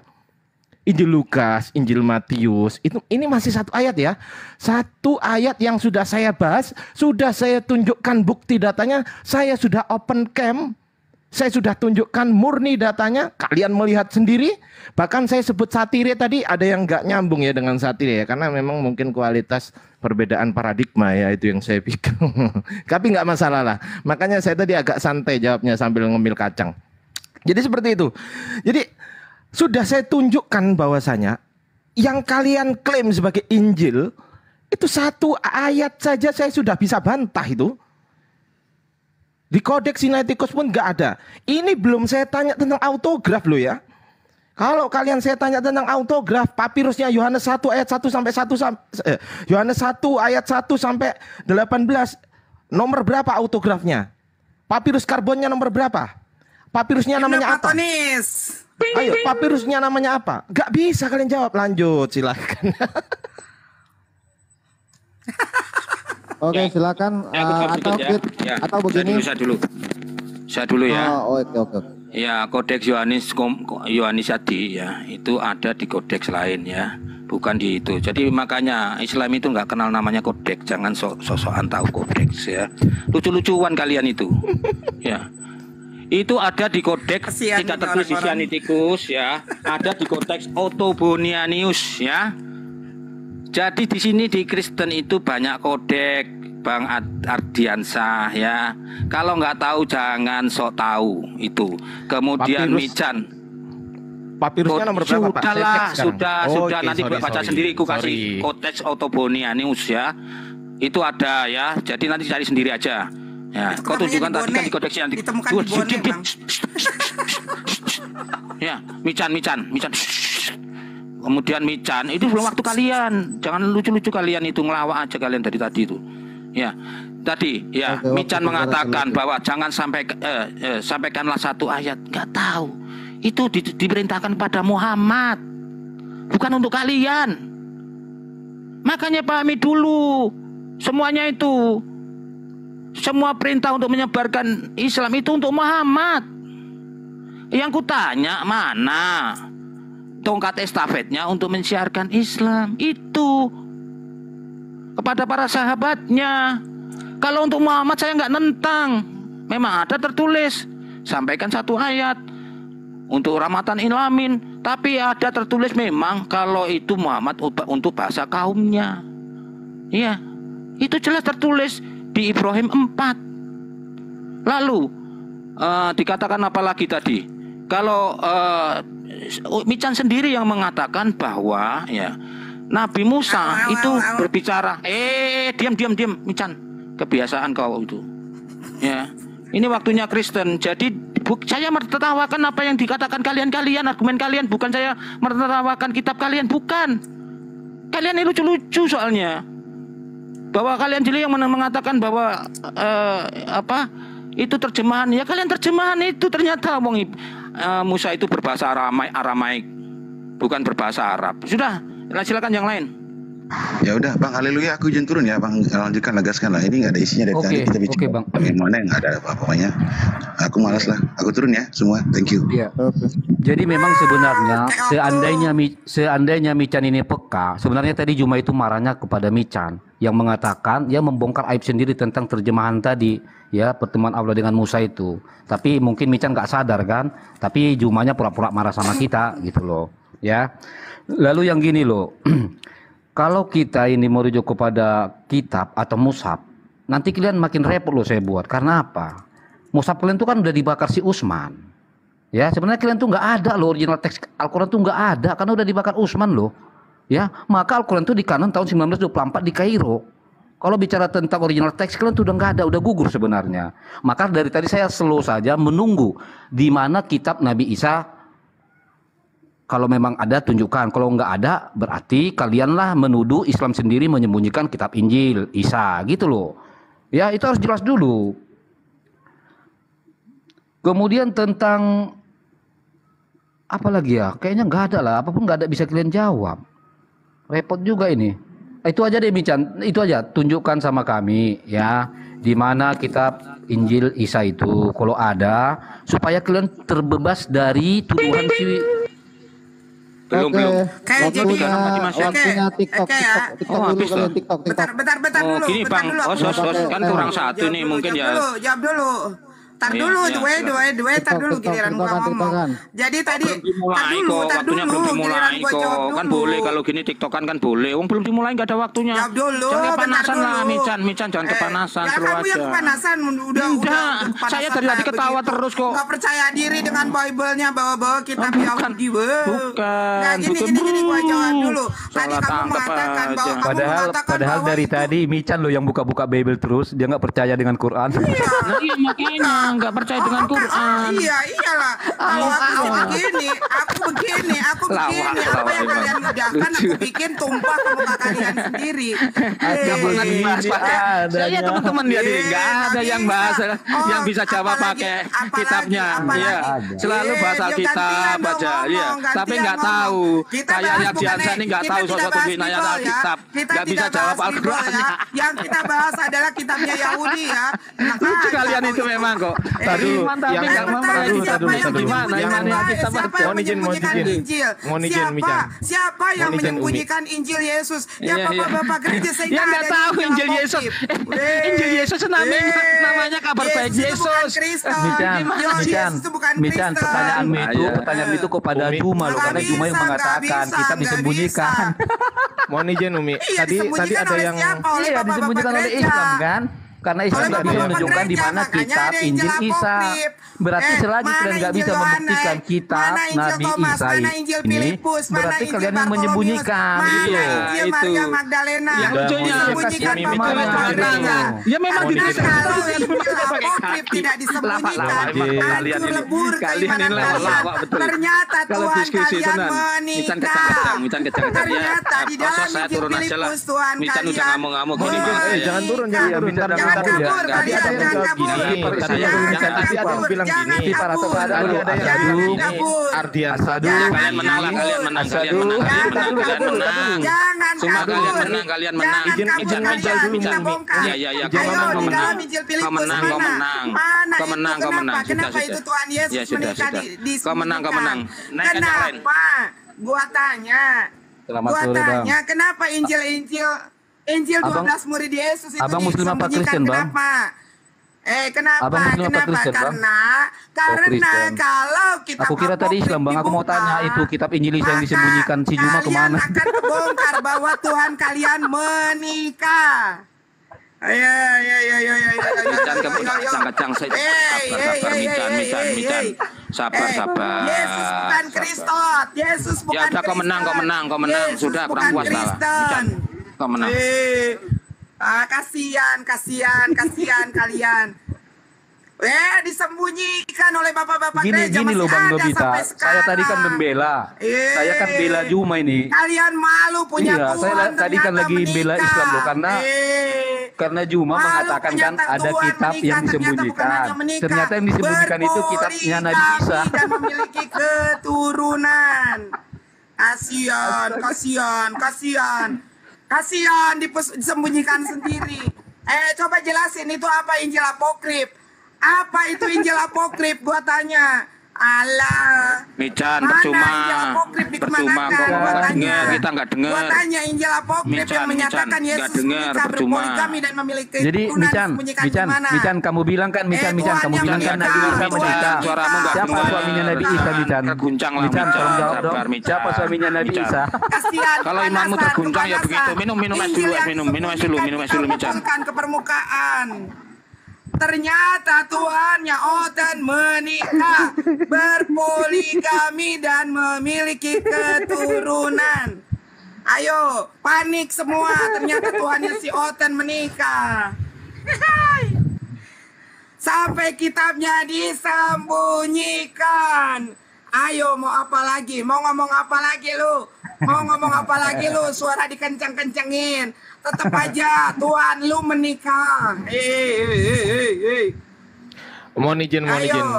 Injil Lukas, Injil Matius, ini masih satu ayat ya. Satu ayat yang sudah saya bahas, sudah saya tunjukkan bukti datanya, saya sudah open cam, saya sudah tunjukkan murni datanya, kalian melihat sendiri. Bahkan saya sebut satire tadi, ada yang nggak nyambung ya dengan satire ya, karena memang mungkin kualitas perbedaan paradigma ya, itu yang saya pikir. Tapi nggak masalah lah. Makanya saya tadi agak santai jawabnya sambil ngemil kacang. Jadi seperti itu. Jadi sudah saya tunjukkan bahwasanya yang kalian klaim sebagai Injil itu satu ayat saja saya sudah bisa bantah itu. Di Kodeks Sinaiticus pun nggak ada. Ini belum saya tanya tentang autograf loh ya. Kalau kalian saya tanya tentang autograf, papirusnya Yohanes 1 ayat 1 sampai 1 Yohanes 1 ayat 1 sampai 18. Nomor berapa autografnya? Papirus karbonnya nomor berapa? Papirusnya namanya apa? Platonis. Ayo, papirusnya namanya apa? Gak bisa kalian jawab. Lanjut, silakan. Oke, silakan. Atau begini. Saya dulu ya. Oh, oke. Ya, kodeks Yohanes tadi ya, itu ada di kodeks lain ya, bukan di itu. Jadi makanya Islam itu nggak kenal namanya kodeks, jangan sok-sokan tahu kodeks ya. Lucu-lucuan kalian itu. Ya. Itu ada di kodeks, Kasihan tidak ini tertulis di orang-orang. Sinaiticus ya, ada di kodeks Ottobonianus ya. Jadi di sini di Kristen itu banyak kodek, Bang Ardiansah ya. Kalau nggak tahu jangan sok tahu itu. Kemudian Papirus. Mican. Papirusnya nomor berapa, Pak? Saya Sudahlah, cek sekarang. sudah Oke, nanti baca sorry. sendiri. Aku kasih Sorry. kodeks Ottobonianus ya. Itu ada ya. Jadi nanti cari sendiri aja. Ya, Itu kau namanya tunjukkan di tadi kan Bone. di kodeks yang Ditemukan di Bone, Bang. Ya, Mican. Kemudian Mican, itu belum waktu kalian. Jangan lucu-lucu kalian itu, ngelawak aja kalian dari tadi itu. Ya, tadi ya Oke, Mican waktu mengatakan lucu. bahwa jangan sampaikanlah satu ayat. Nggak tahu. Itu diperintahkan pada Muhammad, bukan untuk kalian. Makanya pahami dulu semuanya itu. Semua perintah untuk menyebarkan Islam itu untuk Muhammad. Yang kutanya mana tongkat estafetnya untuk mensiarkan Islam itu kepada para sahabatnya. Kalau untuk Muhammad saya nggak nentang, memang ada tertulis sampaikan satu ayat untuk rahmatan ilamin, tapi ada tertulis memang kalau itu Muhammad untuk bahasa kaumnya. Iya, itu jelas tertulis di Ibrahim 4. Lalu dikatakan apa lagi tadi? Kalau Mican sendiri yang mengatakan bahwa ya Nabi Musa itu berbicara, diam Mican, kebiasaan kau itu. Ya, ini waktunya Kristen. Jadi saya menertawakan apa yang dikatakan kalian, argumen kalian, bukan saya menertawakan kitab kalian, bukan. Kalian ini lucu-lucu soalnya. Bahwa kalian jadi yang mengatakan bahwa itu terjemahan, ya kalian terjemahan itu ternyata Musa itu berbahasa Aramaik, bukan berbahasa Arab. Sudah, silakan yang lain. Ya udah Bang, haleluya, aku izin turun ya Bang, lanjutkan, lagaskan lah. Ini nggak ada isinya dari tadi kita bicara. Bang. Bagaimana yang ada apa-apanya. Aku malas lah, aku turun ya semua, thank you. Iya. Jadi memang sebenarnya seandainya Mican ini peka, sebenarnya tadi Juma itu marahnya kepada Mican yang mengatakan, ya membongkar aib sendiri tentang terjemahan tadi, ya pertemuan Allah dengan Musa itu. Tapi mungkin Mican nggak sadar kan, tapi Jumanya pura-pura marah sama kita gitu loh, ya. Lalu yang gini loh. Kalau kita ini merujuk kepada kitab atau mushaf, nanti kalian makin repot loh saya buat. Karena apa? Mushaf kalian tuh kan udah dibakar si Utsman. Ya, sebenarnya kalian tuh nggak ada loh, original teks Al-Quran tuh nggak ada karena udah dibakar Utsman loh. Ya, maka Al-Quran tuh di kanon tahun 1924 di Kairo. Kalau bicara tentang original teks kalian tuh udah nggak ada, udah gugur sebenarnya. Maka dari tadi saya slow saja menunggu di mana kitab Nabi Isa. Kalau memang ada tunjukkan, kalau nggak ada berarti kalianlah menuduh Islam sendiri menyembunyikan kitab Injil Isa gitu loh. Ya itu harus jelas dulu. Kemudian tentang apa lagi ya? Kayaknya nggak ada lah, apapun nggak ada bisa kalian jawab. Repot juga ini. Itu aja deh Mican, itu aja tunjukkan sama kami ya di mana kitab Injil Isa itu kalau ada supaya kalian terbebas dari tuduhan si Belum. Kayak jadi waktunya TikTok dulu kalian TikTok. Bentar dulu. Gini Bang, kan kurang satu nih mungkin ya. Jawab dulu. Tar dulu, tar dulu giliran gua ngomong. Jadi tadi tar dulu giliran gua jawab dulu. Kan boleh kalau gini TikTokan kan boleh. Belum dimulai nggak ada waktunya. Jawab dulu. Jangan kepanasan lah dulu. Mican jangan kepanasan Ya terus kamu yang aja. kepanasan udah Saya dari tadi ketawa terus kok. Nggak percaya diri dengan Bible-nya bawa-bawa kitab Yahudi. Bukan. Nah, gini gua jawab dulu. Tadi kamu mengatakan bahwa Padahal dari tadi Mican loh yang buka-buka Bible terus, dia nggak percaya dengan Quran. Nah, iya makanya nggak percaya dengan Quran. Iyalah. Kalau aku begini. Apa yang kalian udahkan aku bikin tumpah ke muka kalian sendiri. Nggak pernah dibahas pakai. Saya teman-teman dia nih nggak ada yang bahas yang bisa jawab pakai kitabnya. Iya. Selalu bahas Alkitab aja. Iya. Tapi nggak tahu. Kayak yang Diansa ini nggak tahu sosok pembinanya Alkitab. Nggak bisa jawab Al-Qurannya. Yang kita bahas adalah kitabnya Yahudi ya. Lucu kalian itu memang kok. Tadu, yang gimana Siapa yang menyembunyikan Injil Yesus? Ya Bapak-bapak gereja sehingga yang nggak tahu Injil Yesus. Injil Yesus namanya kabar baik Yesus. Mican, pertanyaan itu kepada Juma loh, karena Juma yang mengatakan kita disembunyikan. Mohon izin Umi. Tadi ada yang disembunyikan oleh Islam kan? Karena Islam nggak bisa menunjukkan di mana kitab Injil Isa. Berarti selagi kalian nggak bisa membuktikan kitab Nabi Isa ini, berarti kalian yang menyembunyikan. Itu. Yang lucunya ya memang tidak disembunyikan. Ternyata Tuhan kalian menikah. Ternyata di dalam Injil Filipus Tuhan kalian jangan turun ya. Ardian kalian menang. Kau menang. Kenapa? Gua tanya, kenapa Injil 12 murid Yesus itu Abang Muslim apa Kristen, Bang? Kenapa? Kenapa? Abang Muslim apa Kristen, Bang? Karena kalau kita Aku kira tadi Islam, Bang. Aku mau tanya itu kitab Injil yang disembunyikan si Juma kemana? Kalian akan terbongkar bahwa Tuhan kalian menikah. Mican kamu kacang-kacang saja. Mican. Sabar. Yesus bukan Kristus. Yesus bukan Ya udah kau menang. Yesus Sudah bukan kurang puas lah. Kristen. Kau menang. Kasihan kalian. Disembunyikan oleh bapak-bapak gereja Gini masih loh Bang ada Nobita, sampai saya tadi kan sekarang. membela, saya kan bela Juma ini. Kalian malu punya Iya, Tuhan saya tadi kan ternyata lagi bela menikah. Islam loh, karena Juma Malu mengatakan punya kan ada Tuhan kitab menikah, yang ternyata bukan disembunyikan. hanya menikah, Ternyata yang disembunyikan itu kitabnya Nabi Isa. berpoligami dan memiliki keturunan. Kasihan disembunyikan sendiri. Coba jelasin itu apa Injil apokrif? Apa itu Injil apokrif? Gua tanya. Allah. Mican Mana percuma. Injil apokrif Percuma dikemanakan? kok Gua nggak tanya. dengar, kita nggak dengar. Gua tanya Injil apokrif yang menyatakan nggak Yesus dengar, menikah, percuma. berpoligami dan memiliki Jadi keturunan, disembunyikan di mana? Mican, kamu bilang kan, Mican, Tuhan kamu yang bilang kan menikah, Nabi Isa Tuhan menikah. yang Suaramu nggak Siapa dengar. suaminya Nabi Isa, Mican? Terguncang lah, Mican, tolong jawab dong. sabar, Mican. Siapa suaminya Nabi Mican. Isa? Kasihan, Kalau imanmu kepanasan, terguncang ya kepanasan. begitu. Minum es Injil dulu, yang minum es dulu, Mican. disembunyikan ke permukaan. Ternyata Tuhannya Oten menikah, berpoligami dan memiliki keturunan. Ayo, panik semua. Ternyata Tuhannya si Oten menikah. Sampai kitabnya disembunyikan. Ayo, mau apa lagi? Mau ngomong apa lagi lu? Suara dikenceng-kencengin. Tetap aja Tuhan lu menikah. Mohon izin.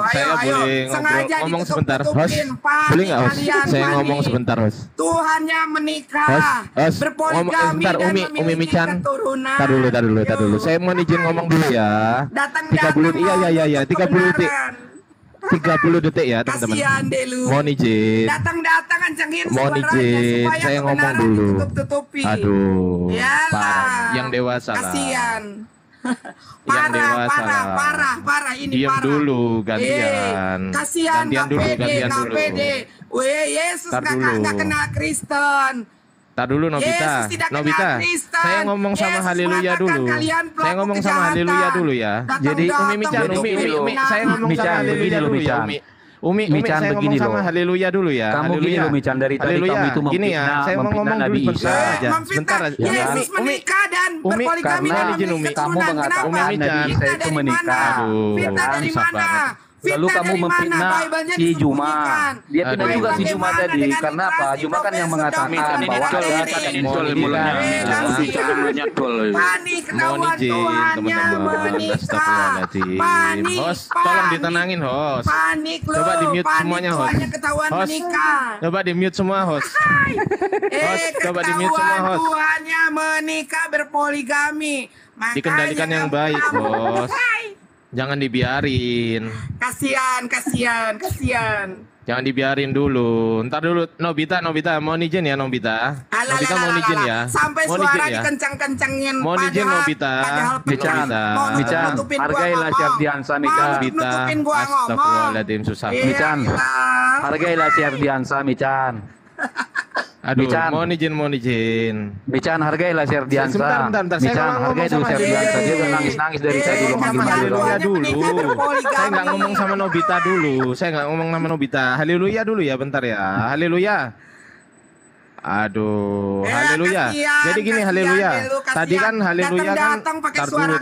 Saya boleh Sengaja ngomong sebentar, host. ditutup-tutupin. Panik Boleh nggak, host? kalian, Saya panik. ngomong sebentar, host. Tuhannya menikah, Host, berpoligami sebentar, dan Umi memiliki Mican. keturunan. Tar dulu. Saya mohon izin ngomong dulu ya. 30 iya, 30 detik. 30 detik ya, teman-teman. Kasihan deh lu. Mohon izin. Datang kencengin Mohon suaranya izin, supaya saya ngomong kebenaran dulu. ditutup-tutupi. Aduh, Yalah. parah. Yang dewasa lah. Kasihan. Yang dewasa lah. Parah ini Diam parah. dulu, gantian. Kasihan Gantian dulu, gantian nggak dulu. pede. Yesus Tar dulu. nggak kenal Kristen. Tar dulu Nobita. Yesus tidak kenal Nobita, Kristen. saya ngomong sama Yesus haleluya mengatakan dulu. kalian pelaku Saya ngomong sama kejahatan. haleluya dulu ya. Jadi, Umi Mican, Umi, saya ngomong Mican, sama haleluya begini loh, dulu ya, Mican. Umi, Mican, saya ngomong begini sama loh. haleluya dulu ya. Kamu gini Haleluya. loh, Mican, dari tadi Haleluya. kamu itu Gini ya, memfitnah- saya memfitnah ngomong Nabi dulu sebentar Isa. aja. Sebentar aja. Yesus menikah dan berpoligami karena dan izin, memiliki Umi. Kamu keturunan. mengatakan Kenapa? Umi Mican. Nabi Isa itu dari menikah. mana? Aduh, Fitnah dari susah mana? banget. Lalu Fitnah kamu dari mana? memfitnah Bibelnya si Juma. disembunyikan. Dia Aduh. tidak juga si Juma Bagaimana tadi. dengan Karena apa? ilustrasi Juma kan yang Profesor mengatakan Dr. Ini bahwa dol, ada ini Mohon dol izin. mulutnya. Kasihan. Mulutnya dol. Panik ketahuan Mohon izin, Tuhannya teman-teman. menikah. Astagfirullahaladzim. Panik. Host, tolong ditenangin, host. Panik lu. Coba di-mute Panik semuanya, host. Tuhannya ketahuan Host. menikah. Coba di mute semua, host. Host, coba di mute semua, Ketahuan host. Tuhannya menikah berpoligami. Makanya Dikendalikan yang baik, bos. Jangan dibiarin. Kasihan. Jangan dibiarin dulu. Ntar dulu, Nobita, mohon izin ya, Nobita. Nobita mohon izin ya. Sampai Mohon suara izin ya. dikenceng-kencengin. Mohon izin, Nobita. Mican, Mican, hargailah si Ardiansa, Mican. Nobita, nutupin gua ngomong. astagfirullahaladzim, susah. Mican, hargailah si Ardiansa, Mican. Aduh, Mican. mohon izin. Mican, hargailah si Ardiansa. Sebentar. Saya Mican, ngomong hargai dulu sama si Ardiansa. Dia udah dia. nangis-nangis dari tadi lu Ngomong sama manggil-manggil haleluya orang. dulu. Saya nggak ngomong sama Nobita dulu. Saya nggak ngomong sama Nobita. Haleluya dulu ya, bentar ya. Haleluya. Aduh, haleluya. Jadi gini haleluya. Tadi kan haleluya kan. Tar dulu.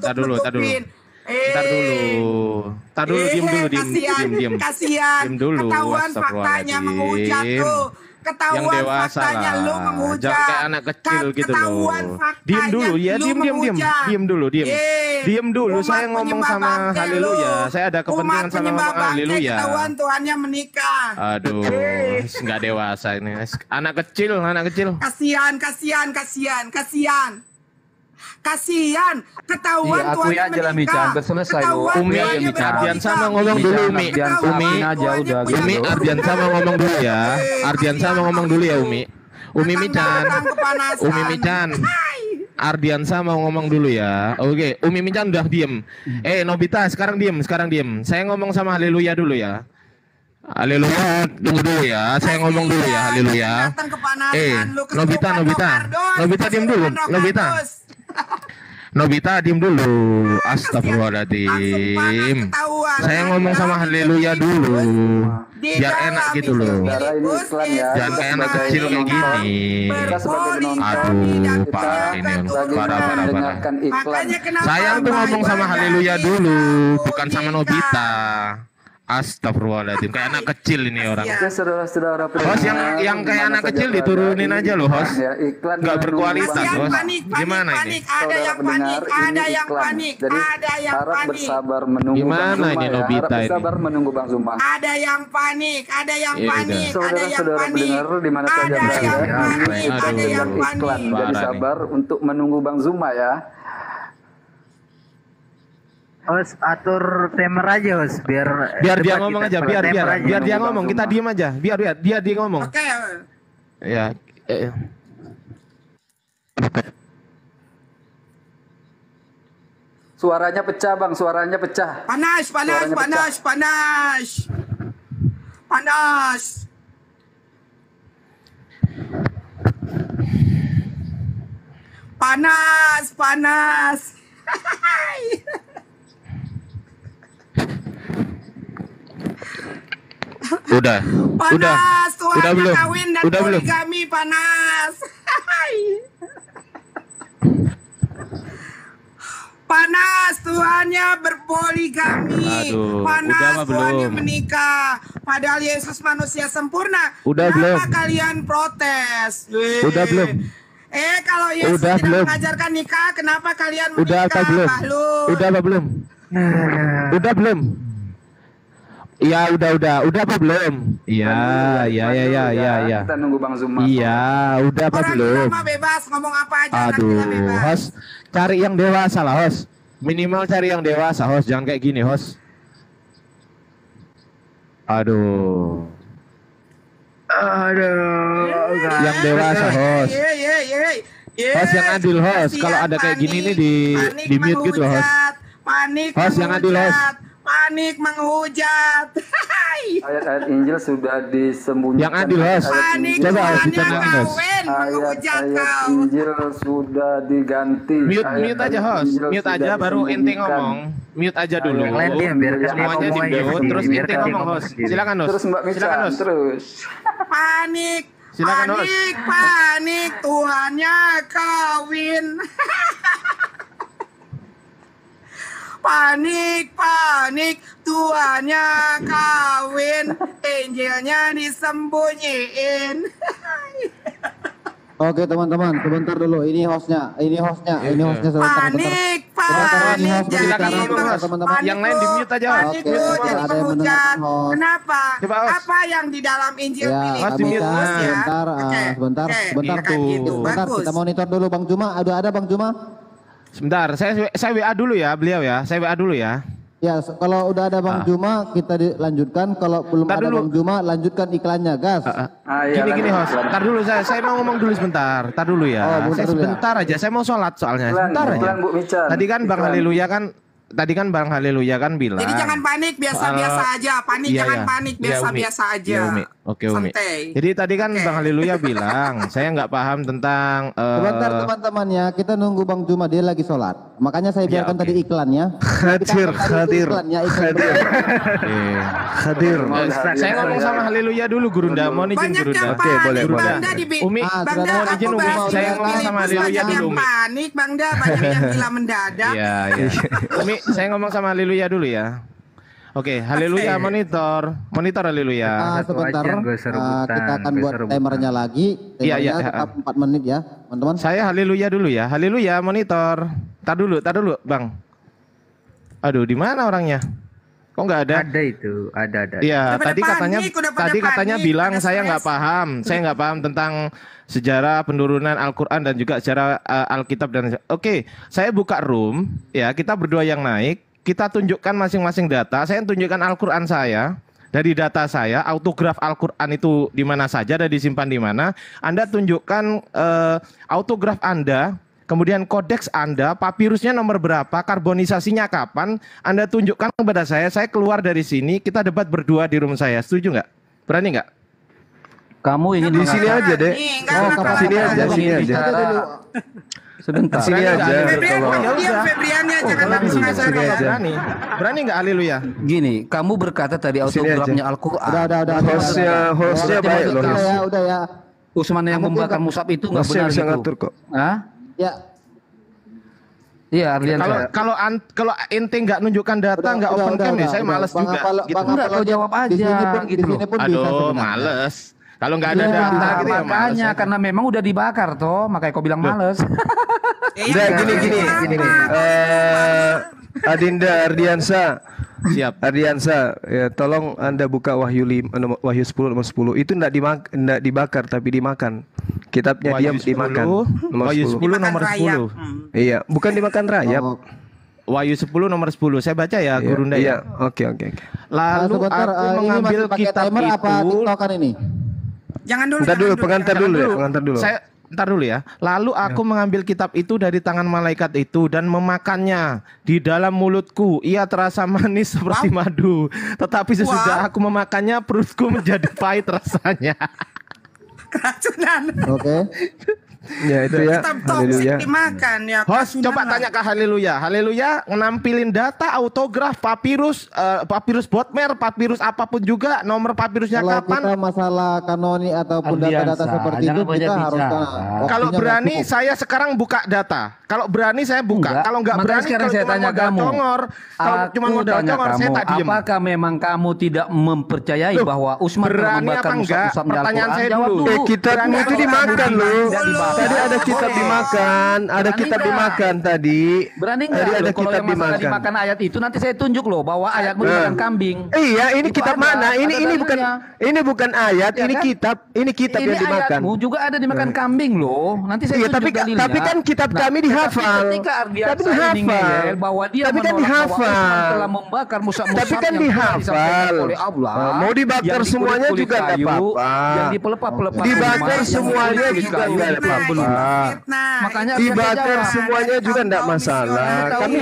Tar dulu, diam. Kasihan. Diam dulu. Ketahuan faktanya menghujat lu. Yang Ketahuan dewasa faktanya lu lah. menghujat. Jangan kayak anak kecil gitu Ketahuan loh. faktanya Diam dulu ya, lu diam. menghujat. Diam dulu. Umat Saya ngomong penyembah sama bangke haleluya. lu. Saya ada kepentingan Umat sama penyembah ngomong bangke, haleluya. Ketahuan Tuhannya menikah. Aduh, nggak dewasa ini. Anak kecil. Kasihan. Ketahuan Iya, akui Tuhannya aja lah, menikah. Mican. Udah selesai, lu. Ketahuan Umi, Tuhannya Mican. berpoligami. Ardiansa mau ngomong dulu, Umi. Ardiansa Ketahuan main aja Tuhannya udah punya gitu. Umi, Ardiansa mau ngomong dulu ya. Ardiansa mau ngomong dulu ya, Umi. Umi Mican. Datang kepanasan. Umi Mican. Ardiansa mau ngomong dulu ya. Oke, Umi Mican udah diem. Nobita sekarang diem. Saya ngomong sama haleluya dulu ya. Haleluya, tunggu dulu ya. Saya ngomong dulu ya, haleluya. Datang kepanasan, lu Nobita. kesurupan Rokardos, Nobita diem dulu. kesurupan Nobita. Rokardos. Nobita diem dulu. Langsung Astagfirullahaladzim. ketahuan. Saya ngomong sama haleluya dulu. Biar enak gitu loh. Saudara, ini iklan ya. Jangan kayak anak kecil kayak gini. Kita sebagai penonton, Aduh, kita parah ini. lagi Parah. mendengarkan iklan. Makanya kenapa Saya tuh ngomong sama Bapak haleluya Ibu dulu, bukan sama nikah? Nobita. Astagfirullahaladzim, kayak anak kecil ini orang. Oke, saudara-saudara Host yang kayak anak kecil diturunin aja loh, host. Ya, iklan Nggak mengandung berkualitas, banyak host. panik, Gimana ini? panik, ada Saudara yang pendengar, panik, ini ada yang iklan. panik, Jadi ada yang harap panik. bersabar menunggu Gimana Bang Zuma ini ya. Nobita Harap ini? bersabar menunggu Bang Zuma. Ada yang panik, ada yang Iya, panik, ada yang Saudara-saudara panik. pendengar di mana saja Ada berada, yang ini panik, ada Aduh. yang iklan. panik. Jadi Parah nih. sabar untuk menunggu Bang Zuma ya. Host atur timer aja host biar Biar dia cepat ngomong kita aja, per timer aja. biar dia Nunggu ngomong, Bang kita Zuma. diem aja. Biar dia ngomong. Oke. Ya. Suaranya pecah Bang, suaranya pecah. Panas, panas, Suaranya panas, panas. Panas. Panas, panas. Udah. Panas, Tuhan Udah belum? kawin dan Udah belum? poligami panas. Panas Tuhannya berpoligami. Aduh, Panas udah mah Tuhannya belum. menikah. Padahal Yesus manusia sempurna. Udah Kenapa belum? kalian protes? Udah belum? Kalau Yesus Udah tidak belum? mengajarkan nikah, kenapa kalian menikah? Udah apa belum? Pak Lut? Udah apa belum? Udah belum? Iya, udah apa belum? Iya. Kita nunggu Bang Zuma. Iya, udah apa Orang belum? kita mah bebas ngomong apa aja. anak Aduh, kita bebas. host, cari yang dewasa lah, host. Minimal cari yang dewasa, host. Jangan kayak gini, host. Aduh. Yang dewasa, host. Host yang adil, host. Kalau ada kayak gini nih di mute gitu loh, host. Panik Host yang adil, host. Panik menghujat. Ayat-ayat Injil sudah disembunyikan. Yang adil, host. Panik Coba, host, Tuhannya ditenangin, host. kawin menghujat Ayat-ayat kau. Injil sudah diganti. Mute aja, host. Injil Mute sudah aja baru ente disembunyikan. ngomong. Mute aja dulu. Yang lain diam, biarkan dia Semuanya ngomong di aja mute, sendiri, terus biarkan ente dia ngomong, ngomong host. sendiri. Silakan, host. Terus Mbak Mica, Silakan, host. terus. Panik. Silakan, host. Panik, panik, Tuhannya kawin. Panik, panik, Tuhannya kawin, Injilnya disembunyiin. Oke teman-teman, sebentar dulu. Ini hostnya sebentar. Panik, Sebentar, ini panik, host jadi Silakan ngomong, terus host. teman-teman. Yang lain di mute aja, host. Panik Oke, tuh oke, jadi ada yang menghujat. mendengarkan, host. Kenapa? Coba, host. Apa yang di dalam Injil Ya, pilih Host, di mute. fokus ya? sebentar, Oke, sebentar, oke, sebentar. kayak gitu. Sebentar, Bagus. kita monitor dulu Bang Juma. Ada Bang Juma? Sebentar, saya WA dulu ya, beliau ya. Saya WA dulu ya. Ya, kalau udah ada Bang Juma kita dilanjutkan. Kalau belum Ntar ada dulu. Bang Juma, lanjutkan iklannya, gas. Iya, Gini lanjut, host, lanjut. tar dulu saya mau ngomong dulu sebentar, tar dulu ya. Oh, bentar Saya dulu ya. sebentar aja, saya mau sholat soalnya, Iklan, sebentar aja. iklan, Bu Mica. Tadi kan Bang Iklan. Haleluya kan bilang. Jadi jangan panik, biasa-biasa aja. Panik Iya, jangan iya. panik, Iya, biasa-biasa Umi. aja. Iya, Umi. Oke, Umi. Santai. Jadi tadi kan Oke. Bang Haleluya bilang, saya nggak paham tentang Sebentar teman-teman ya, kita nunggu Bang Juma, dia lagi sholat. Makanya saya biarkan oke. tadi iklannya. Hadir, hadir. Iklannya, iklan dulu. Hadir. Saya ngomong sama Haleluya dulu, Gurunda. Mohon izin, Banyak Gurunda. yang Oke, panik, boleh, boleh. Bangda di Umi, Bangda, mohon izin, aku Umi. bahas Saya di ngomong sama Filipus, Haleluya banyak dulu, yang Umi. panik, Bangda, banyak yang gila mendadak. Iya, iya. Umi, saya ngomong sama Haleluya dulu ya. Oke, Haleluya monitor Haleluya. Satu Sebentar, aja, nggak usah rebutan, kita akan nggak buat usah rebutan. timernya lagi. Iya, Timernya iya. tetap 4 menit ya, teman-teman. Saya Haleluya dulu ya. Haleluya monitor. Tar dulu, Bang. Aduh, di mana orangnya? Kok nggak ada? Ada itu, ada. Iya, Udah pada tadi katanya panik, udah pada tadi katanya panik, bilang pada saya stres. nggak paham. Saya nggak paham tentang sejarah penurunan Al-Qur'an dan juga sejarah Alkitab dan Oke, saya buka room ya, kita berdua yang naik, kita tunjukkan masing-masing data. Saya tunjukkan Al-Qur'an saya. Dari data saya, autograf Al-Qur'an itu di mana saja dan disimpan di mana. Anda tunjukkan autograf Anda, kemudian kodeks Anda, papirusnya nomor berapa, karbonisasinya kapan, Anda tunjukkan kepada saya keluar dari sini, kita debat berdua di room saya. Setuju nggak? Berani nggak? Kamu ingin Di sini aja, Dek. Nih, nggak Oh, apa-apa. kapan Sini aja, sini aja. Kita dulu. Sebentar. Sini aja. Febrian, Oh, ya diam udah. Febriannya jangan Nanti habis saya ngajar. kalau berani. Berani nggak haleluya? Gini, kamu berkata tadi autografnya Al-Quran. Udah. Hostnya baik loh. Udah ya. Usman yang membakar musab itu nggak Hostnya benar bisa gitu. ngatur kok. Hah? Ya. Iya, Ardian. Kalau ente nggak nunjukkan data, nggak open cam ya, saya males Bang juga. Apal- Gitu. Bang Enggak, Apal- kau jawab aja, di sini pun, gitu di sini pun bisa Aduh, sebenarnya. males. Kalau nggak ada Iya, data gitu ya males. makanya karena memang udah dibakar toh, makanya kau bilang males. Udah gini. Adinda Ardiansa. Siap. Ardiansa, ya, tolong Anda buka Wahyu 10 nomor 10. Itu enggak dibakar tapi dimakan. Kitabnya Wahyu diam 10, dimakan. Nomor Wahyu 10. 10 nomor 10. Iya, bukan dimakan rayap. Wahyu 10 nomor 10. Saya baca ya, Gurunda Iya, ya. oke. Lalu sebentar, aku ini mengambil masih pakai kitab timer apa itu. tiktokan ini? Jangan dulu. Bentar dulu, jangan pengantar dulu ya, pengantar dulu. Saya ntar dulu ya. Lalu aku mengambil kitab itu dari tangan malaikat itu dan memakannya di dalam mulutku. Ia terasa manis seperti madu. Tetapi sesudah aku memakannya, perutku menjadi pahit rasanya. Keracunan. Oke. Ya itu ya. Kitab toksik Haleluya. dimakan ya. Host, keracunan coba lah. tanya ke Haleluya. Haleluya nampilin data, autograf, papirus, papirus botmer, papirus apapun juga, nomor papirusnya Kalau kapan. kita masalah kanoni ataupun data-data seperti itu kita harus Kalau berani saya sekarang buka data. Kalau berani saya buka. Enggak. Kalau nggak Makanya berani, sekarang kalau saya cuma tanya modal kamu. congor, kalau cuma Aku modal tanya congor, saya kamu, tak diem. apakah memang kamu tidak mempercayai Loh, bahwa Usman telah berani membakar apa enggak? musab-musabnya Pertanyaan Al-Quran? saya Jawab dulu. dulu. Kitabmu itu dimakan loh. Tadi ada kitab dimakan, ada Berani kitab nggak? dimakan tadi. Berani Tadi nggak? ada Loh, kalau kitab yang masalah dimakan. dimakan ayat itu nanti saya tunjuk loh bahwa ayatmu dimakan kambing. Iya, ini Itu kitab ada, mana? ada Ini bukan ayat, Ya ini kan? kitab, ini kitab Ini yang dimakan. ayatmu juga ada dimakan kambing loh. Nanti saya Iya, tunjuk dalilnya. tapi kan kitab kami dihafal. Ketika Ardiansa Tapi ini dihafal. ngeyel bahwa dia Tapi kan menolak bahwa dihafal. Usman telah membakar musab-musab Tapi kan yang telah dihafal. disampaikan oleh Allah. Mau dibakar yang semuanya dikulit-kulit juga nggak kayu, apa-apa. Yang dipelepah-pelepah Dibakar rumah, semuanya yang dikulit-kulit juga kayu, nggak dipelepah-pelepah. apa-apa. Makanya Dibakar semuanya juga enggak masalah. Kami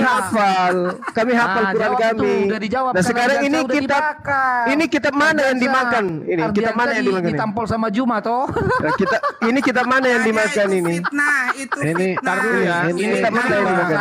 hafal Quran jawab kami. tuh, udah dijawab. Nah Karena sekarang ini Ardiansa udah kitab dibakar. ini kitab mana yang dimakan? Ini kitab mana yang dimakan? Ditampol sama Juma toh. Nah, ini kitab mana yang dimakan ini? Fitnah, itu Ini fitnah. Tar dulu ya. Ini kitab mana yang dimakan?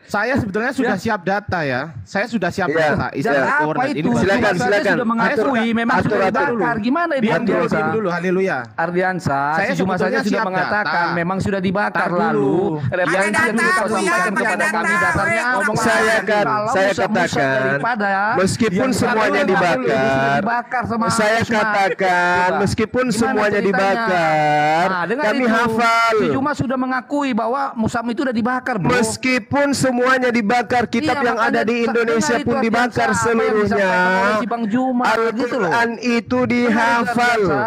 Saya sebetulnya sudah siap data ya. Saya sudah siap Iya. data. Dan Istilah apa koordinat. itu? Silakan, Saya silakan. sudah mengakui memang Atur, sudah atur. dibakar. Gimana ini Diam dulu, Ardiansa? diam dulu. Haleluya. Ardiansa, Saya si Juma sebetulnya saja sudah siap mengatakan data. memang sudah dibakar Tar dulu. lalu. Ada Referensi yang data, kita Bu, sampaikan ya, kepada ada kami data. dasarnya Ngomong apa? Saya kan, Kalau saya musab-musab katakan, daripada meskipun yang semuanya dulu sudah dibakar, dibakar sama saya Usman. katakan Coba. meskipun Gimana semuanya ceritanya? dibakar, Nah, dengar kami itu. hafal. Si Juma sudah mengakui bahwa musab itu udah dibakar, bro. Meskipun semuanya dibakar, kitab Iya, yang ada makanya di Indonesia dengar pun itu dibakar Ardiansa, apa yang seluruhnya. disampaikan oleh si Bang Juma, gitu loh. Al-Quran itu dihafal. Ardiansa.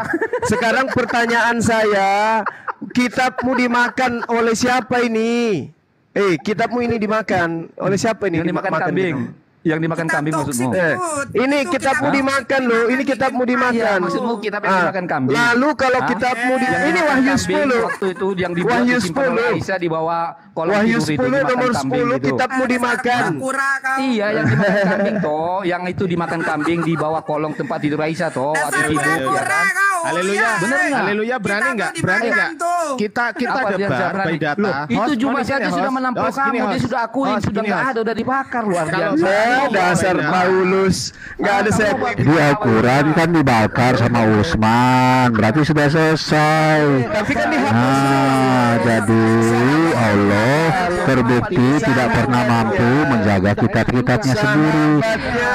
Sekarang pertanyaan saya, kitabmu dimakan oleh siapa ini? Kitabmu ini dimakan oleh siapa ini? Yang dimakan kambing. Yang dimakan kambing maksudmu? Ini Itu kitabmu kitab dimakan loh, ini kitabmu dimakan. Iya, maksudmu kitab yang dimakan kambing. Lalu kalau Hah? kitabmu Yang ini dimakan Wahyu kambing 10. waktu itu yang dibuat Wahyu disimpan oleh 10. Aisyah di bawah kolong Wahyu tidur itu 10 dimakan nomor kambing 10 gitu. kitabmu dimakan. Kura kau. Iya, yang dimakan kambing toh, yang itu dimakan kambing di bawah kolong tempat tidur Aisyah toh, waktu Dasar tidur ya kura kan? kau. Haleluya. Iya, Bener nggak? Haleluya, berani Kita nggak? tuh Berani dimakan nggak? tuh. Kita Apa dia debat berani? by data. Loh, itu Host, Juma mohon saja izin ya, sudah host. menampol Host, gini, kamu, dia host. sudah akuin, Host, sudah gini, nggak host. ada, udah dibakar luar Kalau biasa. Dasar Paulus. Nggak ada saya. Di Al-Quran kan dibakar sama Usman, berarti sudah selesai. Tapi kan dihapus. Nah, jadi Allah terbukti tidak pernah mampu menjaga kitab-kitabnya sendiri.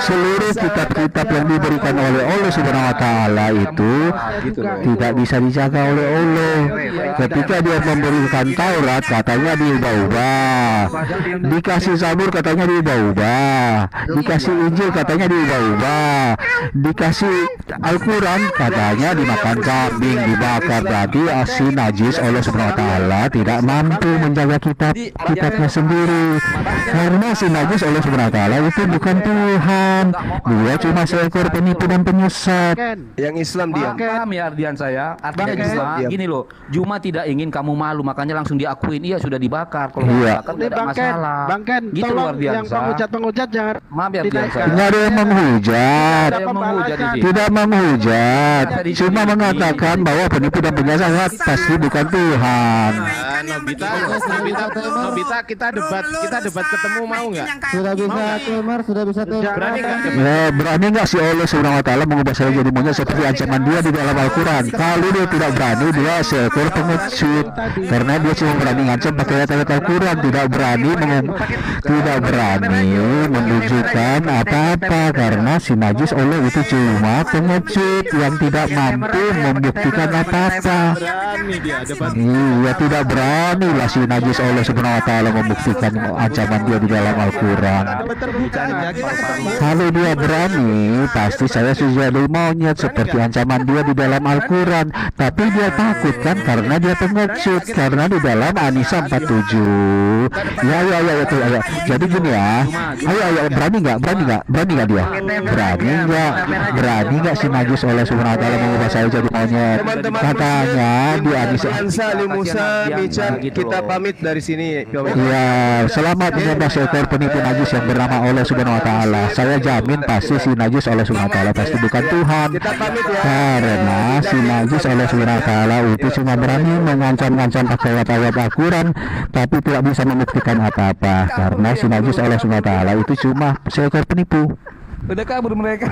Seluruh kitab-kitab yang diberikan oleh Allah Subhanahu wa taala itu tidak bisa dijaga oleh Allah. Ketika dia memberikan Taurat katanya diubah-ubah. Dikasih Zabur katanya diubah-ubah. Dikasih Injil katanya diubah-ubah. Dikasih Al-Quran katanya dimakan kambing, dibakar. Berarti asin najis Allah Subhanahu wa taala tidak mampu menjaga kitabnya sendiri. Karena asin najis Allah Subhanahu wa taala itu bukan Tuhan. Dia cuma seekor penipu dan penyesat. Yang Islam diam. paham ya Ardian saya. Artinya Bangken. Juma, Diam. gini loh. Juma tidak ingin kamu malu, makanya langsung diakuin. Iya sudah dibakar. Kalau Iya. dibakar Ini tidak ada Bang Ken, masalah. Bang Ken, Gitu loh tolong Ardian yang penghujat jangan Maaf ya Ardian dinaikkan. Nggak ada yang menghujat. Ada yang menghujat di sini. Tidak menghujat, Tadi cuma sini. mengatakan bahwa penipu dan penjahat pasti bukan Tuhan. Nobita, kita debat ketemu mau nggak? Sudah bisa Temar, sudah bisa Temar. Berani nggak? Ya, berani nggak si Allah Subhanahu Wa Taala mengubah saya jadi monyet seperti ancaman dia di dalam Al-Quran? Kalau dia tidak berani, dia seekor pengecut. Karena dia cuma berani ngancam pakai ayat-ayat Al-Quran, tidak berani menunjukkan apa-apa. Karena si najis Allah itu cuma pengecut yang tidak mampu membuktikan apa-apa. Iya, tidak berani lah si najis Allah Subhanahu Wa Taala membuktikan ancaman dia di dalam Al-Quran. Kalau dia berani, pasti saya sudah jadi monyet seperti ancaman dia di dalam Al-Quran. Tapi dia takut kan karena dia pengecut. Karena di dalam An-Nisa 47. Ya. Jadi gini ya. Ayo, berani nggak dia? Berani nggak si najis oleh Subhanahu Wa Taala mengubah saya jadi monyet? Katanya di An-Nisa. Salim Musa, Mican, kita pamit dari sini. Iya, selamat menyembah seekor penipu najis yang bernama Allah Subhanahu Wa Taala. Saya jamin pasti si najis Allah Subhanahu Wa Taala pasti bukan Tuhan. Karena si najis Allah Subhanahu Wa Taala itu cuma berani mengancam-ancam pakai ayat-ayat Al-Quran, tapi tidak bisa membuktikan apa-apa. Karena si najis Allah Subhanahu Wa Taala itu cuma seekor penipu. Udah kabur mereka.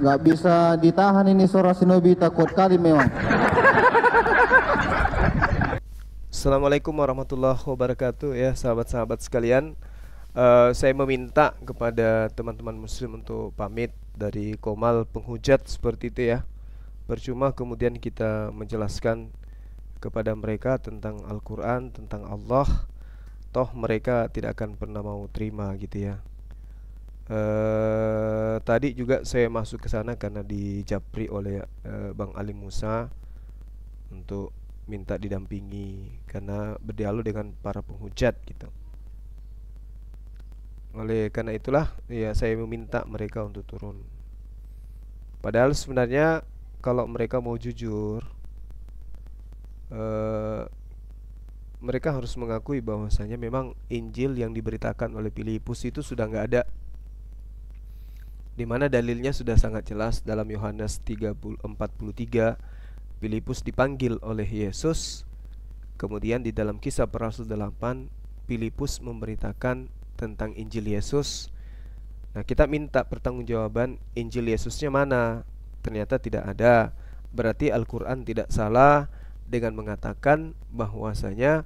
Nggak bisa ditahan ini suara Shinobi, takut kali memang. Assalamualaikum warahmatullahi wabarakatuh ya sahabat-sahabat sekalian. Saya meminta kepada teman-teman muslim untuk pamit dari Komal penghujat seperti itu ya. Percuma kemudian kita menjelaskan kepada mereka tentang Al-Quran, tentang Allah, toh mereka tidak akan pernah mau terima gitu ya. Tadi juga saya masuk ke sana karena dijapri oleh Bang Ali Musa untuk minta didampingi karena berdialog dengan para penghujat gitu. Oleh karena itulah ya saya meminta mereka untuk turun. Padahal sebenarnya kalau mereka mau jujur, mereka harus mengakui bahwasanya memang Injil yang diberitakan oleh Filipus itu sudah nggak ada. Di mana dalilnya sudah sangat jelas dalam Yohanes 3:43. Filipus dipanggil oleh Yesus. Kemudian di dalam Kisah Para Rasul 8, Filipus memberitakan tentang Injil Yesus. Nah, kita minta pertanggungjawaban Injil Yesusnya mana? Ternyata tidak ada. Berarti Al-Quran tidak salah dengan mengatakan bahwasanya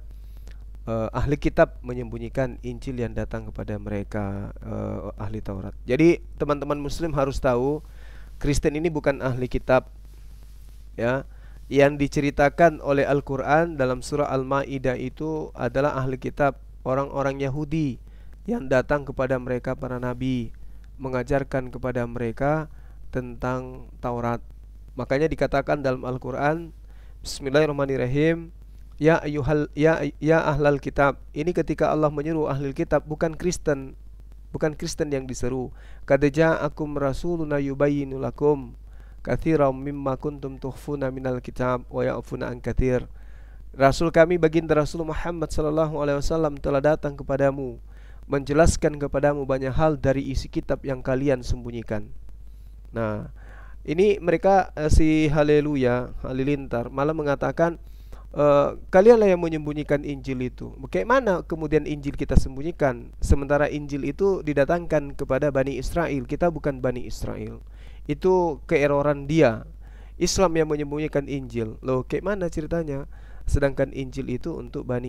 ahli kitab menyembunyikan Injil yang datang kepada mereka, ahli Taurat. Jadi teman-teman muslim harus tahu Kristen ini bukan ahli kitab ya. Yang diceritakan oleh Al-Quran dalam surah Al-Ma'idah itu adalah ahli kitab, orang-orang Yahudi yang datang kepada mereka para nabi, mengajarkan kepada mereka tentang Taurat. Makanya dikatakan dalam Al-Quran, Bismillahirrahmanirrahim, ya ahlal kitab. Ini ketika Allah menyeru ahli kitab, bukan Kristen yang diseru. Qad ja'akum rasuluna yubayyinu lakum katsiran mimma kuntum tukhfuna minal kitab wa ya'funa an katsir. Rasul kami baginda Rasul Muhammad sallallahu alaihi wasallam telah datang kepadamu menjelaskan kepadamu banyak hal dari isi kitab yang kalian sembunyikan. Nah, ini mereka si Halilintar malah mengatakan kalianlah yang menyembunyikan Injil itu. Bagaimana kemudian Injil kita sembunyikan sementara Injil itu didatangkan kepada Bani Israel? Kita bukan Bani Israel. Itu keeroran dia. Islam yang menyembunyikan Injil. Loh, kayak mana ceritanya? Sedangkan Injil itu untuk Bani